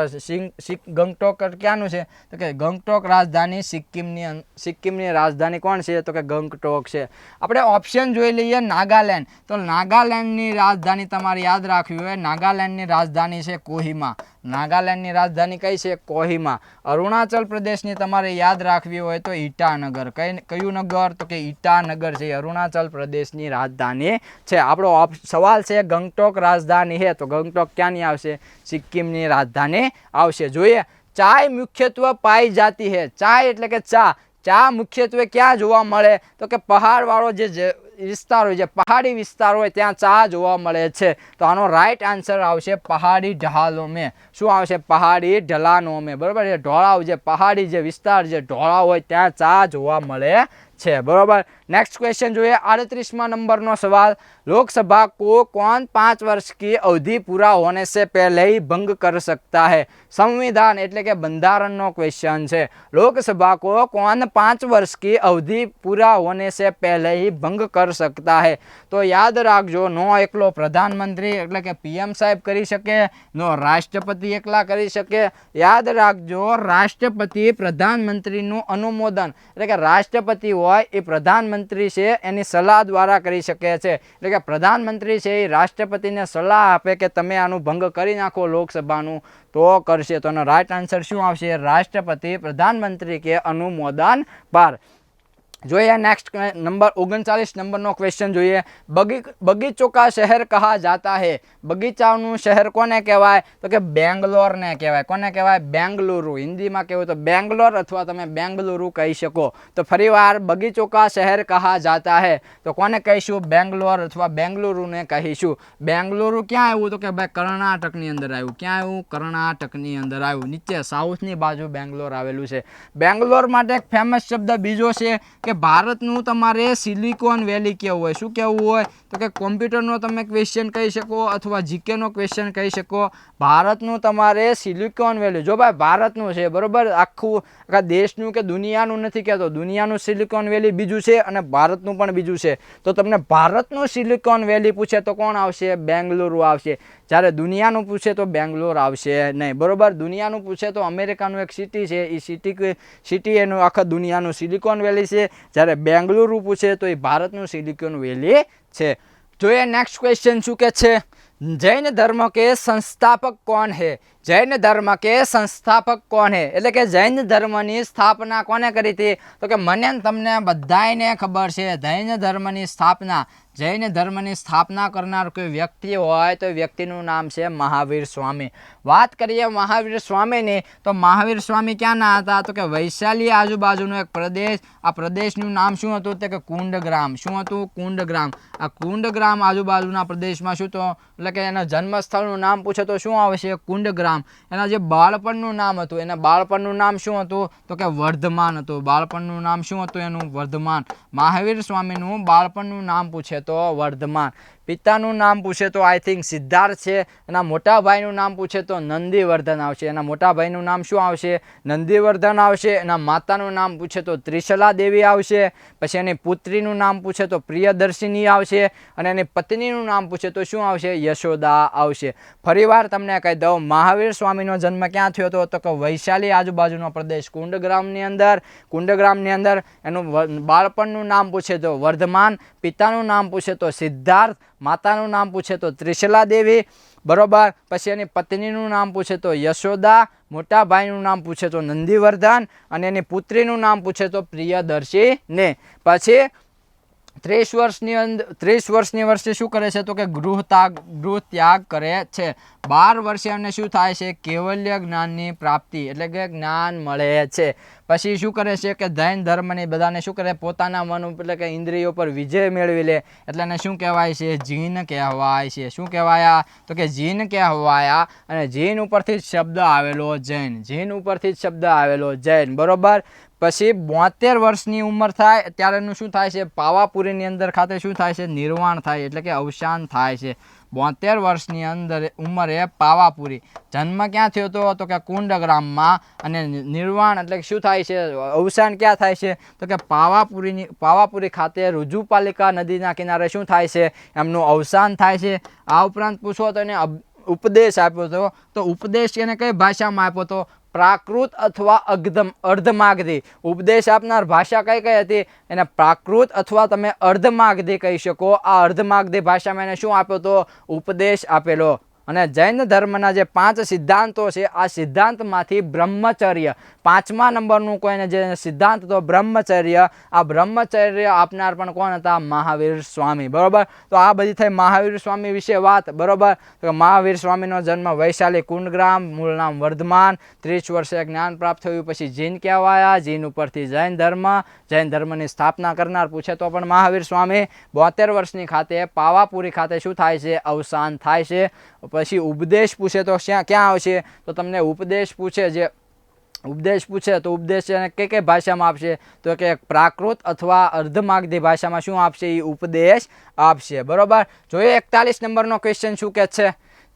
ગંગટોક ક્યાંનું છે? તો કે ગંગટોક રાજધાની સિક્કિમની રાજધાની કોણ છે? તો કે ગંગટોક છે. આપણે ઓપ્શન જોઈ લઈએ. નાગાલેન્ડ, તો નાગાલેન્ડની રાજધાની તમારે યાદ રાખવી હોય. નાગાલેન્ડની રાજધાની છે કોહિમા. નાગાલેન્ડની રાજધાની કઈ છે? કોહિમા. અરુણાચલ પ્રદેશની તમારે યાદ રાખવી હોય તો ઈટાનગર. કયું નગર? તો કે ઈટાનગર છે અરુણાચલ પ્રદેશની રાજધાની છે. આપણો સવાલ છે ગંગટોક રાજધાની છે તો ગંગટોક ક્યાંની આવશે? સિક્કિમની રાજધાની આવશે. જોઈએ ચાય મુખ્યત્વે પાઈ જાતી હે. ચાય એટલે કે ચા, ચા મુખ્યત્વે ક્યાં જોવા મળે? તો કે પહાડ વાળો જે વિસ્તાર હોય, જે પહાડી વિસ્તાર હોય ત્યાં ચા જોવા મળે છે. તો આનો રાઈટ આન્સર આવશે પહાડી ઢલાનો મેં. શું આવશે? પહાડી ઢલાનો મેં, બરોબર. એ ઢોળાવ જે પહાડી જે વિસ્તાર જે ઢોળાવ હોય ત્યાં ચા જોવા મળે છે, બરોબર. नेक्स्ट क्वेश्चन जो है 38वां नंबर नो सवाल. लोकसभा को कौन 5 वर्ष की अवधि पूरा होने से पहले ही भंग कर सकता है? संविधान એટલે કે બંધારણનો ક્વેશ્ચન છે. लोकसभा को कौन 5 वर्ष की अवधि पूरा होने से पहले ही भंग कर सकता है? तो याद રાખજો નો એકલો પ્રધાનમંત્રી એટલે કે પીએમ સાહેબ કરી શકે, નો રાષ્ટ્રપતિ એકલા કરી શકે. યાદ રાખજો રાષ્ટ્રપતિ પ્રધાનમંત્રીનું અનુમોદન એટલે કે રાષ્ટ્રપતિ હોય એ પ્રધાનમંત્રી છે એની સલાહ દ્વારા કરી શકે છે. એટલે કે પ્રધાનમંત્રી છે એ રાષ્ટ્રપતિને સલાહ આપે કે તમે આનું ભંગ કરી નાખો લોકસભાનું તો કરશે. તો એનો રાઈટ આન્સર શું આવશે? રાષ્ટ્રપતિ પ્રધાનમંત્રી કે અનુમોદન પર. જોઈએ નેક્સ્ટ નંબર 39 નંબરનો ક્વેશ્ચન જોઈએ. બગીચો કા શહેર કહા જાતા હે? બગીચાનું શહેર કોને કહેવાય? તો કે બેંગ્લોરને કહેવાય. કોને કહેવાય? બેંગલુરુ. હિન્દીમાં કહેવું તો બેંગ્લોર અથવા તમે બેંગલુરુ કહી શકો. તો ફરીવાર બગીચો કા શહેર કહા જાતા હે તો કોને કહીશું? બેંગ્લોર અથવા બેંગલુરુને કહીશું. બેંગલુરુ ક્યાં આવ્યું? તો કે ભાઈ કર્ણાટકની અંદર આવ્યું. ક્યાં આવ્યું? કર્ણાટકની અંદર આવ્યું. નીચે સાઉથની બાજુ બેંગ્લોર આવેલું છે. બેંગ્લોર માટે એક ફેમસ શબ્દ બીજો છે કે ભારતનું તમારે સિલિકોન વેલી કેવું હોય. શું કેવું હોય? તો કે કોમ્પ્યુટરનો તમે ક્વેશ્ચન કહી શકો અથવા જીકેનો ક્વેશ્ચન કહી શકો. ભારતનું તમારે સિલિકોન વેલી, જો ભાઈ ભારતનું છે બરોબર, આખા દેશનું કે દુનિયાનું નથી કહેતો. દુનિયાનું સિલિકોન વેલી બીજું છે અને ભારતનું પણ બીજું છે. તો તમને ભારતનું સિલિકોન વેલી પૂછે તો કોણ આવશે? બેંગલુરુ આવશે. જ્યારે દુનિયાનું પૂછે તો બેંગ્લોર આવશે નહીં, બરોબર. દુનિયાનું પૂછે તો અમેરિકાનું એક સિટી છે એ સિટી એનું આખા દુનિયાનું સિલિકોન વેલી છે. જ્યારે બેંગલુરુ પૂછે તો એ ભારતનું સિલિકોન વેલી છે. જોઈએ નેક્સ્ટ ક્વેશ્ચન શું કે છે? जैन धर्म के संस्थापक कौन है? जैन धर्म के संस्थापक कोण है? એટલે કે જૈન ધર્મની સ્થાપના કોને કરી હતી? તો કે મને ને તમને બધાયને ખબર છે જૈન ધર્મની સ્થાપના કરનાર કોઈ વ્યક્તિ હોય તો વ્યક્તિનું નામ છે મહાવીર સ્વામી. વાત કરીએ મહાવીર સ્વામીની તો મહાવીર સ્વામી ક્યાંના હતા? તો કે વૈશાલી આજુબાજુનો એક પ્રદેશ, આ પ્રદેશનું નામ શું હતું? તો કે કુંડગ્રામ. શું હતું? કુંડગ્રામ. આ કુંડગ્રામ આજુબાજુના પ્રદેશમાં શું તો એટલે કે એના જન્મસ્થળનું નામ પૂછે તો શું આવશે? કુંડગ્રામ. એના જે બાળપણનું નામ હતું, એના બાળપણનું નામ શું હતું? તો કે વર્ધમાન હતું. બાળપણનું નામ શું હતું એનું? વર્ધમાન. મહાવીર સ્વામીનું બાળપણનું નામ પૂછે તો વર્ધમાન. પિતાનું નામ પૂછે તો આઈ થિંક સિદ્ધાર્થ છે. એના મોટા ભાઈનું નામ પૂછે તો નંદીવર્ધન આવશે. એના મોટા ભાઈનું નામ શું આવશે? નંદીવર્ધન આવશે. એના માતાનું નામ પૂછે તો ત્રિશલા દેવી આવશે. પછી એની પુત્રીનું નામ પૂછે તો પ્રિયદર્શિની આવશે. અને એની પત્નીનું નામ પૂછે તો શું આવશે? યશોદા આવશે. ફરીવાર તમને કહી દઉં, મહાવીર સ્વામીનો જન્મ ક્યાં થયો હતો? તો કે વૈશાલી આજુબાજુનો પ્રદેશ કુંડગ્રામની અંદર. કુંડગ્રામની અંદર એનું બાળપણનું નામ પૂછે તો વર્ધમાન, પિતાનું નામ પૂછે તો સિદ્ધાર્થ, માતાનું નામ પૂછે તો ત્રિશલા દેવી, બરોબર. પછી એની પત્નીનું નામ પૂછે તો યશોદા, મોટા ભાઈનું નામ પૂછે તો નંદીવર્ધન, અને એની પુત્રીનું નામ પૂછે તો પ્રિયદર્શિની. પછી 30 વર્ષની વર્ષે શું કરે છે? તો કે ગૃહ ત્યાગ કરે છે. 12 વર્ષે એમને શું થાય છે? કેવલ્ય જ્ઞાનની પ્રાપ્તિ, એટલે કે જ્ઞાન મળે છે. પછી શું કરે છે? કે જૈન ધર્મની બધાને શું કરે? પોતાના મન એટલે કે ઇન્દ્રિયો પર વિજય મેળવી લે, એટલે એને શું કહેવાય છે? જીન કહેવાય છે. શું કહેવાયા? તો કે જીન કહેવાયા. અને જીન ઉપરથી જ શબ્દ આવેલો જૈન. જીન ઉપરથી જ શબ્દ આવેલો જૈન, બરોબર. પછી 72 વર્ષની ઉંમર થાય ત્યારે એનું શું થાય છે? પાવાપુરીની અંદર ખાતે શું થાય છે? નિર્વાણ થાય, એટલે કે અવસાન થાય છે. 72 વર્ષની અંદર ઉંમરે પાવાપુરી. જન્મ ક્યાં થયો હતો? તો કે કુંડગ્રામમાં. અને નિર્વાણ એટલે શું થાય છે? અવસાન ક્યાં થાય છે? તો કે પાવાપુરી ખાતે રુજુપાલિકા નદીના કિનારે શું થાય છે? એમનું અવસાન થાય છે. આ ઉપરાંત પૂછો તો એને ઉપદેશ આપ્યો હતો. તો ઉપદેશ એને કઈ ભાષામાં આપ્યો હતો? પ્રાકૃત અથવા અર્ધમાગધી. ઉપદેશ આપનાર ભાષા કઈ હતી? એને પ્રાકૃત અથવા તમે અર્ધમાગધી કહી શકો. આ અર્ધમાગધી ભાષામાં એને શું આપ્યો હતો? ઉપદેશ આપેલો. અને જૈન ધર્મના જે 5 સિદ્ધાંતો છે, આ સિદ્ધાંતમાંથી બ્રહ્મચર્ય 5મા નંબરનું કોઈને જે સિદ્ધાંત હતો બ્રહ્મચર્ય, આ બ્રહ્મચર્ય આપનાર પણ કોણ હતા? મહાવીર સ્વામી, બરોબર. તો આ બધી થઈ મહાવીર સ્વામી વિશે વાત, બરોબર. તો મહાવીર સ્વામીનો જન્મ વૈશાલી કુંડગ્રામ, મૂળ નામ વર્ધમાન, 30 વર્ષે જ્ઞાન પ્રાપ્ત થયું, પછી જીન કહેવાયા. જીન ઉપરથી જૈન ધર્મની સ્થાપના કરનાર પૂછે તો પણ મહાવીર સ્વામી. 72 વર્ષની ખાતે પાવાપુરી ખાતે શું થાય છે? અવસાન થાય છે. પછી ઉપદેશ પૂછે તો ક્યાં આવશે? તો તમને ઉપદેશ પૂછે તો ઉપદેશ કઈ ભાષામાં આપશે? તો કે પ્રાકૃત અથવા અર્ધમાગધી ભાષામાં શું આપશે? એ ઉપદેશ આપશે, બરોબર. જોઈએ 41 નંબરનો ક્વેશ્ચન શું કહે છે?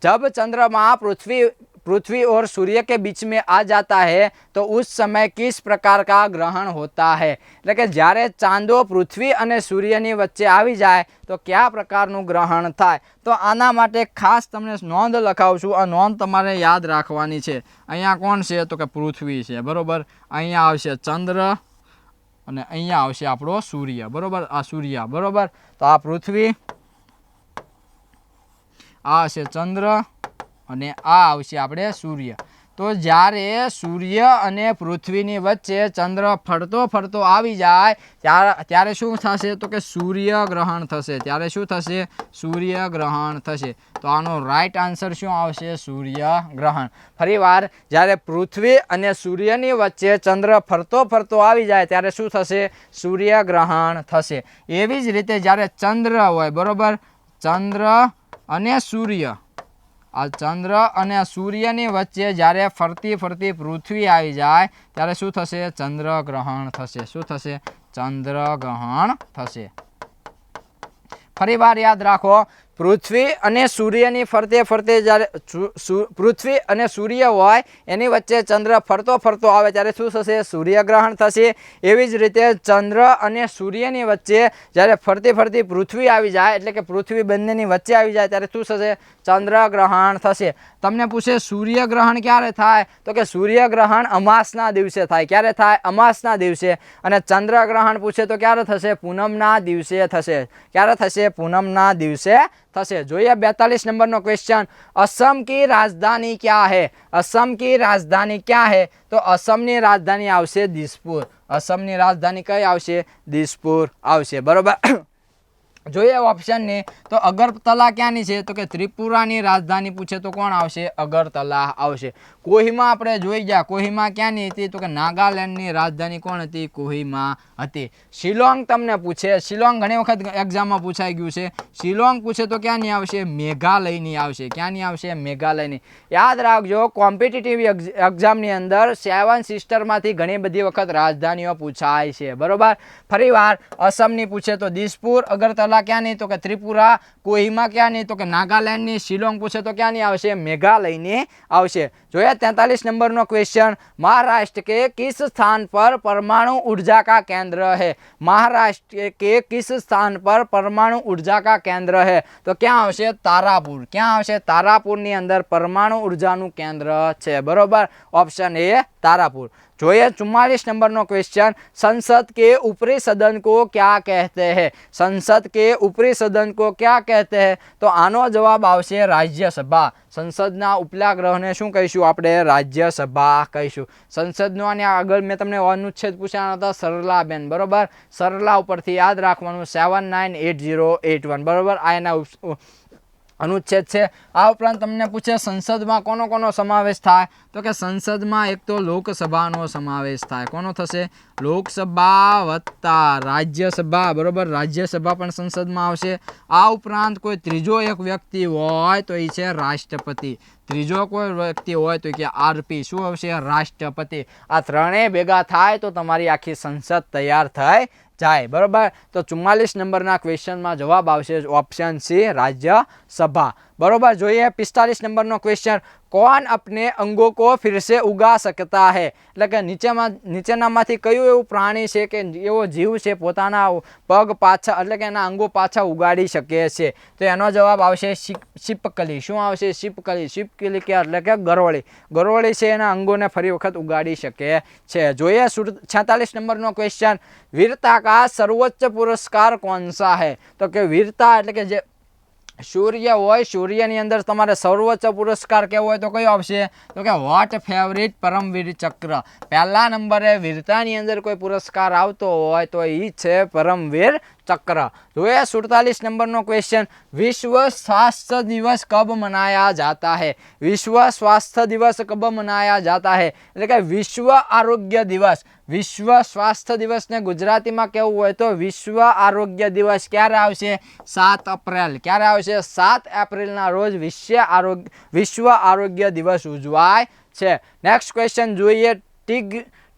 जब चंद्रमा पृथ्वी और सूर्य के बीच में आ जाता है तो उस समय किस प्रकार का ग्रहण होता है? એટલે કે જ્યારે ચાંદો પૃથ્વી અને સૂર્યની વચ્ચે આવી જાય તો કયા પ્રકારનું ગ્રહણ થાય? તો આના માટે ખાસ તમને નોંધ લખાવું છું. આ નોંધ તમારે યાદ રાખવાની છે. અહીંયા કોણ છે? તો કે પૃથ્વી છે, બરોબર. અહીંયા આવશે ચંદ્ર અને અહીંયા આવશે આપણો સૂર્ય, બરોબર. આ સૂર્ય, બરોબર. તો આ પૃથ્વી, આ હશે ચંદ્ર અને આ આવશે આપણે સૂર્ય. તો જ્યારે સૂર્ય અને પૃથ્વીની વચ્ચે ચંદ્ર ફરતો આવી જાય ત્યારે શું થશે? તો કે સૂર્યગ્રહણ થશે. ત્યારે શું થશે? સૂર્યગ્રહણ થશે. તો આનો રાઈટ આન્સર શું આવશે? સૂર્યગ્રહણ. ફરીવાર, જ્યારે પૃથ્વી અને સૂર્યની વચ્ચે ચંદ્ર ફરતો આવી જાય ત્યારે શું થશે? સૂર્યગ્રહણ થશે. એવી જ રીતે જ્યારે ચંદ્ર હોય, બરોબર, ચંદ્ર અને સૂર્ય, આ ચંદ્ર અને સૂર્યની વચ્ચે જ્યારે ફરતી પૃથ્વી આવી જાય ત્યારે શું થશે? ચંદ્રગ્રહણ થશે. શું થશે? ચંદ્રગ્રહણ થશે. ફરીવાર યાદ રાખો, પૃથ્વી અને સૂર્યની ફરતે જ્યારે પૃથ્વી અને સૂર્ય હોય એની વચ્ચે ચંદ્ર ફરતો આવે ત્યારે શું થશે? સૂર્યગ્રહણ થશે. એવી જ રીતે ચંદ્ર અને સૂર્યની વચ્ચે જ્યારે ફરતી પૃથ્વી આવી જાય, એટલે કે પૃથ્વી બંનેની વચ્ચે આવી જાય ત્યારે શું થશે? ચંદ્રગ્રહણ થશે. તમને પૂછે સૂર્યગ્રહણ ક્યારે થાય? તો કે સૂર્યગ્રહણ અમાસના દિવસે થાય. ક્યારે થાય? અમાસના દિવસે. અને ચંદ્રગ્રહણ પૂછે તો ક્યારે થશે? પૂનમના દિવસે થશે. ક્યારે થશે? પૂનમના દિવસે થશે. જોઈએ 42 નંબરનો ક્વેશ્ચન, असम की राजधानी क्या है? असम की राजधानी क्या है? તો असमની રાજધાની આવશે દિસપુર. असमની રાજધાની કઈ આવશે? દિસપુર આવશે. બરોબર. જોઈએ ઓપ્શન ને, તો અગરતલા ક્યાંની છે? તો કે ત્રિપુરાની રાજધાની પૂછે તો કોણ આવશે? અગરતલા આવશે. કોહિમા આપણે જોઈ ગયા, કોહિમા ક્યાંની હતી? તો કે નાગાલેન્ડની રાજધાની કોણ હતી? કોહિમા હતી. શિલોંગ તમને પૂછે, શિલોંગ ઘણી વખત એક્ઝામમાં પૂછાઈ ગયું છે. શિલોંગ પૂછે તો ક્યાંની આવશે? મેઘાલયની આવશે. ક્યાંની આવશે? મેઘાલયની. યાદ રાખજો, કોમ્પિટિટિવ એક્ઝામની અંદર 7 સિસ્ટરમાંથી ઘણી બધી વખત રાજધાનીઓ પૂછાય છે. બરોબર. ફરીવાર અસમની પૂછે તો દિસપુર, અગરતલા ક્યાંની? તો કે ત્રિપુરા, કોહિમા ક્યાંની? તો કે નાગાલેન્ડની. શિલોંગ પૂછે તો ક્યાંની આવશે? મેઘાલયની આવશે. જોઈએ 43 नंबर नो क्वेश्चन, महाराष्ट्र के किस स्थान पर परमाणु ऊर्जा का केंद्र है? महाराष्ट्र के किस स्थान पर परमाणु ऊर्जा का केंद्र है? तो क्या आवशे? तारापुर. क्या आवशे? तारापुर ની અંદર પરમાણુ ઉર્જાનું કેન્દ્ર છે. બરોબર. Option A Tarapur. જોઈએ 44 नंबर નો क्वेश्चन, संसद के ऊपरी सदन को क्या कहते हैं? संसद के ऊपरी सदन को क्या कहते हैं? તો આનો જવાબ આવશે રાજ્યસભા. સંસદના ઉપલા ગ્રહને શું કહીશું આપણે? રાજ્યસભા કહીશું. સંસદનો અને આગળ મેં તમને અનુચ્છેદ પૂછ્યા હતા સરલાબેન. બરોબર. સરલા ઉપરથી યાદ રાખવાનું 798081. બરોબર. આ એના અનુચ્છેદ છે. આ ઉપરાંત તમને પૂછે સંસદમાં કોનો કોનો સમાવેશ થાય? તો કે સંસદમાં એક તો લોકસભાનો સમાવેશ થાય. કોનો થશે? લોકસભા વત્તા રાજ્યસભા. બરોબર. રાજ્યસભા પણ સંસદમાં આવશે. આ ઉપરાંત કોઈ ત્રીજો એક વ્યક્તિ હોય તો એ છે રાષ્ટ્રપતિ. ત્રીજો કોઈ વ્યક્તિ હોય તો કે આરપી. શું આવશે? રાષ્ટ્રપતિ. આ ત્રણેય ભેગા થાય તો તમારી આખી સંસદ તૈયાર થઈ જાય. બરોબર. તો 44 નંબરના ક્વેશ્ચનમાં જવાબ આવશે ઓપ્શન સી, રાજ્યસભા. बरोबर. જોઈએ 45 નંબરનો ક્વેશ્ચન, कौन अपने अंगों को फिर से उगा सकता है? એટલે કે નીચેનામાંથી કયું એવું પ્રાણી છે કે એવો જીવ છે પોતાના પગ પાછા એટલે કે એના અંગો પાછા ઉગાડી શકે છે? તો એનો જવાબ આવશે શિપકલી. શું આવશે? શિપકલી. શિપકલી કે એટલે કે ગરોળી. ગરોળી છે એના અંગોને ફરી વખત ઉગાડી શકે છે. જોઈએ 46 નંબરનો ક્વેશ્ચન, વીરતા का सर्वोच्च पुरस्कार कौन सा है? તો કે વીરતા એટલે કે જે સૂર્ય હોય, સૂર્યની અંદર તમારે સર્વોચ્ચ પુરસ્કાર કેવો હોય તો કયો આવશે? તો કે વોટ ફેવરિટ પરમવીર ચક્ર. પહેલા નંબરે વીરતાની અંદર કોઈ પુરસ્કાર આવતો હોય તો એ છે પરમવીર चक्र. જોઈએ 47 નંબરનો ક્વેશ્ચન, વિશ્વ સ્વાસ્થ્ય દિવસ કબ મનાયા જાતા है? વિશ્વ સ્વાસ્થ્ય દિવસ કબ મનાયા જાતા है? એટલે કે વિશ્વ આરોગ્ય દિવસ. વિશ્વ સ્વાસ્થ્ય દિવસને ગુજરાતીમાં કેવું હોય તો વિશ્વ આરોગ્ય દિવસ ક્યારે આવશે? 7 એપ્રિલ. ક્યારે આવશે? 7 એપ્રિલના રોજ વિશ્વ આરોગ્ય દિવસ ઉજવાય છે. નેક્સ્ટ ક્વેશ્ચન જોઈએ,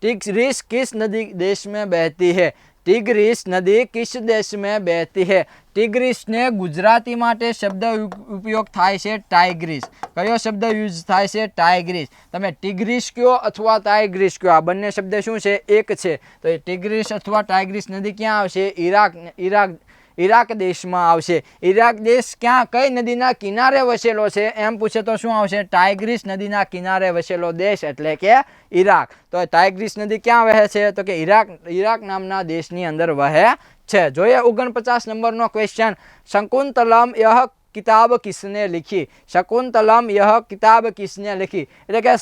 टिग्रिस किस नदी देश में बहती है? टिग्रिस नदी किस देश में बहती है? टिग्रिस ने गुजराती माटे शब्द उपयोग थाय छे टाइग्रिस. कयो शब्द यूज थाय छे? टाइग्रिस. तमे टिग्रिस कयो अथवा टाइग्रिस कयो, आ बंने शब्द शुं छे? एक छे. तो ए टिग्रिस अथवा टाइग्रिस नदी क्यां आवशे? इराक देश में आवशे. इराक देश क्या कई नदीना किनारे वसेलो छे एम पूछे तो शुं आवशे? टाइग्रिस नदीना किनारे वसेलो देश एटले के इराक. तो टाइग्रिस नदी क्या वहे छे? तो के इराक नामना देशनी अंदर वहे छे. જોઈએ 49 નંબરનો ક્વેશ્ચન, शकुंतलम यह किताब किसने लिखी? शकुंतलम यह किताब किसने लिखी? એટલે કે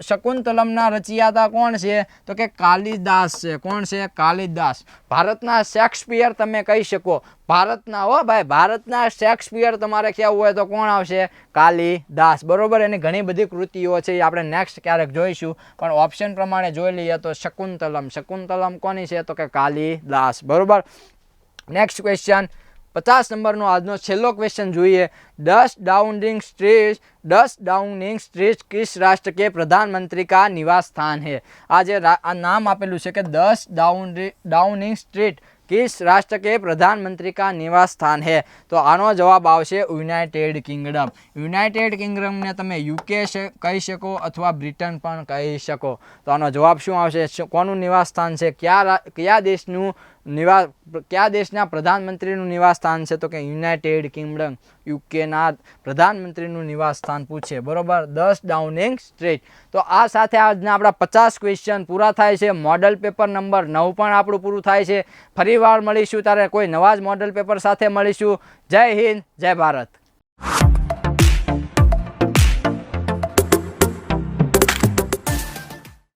શકુંતલમના રચયિતા કોણ છે? તો કે કાલિદાસ છે. કોણ છે? કાલિદાસ. ભારતના શેક્સપિયર તમે કહી શકો. ભારતના હો ભાઈ, ભારતના શેક્સપિયર તમારે કહેવું હોય તો કોણ આવશે? કાલિદાસ. બરોબર. એની ઘણી બધી કૃતિઓ છે, એ આપણે નેક્સ્ટ ક્યારેક જોઈશું, પણ ઓપ્શન પ્રમાણે જોઈ લઈએ તો શકુંતલમ. શકુંતલમ કોની છે? તો કે કાલિદાસ. બરોબર. નેક્સ્ટ ક્વેશ્ચન 50 નંબરનો આજનો છેલ્લો ક્વેશ્ચન જોઈએ, 10 डाउनिंग स्ट्रीट किस राष्ट्र के प्रधानमंत्री का निवास स्थान है? आज आ नाम आपेलू है कि 10 डाउनिंग स्ट्रीट किस राष्ट्र के प्रधानमंत्री का निवास स्थान है? तो आनो जवाब आवशे यूनाइटेड किंगडम. यूनाइटेड किंगडम ने तमे यूके कही शको अथवा ब्रिटन पण कही शको. तो आनो जवाब शुं आवशे? कोनु निवास स्थान है? क्या देशनु કયા દેશના પ્રધાનમંત્રીનું નિવાસ સ્થાન છે? તો કે યુનાઇટેડ કિંગડમ, યુકેના પ્રધાનમંત્રીનું નિવાસ સ્થાન પૂછે, બરોબર, 10 ડાઉનિંગ સ્ટ્રીટ. તો આ સાથે આજના આપણા 50 ક્વેશ્ચન પૂરા થાય છે. મોડલ પેપર નંબર 9 પણ આપણું પૂરું થાય છે. ફરીવાર મળીશું ત્યારે કોઈ નવા જ મોડલ પેપર સાથે મળીશું. જય હિન્દ, જય ભારત.